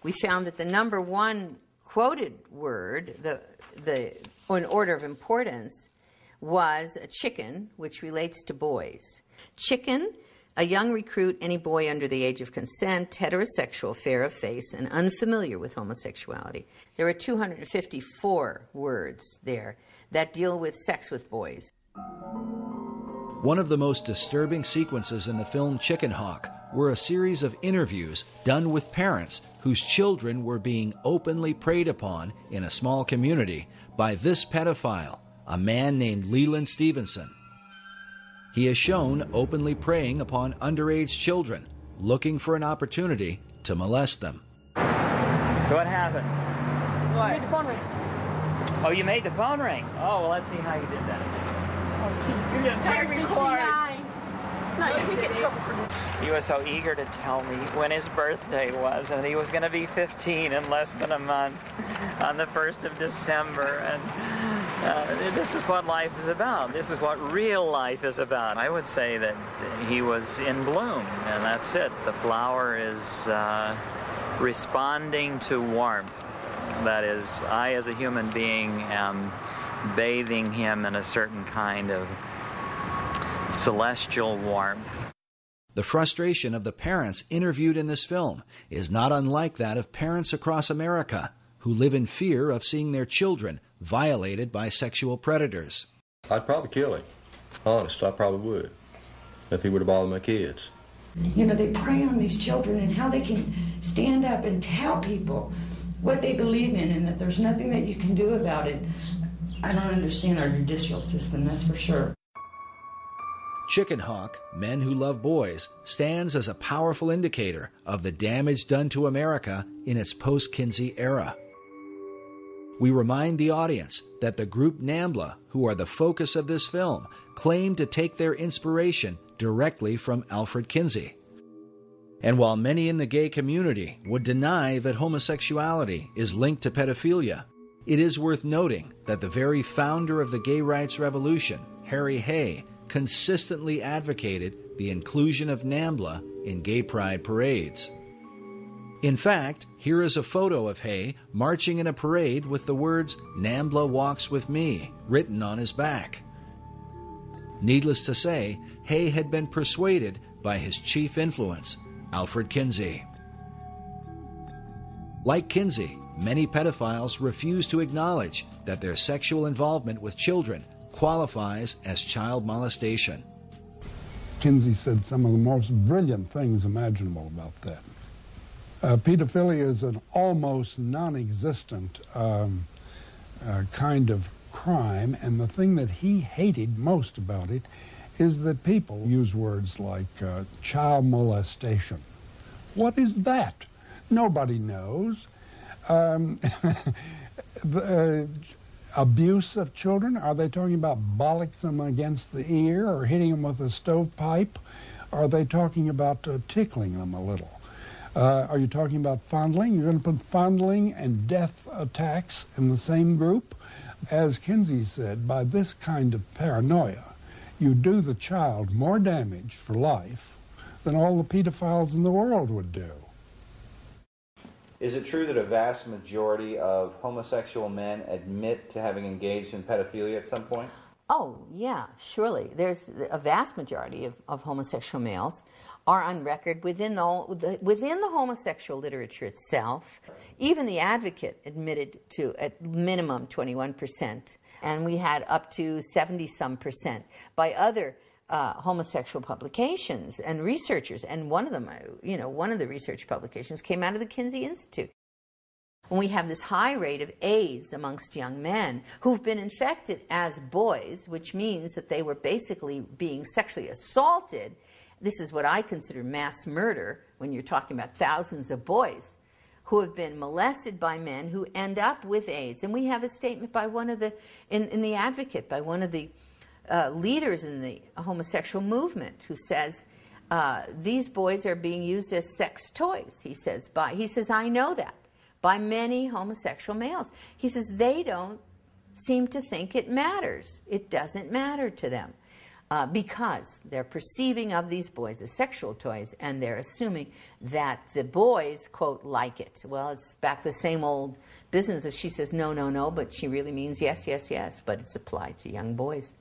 we found that the #1 quoted word, in order of importance, was a chicken, which relates to boys. Chicken, a young recruit, any boy under the age of consent, heterosexual, fair of face, and unfamiliar with homosexuality. There are 254 words there that deal with sex with boys. One of the most disturbing sequences in the film Chicken Hawk were a series of interviews done with parents whose children were being openly preyed upon in a small community by this pedophile, a man named Leland Stevenson. He is shown openly preying upon underage children, looking for an opportunity to molest them. So what happened? What? You made the phone ring. Oh, you made the phone ring? Oh, well, let's see how you did that. Oh, jeez, you're just very record. No, you can get in trouble for this. He was so eager to tell me when his birthday was, and he was going to be 15 in less than a month on the 1st of December. And this is what life is about. This is what real life is about. I would say that he was in bloom, and that's it. The flower is responding to warmth. That is, I as a human being am bathing him in a certain kind of celestial warmth. The frustration of the parents interviewed in this film is not unlike that of parents across America who live in fear of seeing their children violated by sexual predators. I'd probably kill him. Honest, I probably would, if he would have bothered my kids. You know, they prey on these children and how they can stand up and tell people what they believe in and that there's nothing that you can do about it. I don't understand our judicial system, that's for sure. Chicken Hawk, Men Who Love Boys, stands as a powerful indicator of the damage done to America in its post-Kinsey era. We remind the audience that the group NAMBLA, who are the focus of this film, claim to take their inspiration directly from Alfred Kinsey. And while many in the gay community would deny that homosexuality is linked to pedophilia, it is worth noting that the very founder of the gay rights revolution, Harry Hay, consistently advocated the inclusion of NAMBLA in gay pride parades. In fact, here is a photo of Hay marching in a parade with the words, "NAMBLA walks with me," written on his back. Needless to say, Hay had been persuaded by his chief influence, Alfred Kinsey. Like Kinsey, many pedophiles refuse to acknowledge that their sexual involvement with children qualifies as child molestation. Kinsey said some of the most brilliant things imaginable about that. Pedophilia is an almost non-existent kind of crime, and the thing that he hated most about it is that people use words like child molestation. What is that? Nobody knows. Abuse of children? Are they talking about bollocks them against the ear or hitting them with a stovepipe? Are they talking about tickling them a little? Are you talking about fondling? You're going to put fondling and death attacks in the same group? As Kinsey said, by this kind of paranoia, you do the child more damage for life than all the pedophiles in the world would do. Is it true that a vast majority of homosexual men admit to having engaged in pedophilia at some point? Oh, yeah, surely. There's a vast majority of homosexual males are on record within the homosexual literature itself. Even the Advocate admitted to at minimum 21%, and we had up to 70-some% by other homosexual publications and researchers, and one of them, one of the research publications came out of the Kinsey Institute. When we have this high rate of AIDS amongst young men who've been infected as boys, which means that they were basically being sexually assaulted, this is what I consider mass murder when you're talking about thousands of boys who have been molested by men who end up with AIDS. And we have a statement by one of the, in the Advocate, by one of the leaders in the homosexual movement who says, these boys are being used as sex toys, he says, I know that, by many homosexual males. He says they don't seem to think it matters. It doesn't matter to them because they're perceiving of these boys as sexual toys, and they're assuming that the boys, quote, like it. Well, it's back the same old business of she says no, no, no, but she really means yes, yes, yes, but it's applied to young boys.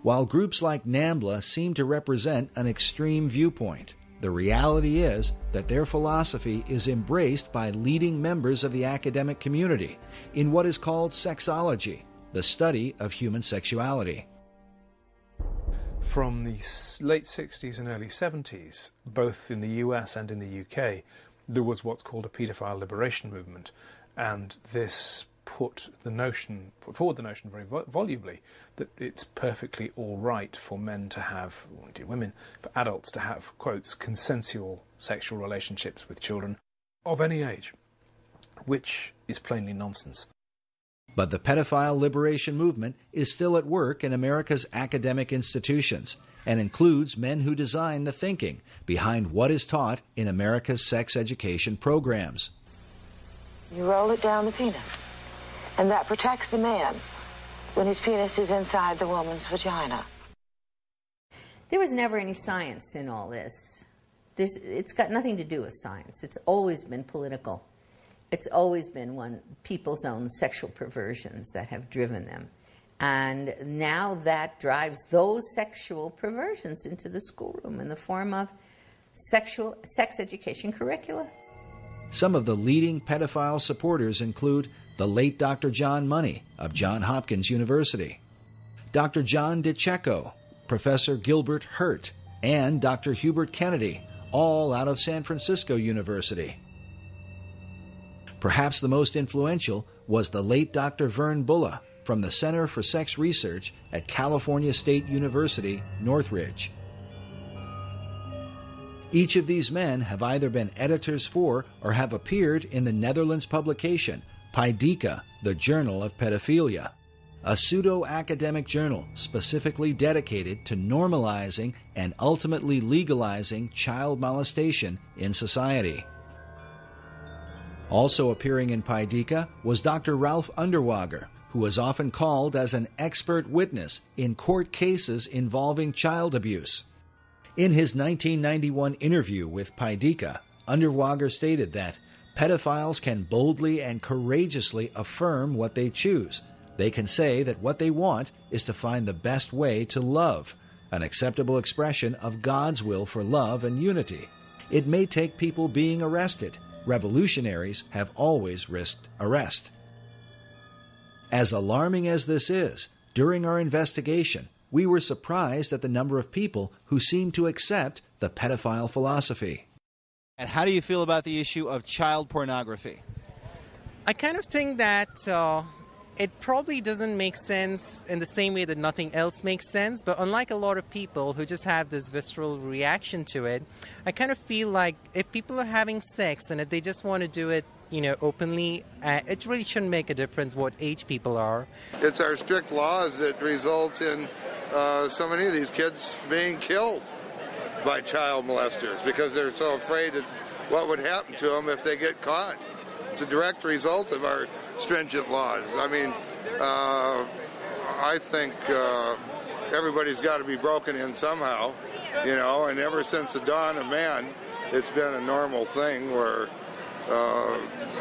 While groups like NAMBLA seem to represent an extreme viewpoint, The reality is that their philosophy is embraced by leading members of the academic community in what is called sexology, the study of human sexuality. From the late 60s and early 70s, both in the US and in the UK, there was what's called a paedophile liberation movement, and this put forward the notion very volubly that it's perfectly all right for men to have, or indeed women, for adults to have, quotes, consensual sexual relationships with children of any age, which is plainly nonsense. But the pedophile liberation movement is still at work in America's academic institutions and includes men who design the thinking behind what is taught in America's sex education programs. You roll it down the penis, and that protects the man when his penis is inside the woman's vagina. There was never any science in all this. It's got nothing to do with science. It's always been political. It's always been people's own sexual perversions that have driven them. And now that drives those sexual perversions into the schoolroom in the form of sex education curricula. Some of the leading pedophile supporters include the late Dr. John Money of Johns Hopkins University, Dr. John DiCecco, Professor Gilbert Hurt, and Dr. Hubert Kennedy, all out of San Francisco University. Perhaps the most influential was the late Dr. Vern Bulla from the Center for Sex Research at California State University, Northridge. Each of these men have either been editors for or have appeared in the Netherlands publication Paidica, the Journal of Pedophilia, a pseudo-academic journal specifically dedicated to normalizing and ultimately legalizing child molestation in society. Also appearing in Paidica was Dr. Ralph Underwager, who was often called as an expert witness in court cases involving child abuse. In his 1991 interview with Paidica, Underwager stated that pedophiles can boldly and courageously affirm what they choose. They can say that what they want is to find the best way to love, an acceptable expression of God's will for love and unity. It may take people being arrested. Revolutionaries have always risked arrest. As alarming as this is, during our investigation, we were surprised at the number of people who seemed to accept the pedophile philosophy. And how do you feel about the issue of child pornography? I kind of think that it probably doesn't make sense in the same way that nothing else makes sense, but unlike a lot of people who just have this visceral reaction to it, I kind of feel like if people are having sex and if they just want to do it, openly, it really shouldn't make a difference what age people are. It's our strict laws that result in so many of these kids being killed by child molesters because they're so afraid of what would happen to them if they get caught. It's a direct result of our stringent laws. I mean, I think everybody's got to be broken in somehow, and ever since the dawn of man, it's been a normal thing where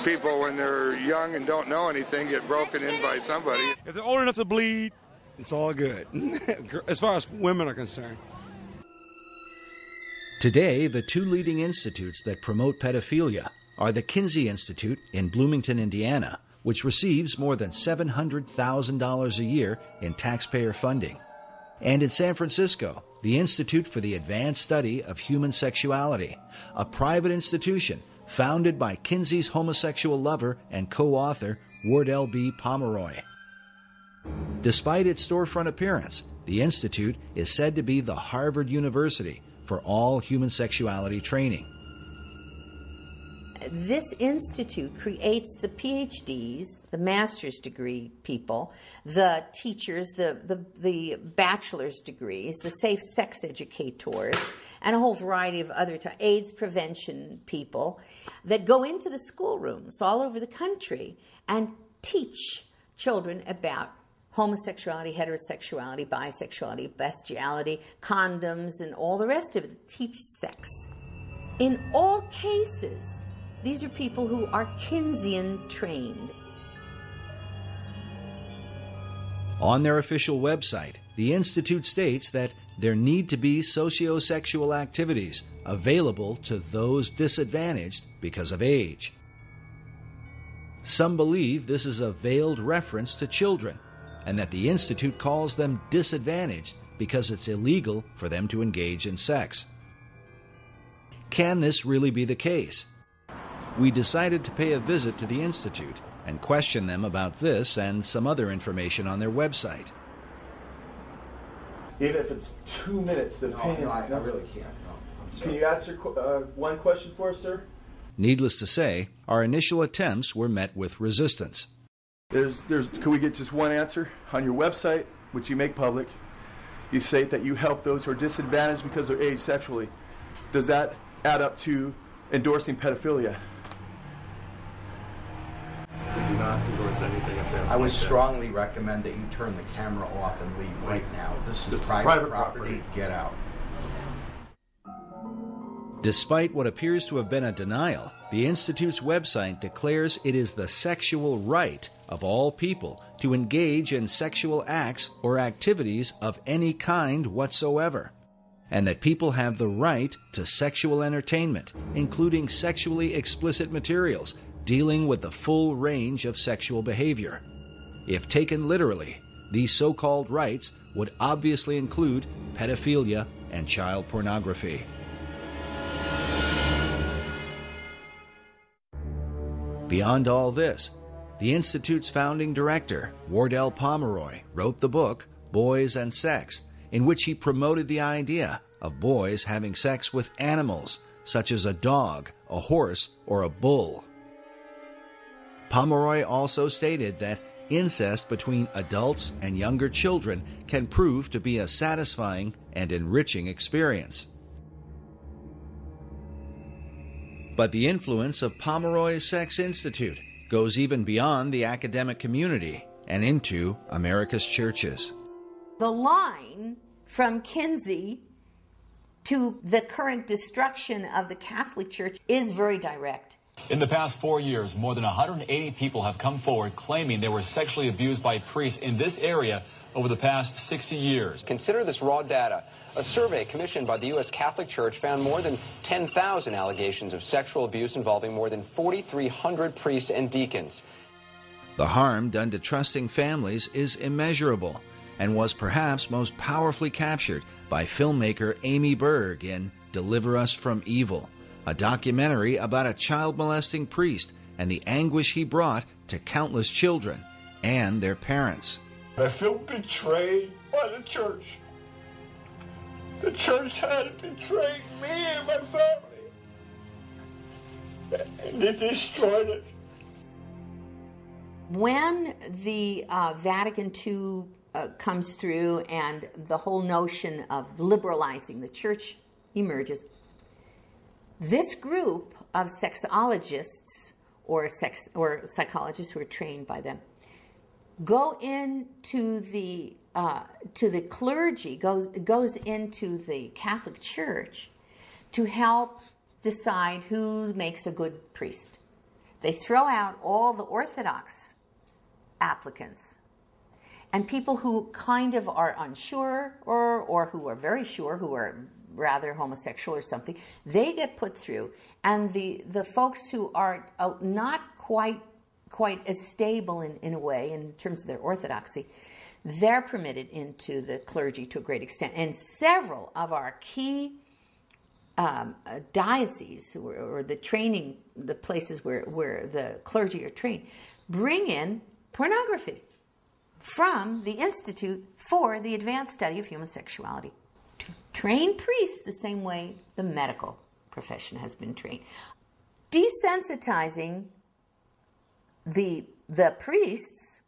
people, when they're young and don't know anything, get broken in by somebody. If they're old enough to bleed, it's all good, as far as women are concerned. Today, the two leading institutes that promote pedophilia are the Kinseya Institute in Bloomington, Indiana, which receives more than $700,000 a year in taxpayer funding, and in San Francisco, the Institute for the Advanced Study of Human Sexuality, a private institution founded by Kinseya's homosexual lover and co-author Wardell B. Pomeroy. Despite its storefront appearance, the Institute is said to be the Harvard University for all human sexuality training. This institute creates the PhDs, the master's degree people, the teachers, the bachelor's degrees, the safe sex educators, and a whole variety of other AIDS prevention people that go into the schoolrooms all over the country and teach children about homosexuality, heterosexuality, bisexuality, bestiality, condoms, and all the rest of it. Teach sex. In all cases, these are people who are Kinseyan trained. On their official website, the Institute states that there need to be sociosexual activities available to those disadvantaged because of age. Some believe this is a veiled reference to children, and that the Institute calls them disadvantaged because it's illegal for them to engage in sex. Can this really be the case? We decided to pay a visit to the Institute and question them about this and some other information on their website. Even if it's 2 minutes, the opinion... No, I really can't. No, can you answer one question for us, sir? Needless to say, our initial attempts were met with resistance. Can we get just one answer? On your website, which you make public, you say that you help those who are disadvantaged because of age sexually. Does that add up to endorsing pedophilia? We do not endorse anything up there. I would strongly recommend that you turn the camera off and leave right now. This is private property. Get out. Despite what appears to have been a denial, the Institute's website declares it is the sexual right of all people to engage in sexual acts or activities of any kind whatsoever, and that people have the right to sexual entertainment, including sexually explicit materials dealing with the full range of sexual behavior. If taken literally, these so-called rights would obviously include pedophilia and child pornography. Beyond all this, the Institute's founding director, Wardell Pomeroy, wrote the book Boys and Sex, in which he promoted the idea of boys having sex with animals, such as a dog, a horse, or a bull. Pomeroy also stated that incest between adults and younger children can prove to be a satisfying and enriching experience. But the influence of Pomeroy's Sex Institute goes even beyond the academic community and into America's churches. The line from Kinseya to the current destruction of the Catholic Church is very direct. In the past 4 years, more than 180 people have come forward claiming they were sexually abused by priests in this area over the past 60 years. Consider this raw data. A survey commissioned by the U.S. Catholic Church found more than 10,000 allegations of sexual abuse involving more than 4,300 priests and deacons. The harm done to trusting families is immeasurable and was perhaps most powerfully captured by filmmaker Amy Berg in Deliver Us from Evil, a documentary about a child-molesting priest and the anguish he brought to countless children and their parents. I feel betrayed by the church. The church has betrayed me and my family, and they destroyed it. When the Vatican II comes through and the whole notion of liberalizing the church emerges, this group of sexologists or psychologists who are trained by them go into the clergy, goes into the Catholic Church to help decide who makes a good priest. They throw out all the Orthodox applicants, and people who kind of are unsure or who are very sure, who are rather homosexual or something, they get put through. And the folks who are not quite as stable in a way in terms of their orthodoxy, they're permitted into the clergy to a great extent. And several of our key dioceses or the training, the places where the clergy are trained, bring in pornography from the Institute for the Advanced Study of Human Sexuality to train priests the same way the medical profession has been trained. Desensitizing the priests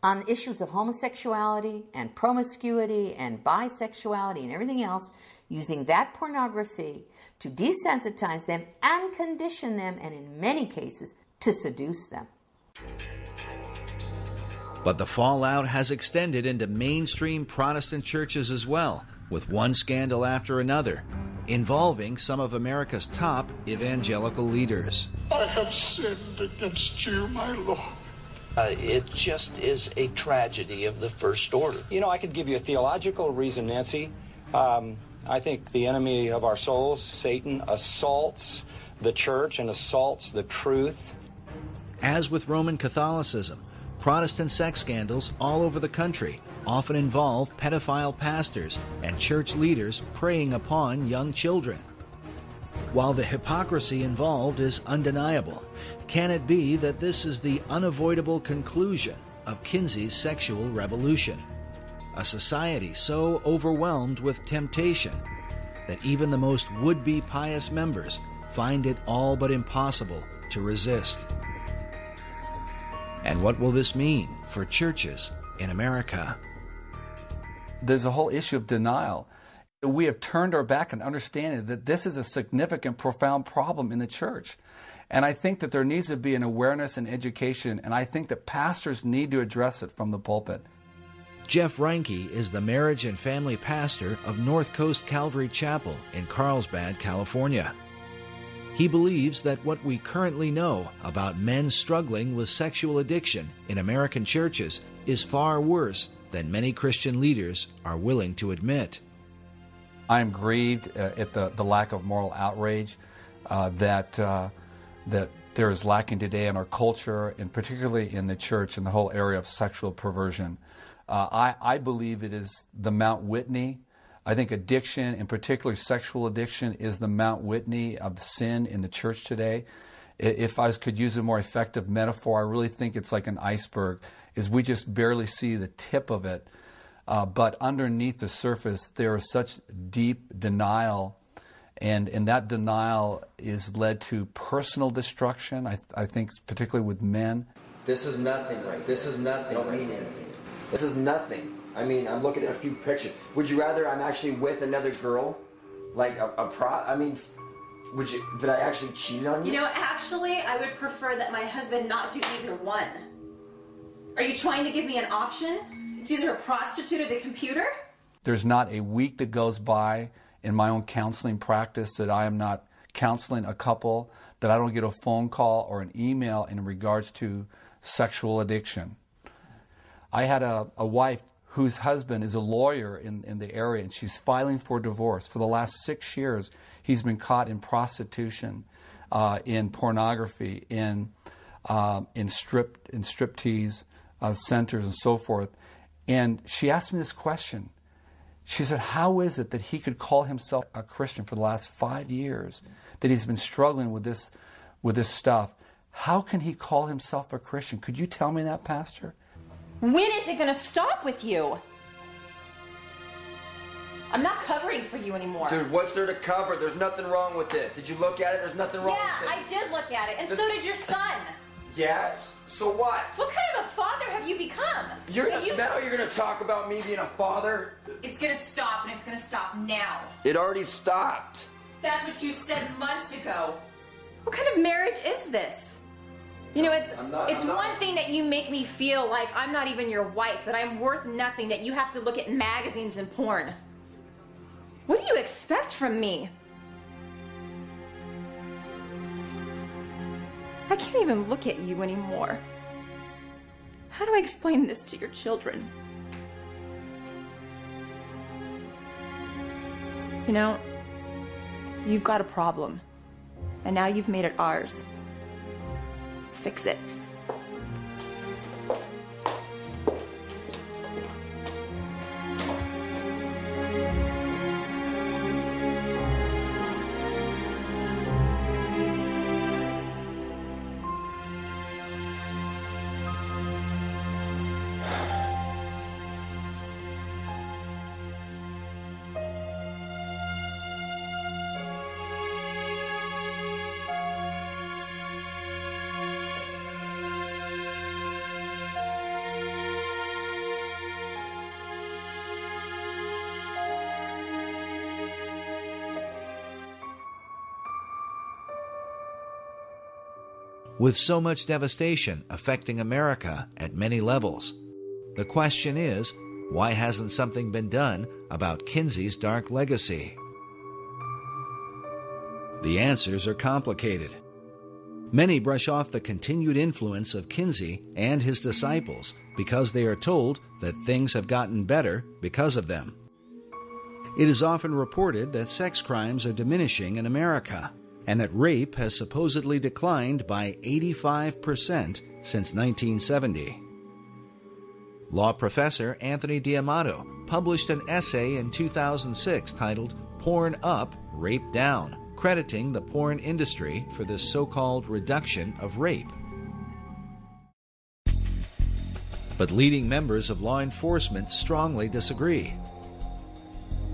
on issues of homosexuality and promiscuity and bisexuality and everything else, using that pornography to desensitize them and condition them, and in many cases, to seduce them. But the fallout has extended into mainstream Protestant churches as well, with one scandal after another, involving some of America's top evangelical leaders. I have sinned against you, my Lord. It just is a tragedy of the first order. You know, I could give you a theological reason, Nancy, I think the enemy of our souls, Satan, assaults the church and assaults the truth. As with Roman Catholicism, Protestant sex scandals all over the country often involve pedophile pastors and church leaders preying upon young children. While the hypocrisy involved is undeniable, can it be that this is the unavoidable conclusion of Kinseya's sexual revolution? A society so overwhelmed with temptation that even the most would-be pious members find it all but impossible to resist. And what will this mean for churches in America? There's a whole issue of denial. We have turned our back on understanding that this is a significant, profound problem in the church. And I think that there needs to be an awareness and education, and I think that pastors need to address it from the pulpit. Jeff Reinke is the marriage and family pastor of North Coast Calvary Chapel in Carlsbad, California. He believes that what we currently know about men struggling with sexual addiction in American churches is far worse than many Christian leaders are willing to admit. I am grieved at the lack of moral outrage that there is lacking today in our culture, and particularly in the church in the whole area of sexual perversion. I believe it is the Mount Whitney. I think addiction, and particularly sexual addiction, is the Mount Whitney of sin in the church today. If I could use a more effective metaphor, I really think it's like an iceberg, is we just barely see the tip of it. But underneath the surface, there is such deep denial, and that denial is led to personal destruction, I think, particularly with men. This is nothing, right? This is nothing. Don't mean anything. This is nothing. I mean, I'm looking at a few pictures. Would you rather I'm actually with another girl? Like did I actually cheat on you? You know, actually, I would prefer that my husband not do either one. Are you trying to give me an option? It's either a prostitute or the computer? There's not a week that goes by in my own counseling practice that I am not counseling a couple, that I don't get a phone call or an email in regards to sexual addiction. I had a wife whose husband is a lawyer in the area, and she's filing for divorce. For the last 6 years, he's been caught in prostitution, in pornography, in striptease centers and so forth. And she asked me this question. She said, how is it that he could call himself a Christian for the last 5 years, that he's been struggling with this stuff? How can he call himself a Christian? Could you tell me that, Pastor? When is it going to stop with you? I'm not covering for you anymore. Dude, what's there to cover? There's nothing wrong with this. Did you look at it? There's nothing wrong with this. Yeah, I did look at it, and so did your son. Yes? So what? What kind of a father have you become? Now you're going to talk about me being a father? It's going to stop, and it's going to stop now. It already stopped. That's what you said months ago. What kind of marriage is this? You know, it's one thing that you make me feel like I'm not even your wife, that I'm worth nothing, that you have to look at magazines and porn. What do you expect from me? I can't even look at you anymore. How do I explain this to your children? You know, you've got a problem, and now you've made it ours. Fix it. With so much devastation affecting America at many levels, the question is, why hasn't something been done about Kinseya's dark legacy? The answers are complicated. Many brush off the continued influence of Kinseya and his disciples because they are told that things have gotten better because of them. It is often reported that sex crimes are diminishing in America, and that rape has supposedly declined by 85% since 1970. Law professor Anthony D'Amato published an essay in 2006 titled "Porn Up, Rape Down," crediting the porn industry for this so-called reduction of rape. But leading members of law enforcement strongly disagree.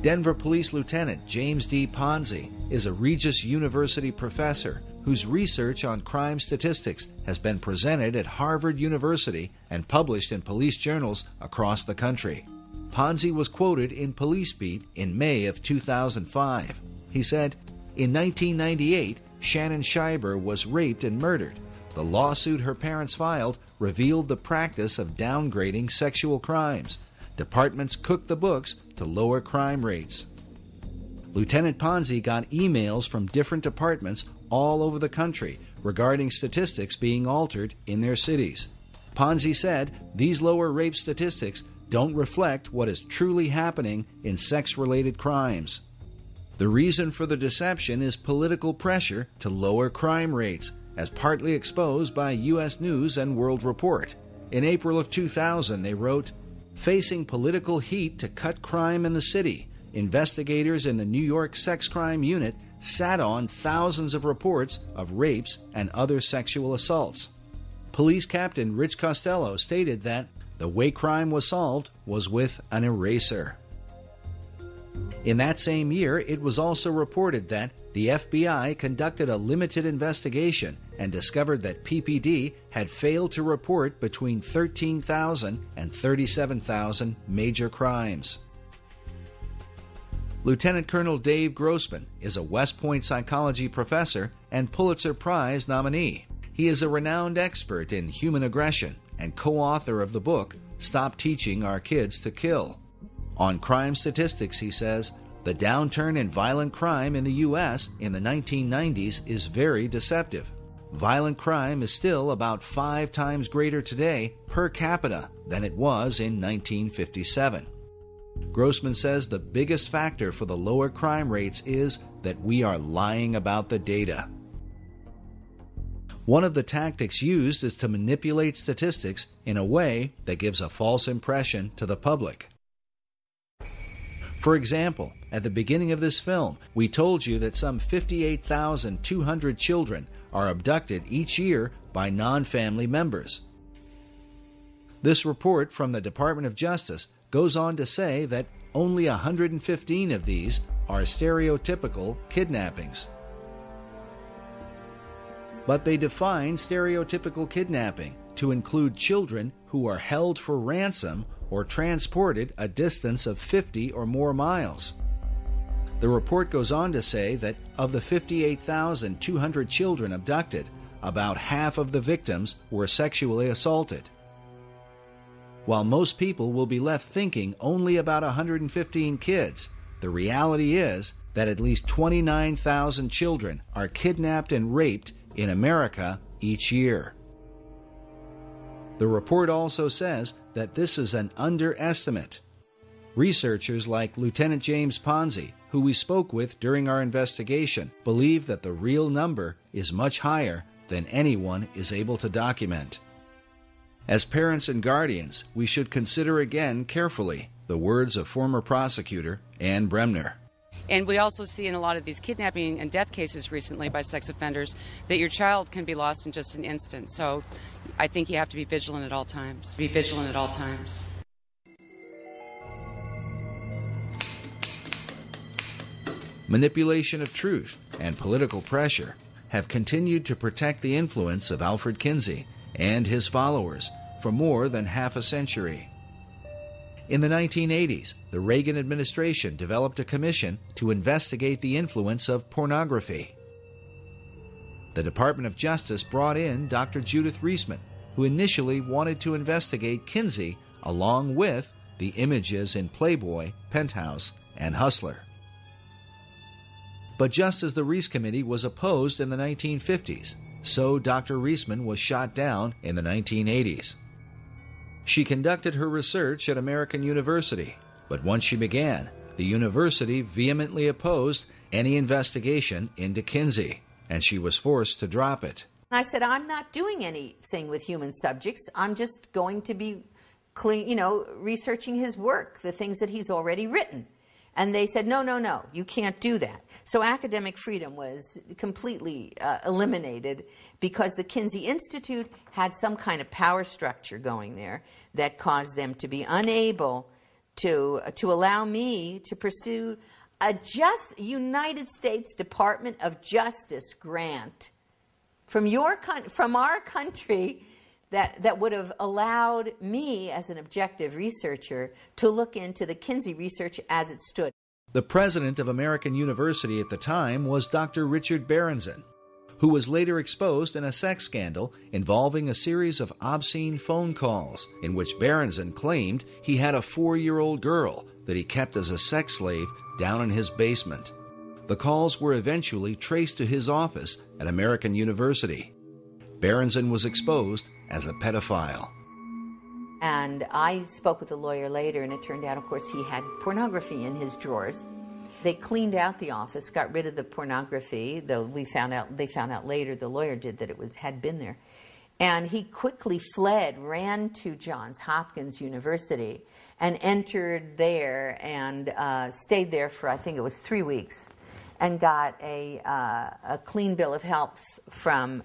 Denver Police Lieutenant James D. Ponzi is a Regis University professor whose research on crime statistics has been presented at Harvard University and published in police journals across the country. Ponzi was quoted in Police Beat in May of 2005. He said, "In 1998, Shannon Schreiber was raped and murdered. The lawsuit her parents filed revealed the practice of downgrading sexual crimes. Departments cooked the books to lower crime rates." Lieutenant Ponzi got emails from different departments all over the country regarding statistics being altered in their cities. Ponzi said these lower rape statistics don't reflect what is truly happening in sex-related crimes. The reason for the deception is political pressure to lower crime rates, as partly exposed by U.S. News and World Report. In April of 2000, they wrote, "Facing political heat to cut crime in the city, investigators in the New York Sex Crime Unit sat on thousands of reports of rapes and other sexual assaults." Police Captain Rich Costello stated that the way crime was solved was with an eraser. In that same year, it was also reported that the FBI conducted a limited investigation and discovered that PPD had failed to report between 13,000 and 37,000 major crimes. Lieutenant Colonel Dave Grossman is a West Point psychology professor and Pulitzer Prize nominee. He is a renowned expert in human aggression and co-author of the book Stop Teaching Our Kids to Kill. On crime statistics, he says, the downturn in violent crime in the U.S. in the 1990s is very deceptive. Violent crime is still about 5 times greater today per capita than it was in 1957. Grossman says the biggest factor for the lower crime rates is that we are lying about the data. One of the tactics used is to manipulate statistics in a way that gives a false impression to the public. For example, at the beginning of this film, we told you that some 58,200 children are abducted each year by non-family members. This report from the Department of Justice goes on to say that only 115 of these are stereotypical kidnappings. But they define stereotypical kidnapping to include children who are held for ransom or transported a distance of 50 or more miles. The report goes on to say that of the 58,200 children abducted, about half of the victims were sexually assaulted. While most people will be left thinking only about 115 kids, the reality is that at least 29,000 children are kidnapped and raped in America each year. The report also says that this is an underestimate. Researchers like Lieutenant James Ponzi, who we spoke with during our investigation, believe that the real number is much higher than anyone is able to document. As parents and guardians, we should consider again carefully the words of former prosecutor Ann Bremner. And we also see in a lot of these kidnapping and death cases recently by sex offenders that your child can be lost in just an instant. So I think you have to be vigilant at all times. Be vigilant at all times. Manipulation of truth and political pressure have continued to protect the influence of Alfred Kinsey and his followers for more than half a century. In the 1980s, the Reagan administration developed a commission to investigate the influence of pornography. The Department of Justice brought in Dr. Judith Reisman, who initially wanted to investigate Kinsey along with the images in Playboy, Penthouse, and Hustler. But just as the Reis Committee was opposed in the 1950s, so Dr. Reisman was shot down in the 1980s. She conducted her research at American University, but once she began, The university vehemently opposed any investigation into Kinsey, and she was forced to drop it. I said, I'm not doing anything with human subjects. I'm just going to be, researching his work, the things that he's already written. And they said, no, you can't do that. So academic freedom was completely eliminated because the Kinsey Institute had some kind of power structure going there that caused them to be unable to allow me to pursue a United States Department of Justice grant from our country that would have allowed me as an objective researcher to look into the Kinsey research as it stood. The president of American University at the time was Dr. Richard Berenson, who was later exposed in a sex scandal involving a series of obscene phone calls in which Berenson claimed he had a 4-year-old girl that he kept as a sex slave down in his basement. The calls were eventually traced to his office at American University. Berenson was exposed as a pedophile. And I spoke with a lawyer later, and it turned out, of course, he had pornography in his drawers. They cleaned out the office, got rid of the pornography, though they found out later, the lawyer did, that it had been there. And he quickly fled, ran to Johns Hopkins University, and entered there and stayed there for, I think it was 3 weeks, and got a clean bill of health from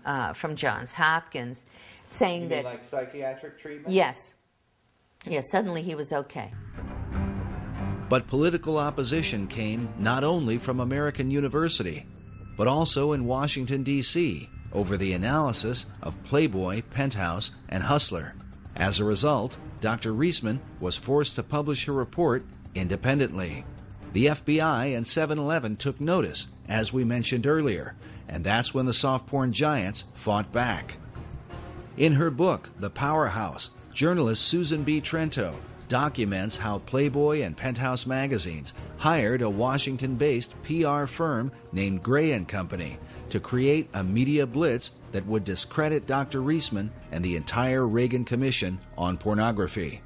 Johns Hopkins, saying you that... mean like psychiatric treatment? Yes. Yes, suddenly he was okay. But political opposition came not only from American University, but also in Washington, D.C., over the analysis of Playboy, Penthouse, and Hustler. As a result, Dr. Reisman was forced to publish her report independently. The FBI and 7-Eleven took notice, as we mentioned earlier, and that's when the soft porn giants fought back. In her book, The Powerhouse, journalist Susan B. Trento documents how Playboy and Penthouse magazines hired a Washington-based PR firm named Gray & Company to create a media blitz that would discredit Dr. Reisman and the entire Reagan Commission on pornography.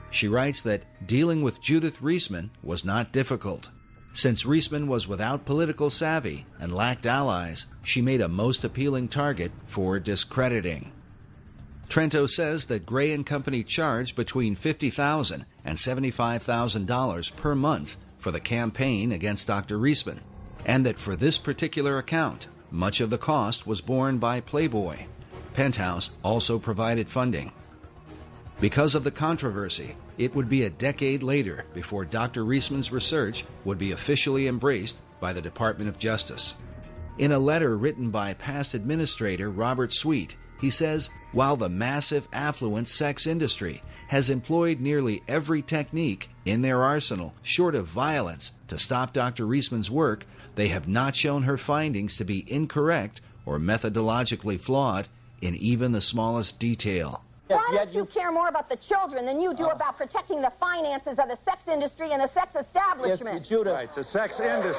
She writes that dealing with Judith Reisman was not difficult. Since Reisman was without political savvy and lacked allies, she made a most appealing target for discrediting. Trento says that Gray & Company charged between $50,000 and $75,000 per month for the campaign against Dr. Reisman, and that for this particular account, much of the cost was borne by Playboy. Penthouse also provided funding. Because of the controversy, it would be a decade later before Dr. Reisman's research would be officially embraced by the Department of Justice. In a letter written by past administrator Robert Sweet, he says, while the massive affluent sex industry has employed nearly every technique in their arsenal short of violence to stop Dr. Reisman's work, they have not shown her findings to be incorrect or methodologically flawed in even the smallest detail. Why don't you care more about the children than you do about protecting the finances of the sex industry and the sex establishment? Yes, Judith. Right, the sex industry.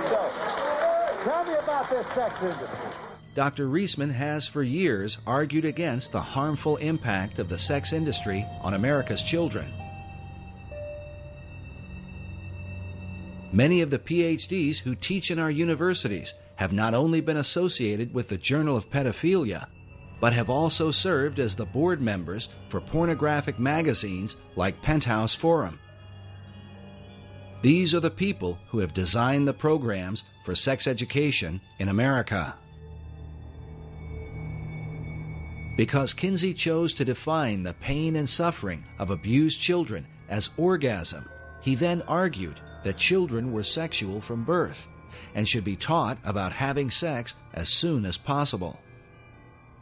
So, tell me about this sex industry. Dr. Reisman has for years argued against the harmful impact of the sex industry on America's children. Many of the PhDs who teach in our universities have not only been associated with the Journal of Pedophilia, but have also served as the board members for pornographic magazines like Penthouse Forum. These are the people who have designed the programs for sex education in America. Because Kinsey chose to define the pain and suffering of abused children as orgasm, he then argued that children were sexual from birth and should be taught about having sex as soon as possible.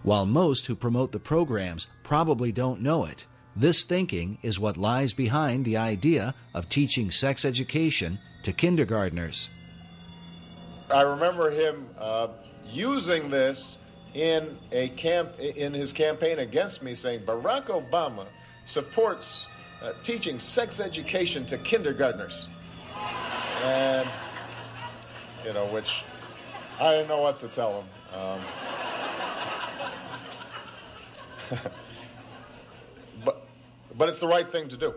While most who promote the programs probably don't know it, this thinking is what lies behind the idea of teaching sex education to kindergartners. I remember him using this in his campaign against me, saying Barack Obama supports teaching sex education to kindergartners. And, which I didn't know what to tell him. But it's the right thing to do.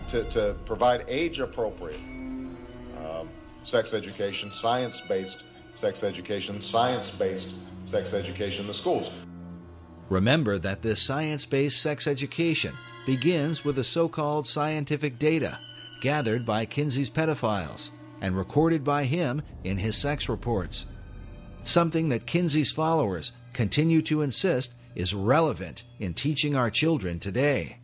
to provide age-appropriate sex education, science-based sex education, science-based sex education in the schools. Remember that this science-based sex education begins with the so-called scientific data gathered by Kinsey's pedophiles and recorded by him in his sex reports, something that Kinsey's followers continue to insist is relevant in teaching our children today.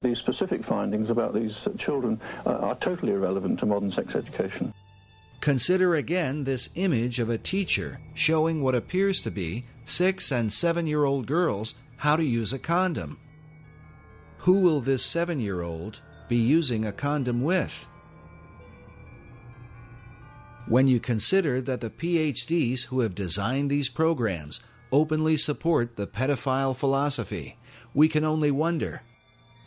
These specific findings about these children are totally irrelevant to modern sex education. Consider again this image of a teacher showing what appears to be 6- and 7-year-old girls how to use a condom. Who will this 7-year-old be using a condom with? When you consider that the PhDs who have designed these programs openly support the pedophile philosophy, we can only wonder,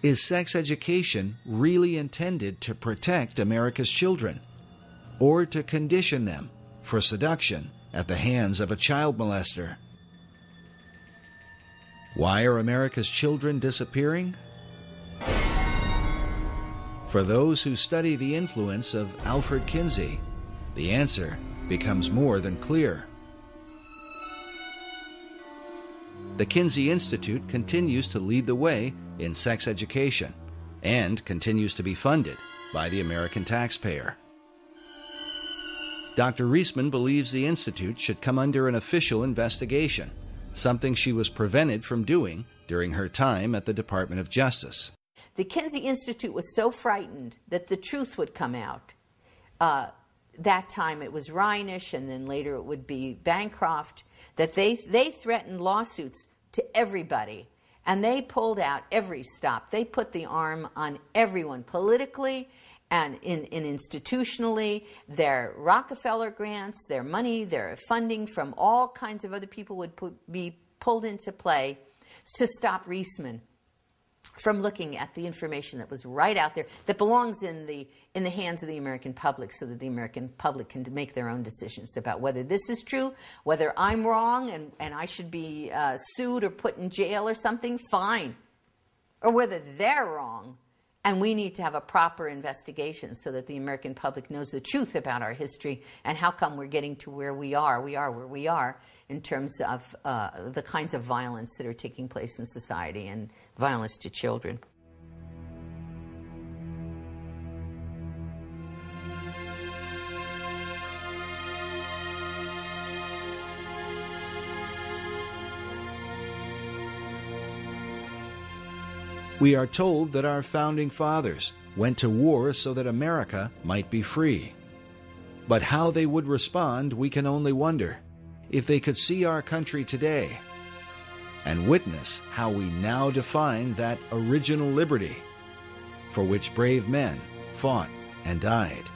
is sex education really intended to protect America's children, or to condition them for seduction at the hands of a child molester? Why are America's children disappearing? For those who study the influence of Alfred Kinsey, the answer becomes more than clear. The Kinsey Institute continues to lead the way in sex education and continues to be funded by the American taxpayer. Dr. Reisman believes the Institute should come under an official investigation, something she was prevented from doing during her time at the Department of Justice. The Kinsey Institute was so frightened that the truth would come out. That time it was Reinisch, and then later it would be Bancroft, that they threatened lawsuits to everybody. And they pulled out every stop. They put the arm on everyone politically and institutionally. Their Rockefeller grants, their money, their funding from all kinds of other people would be pulled into play to stop Reisman from looking at the information that was right out there, that belongs in the hands of the American public, so that the American public can make their own decisions about whether this is true, whether I'm wrong and I should be sued or put in jail or something, fine. Or whether they're wrong and we need to have a proper investigation so that the American public knows the truth about our history and how come we're getting to where we are where we are in terms of the kinds of violence that are taking place in society and violence to children. We are told that our founding fathers went to war so that America might be free. But how they would respond, we can only wonder, if they could see our country today and witness how we now define that original liberty for which brave men fought and died.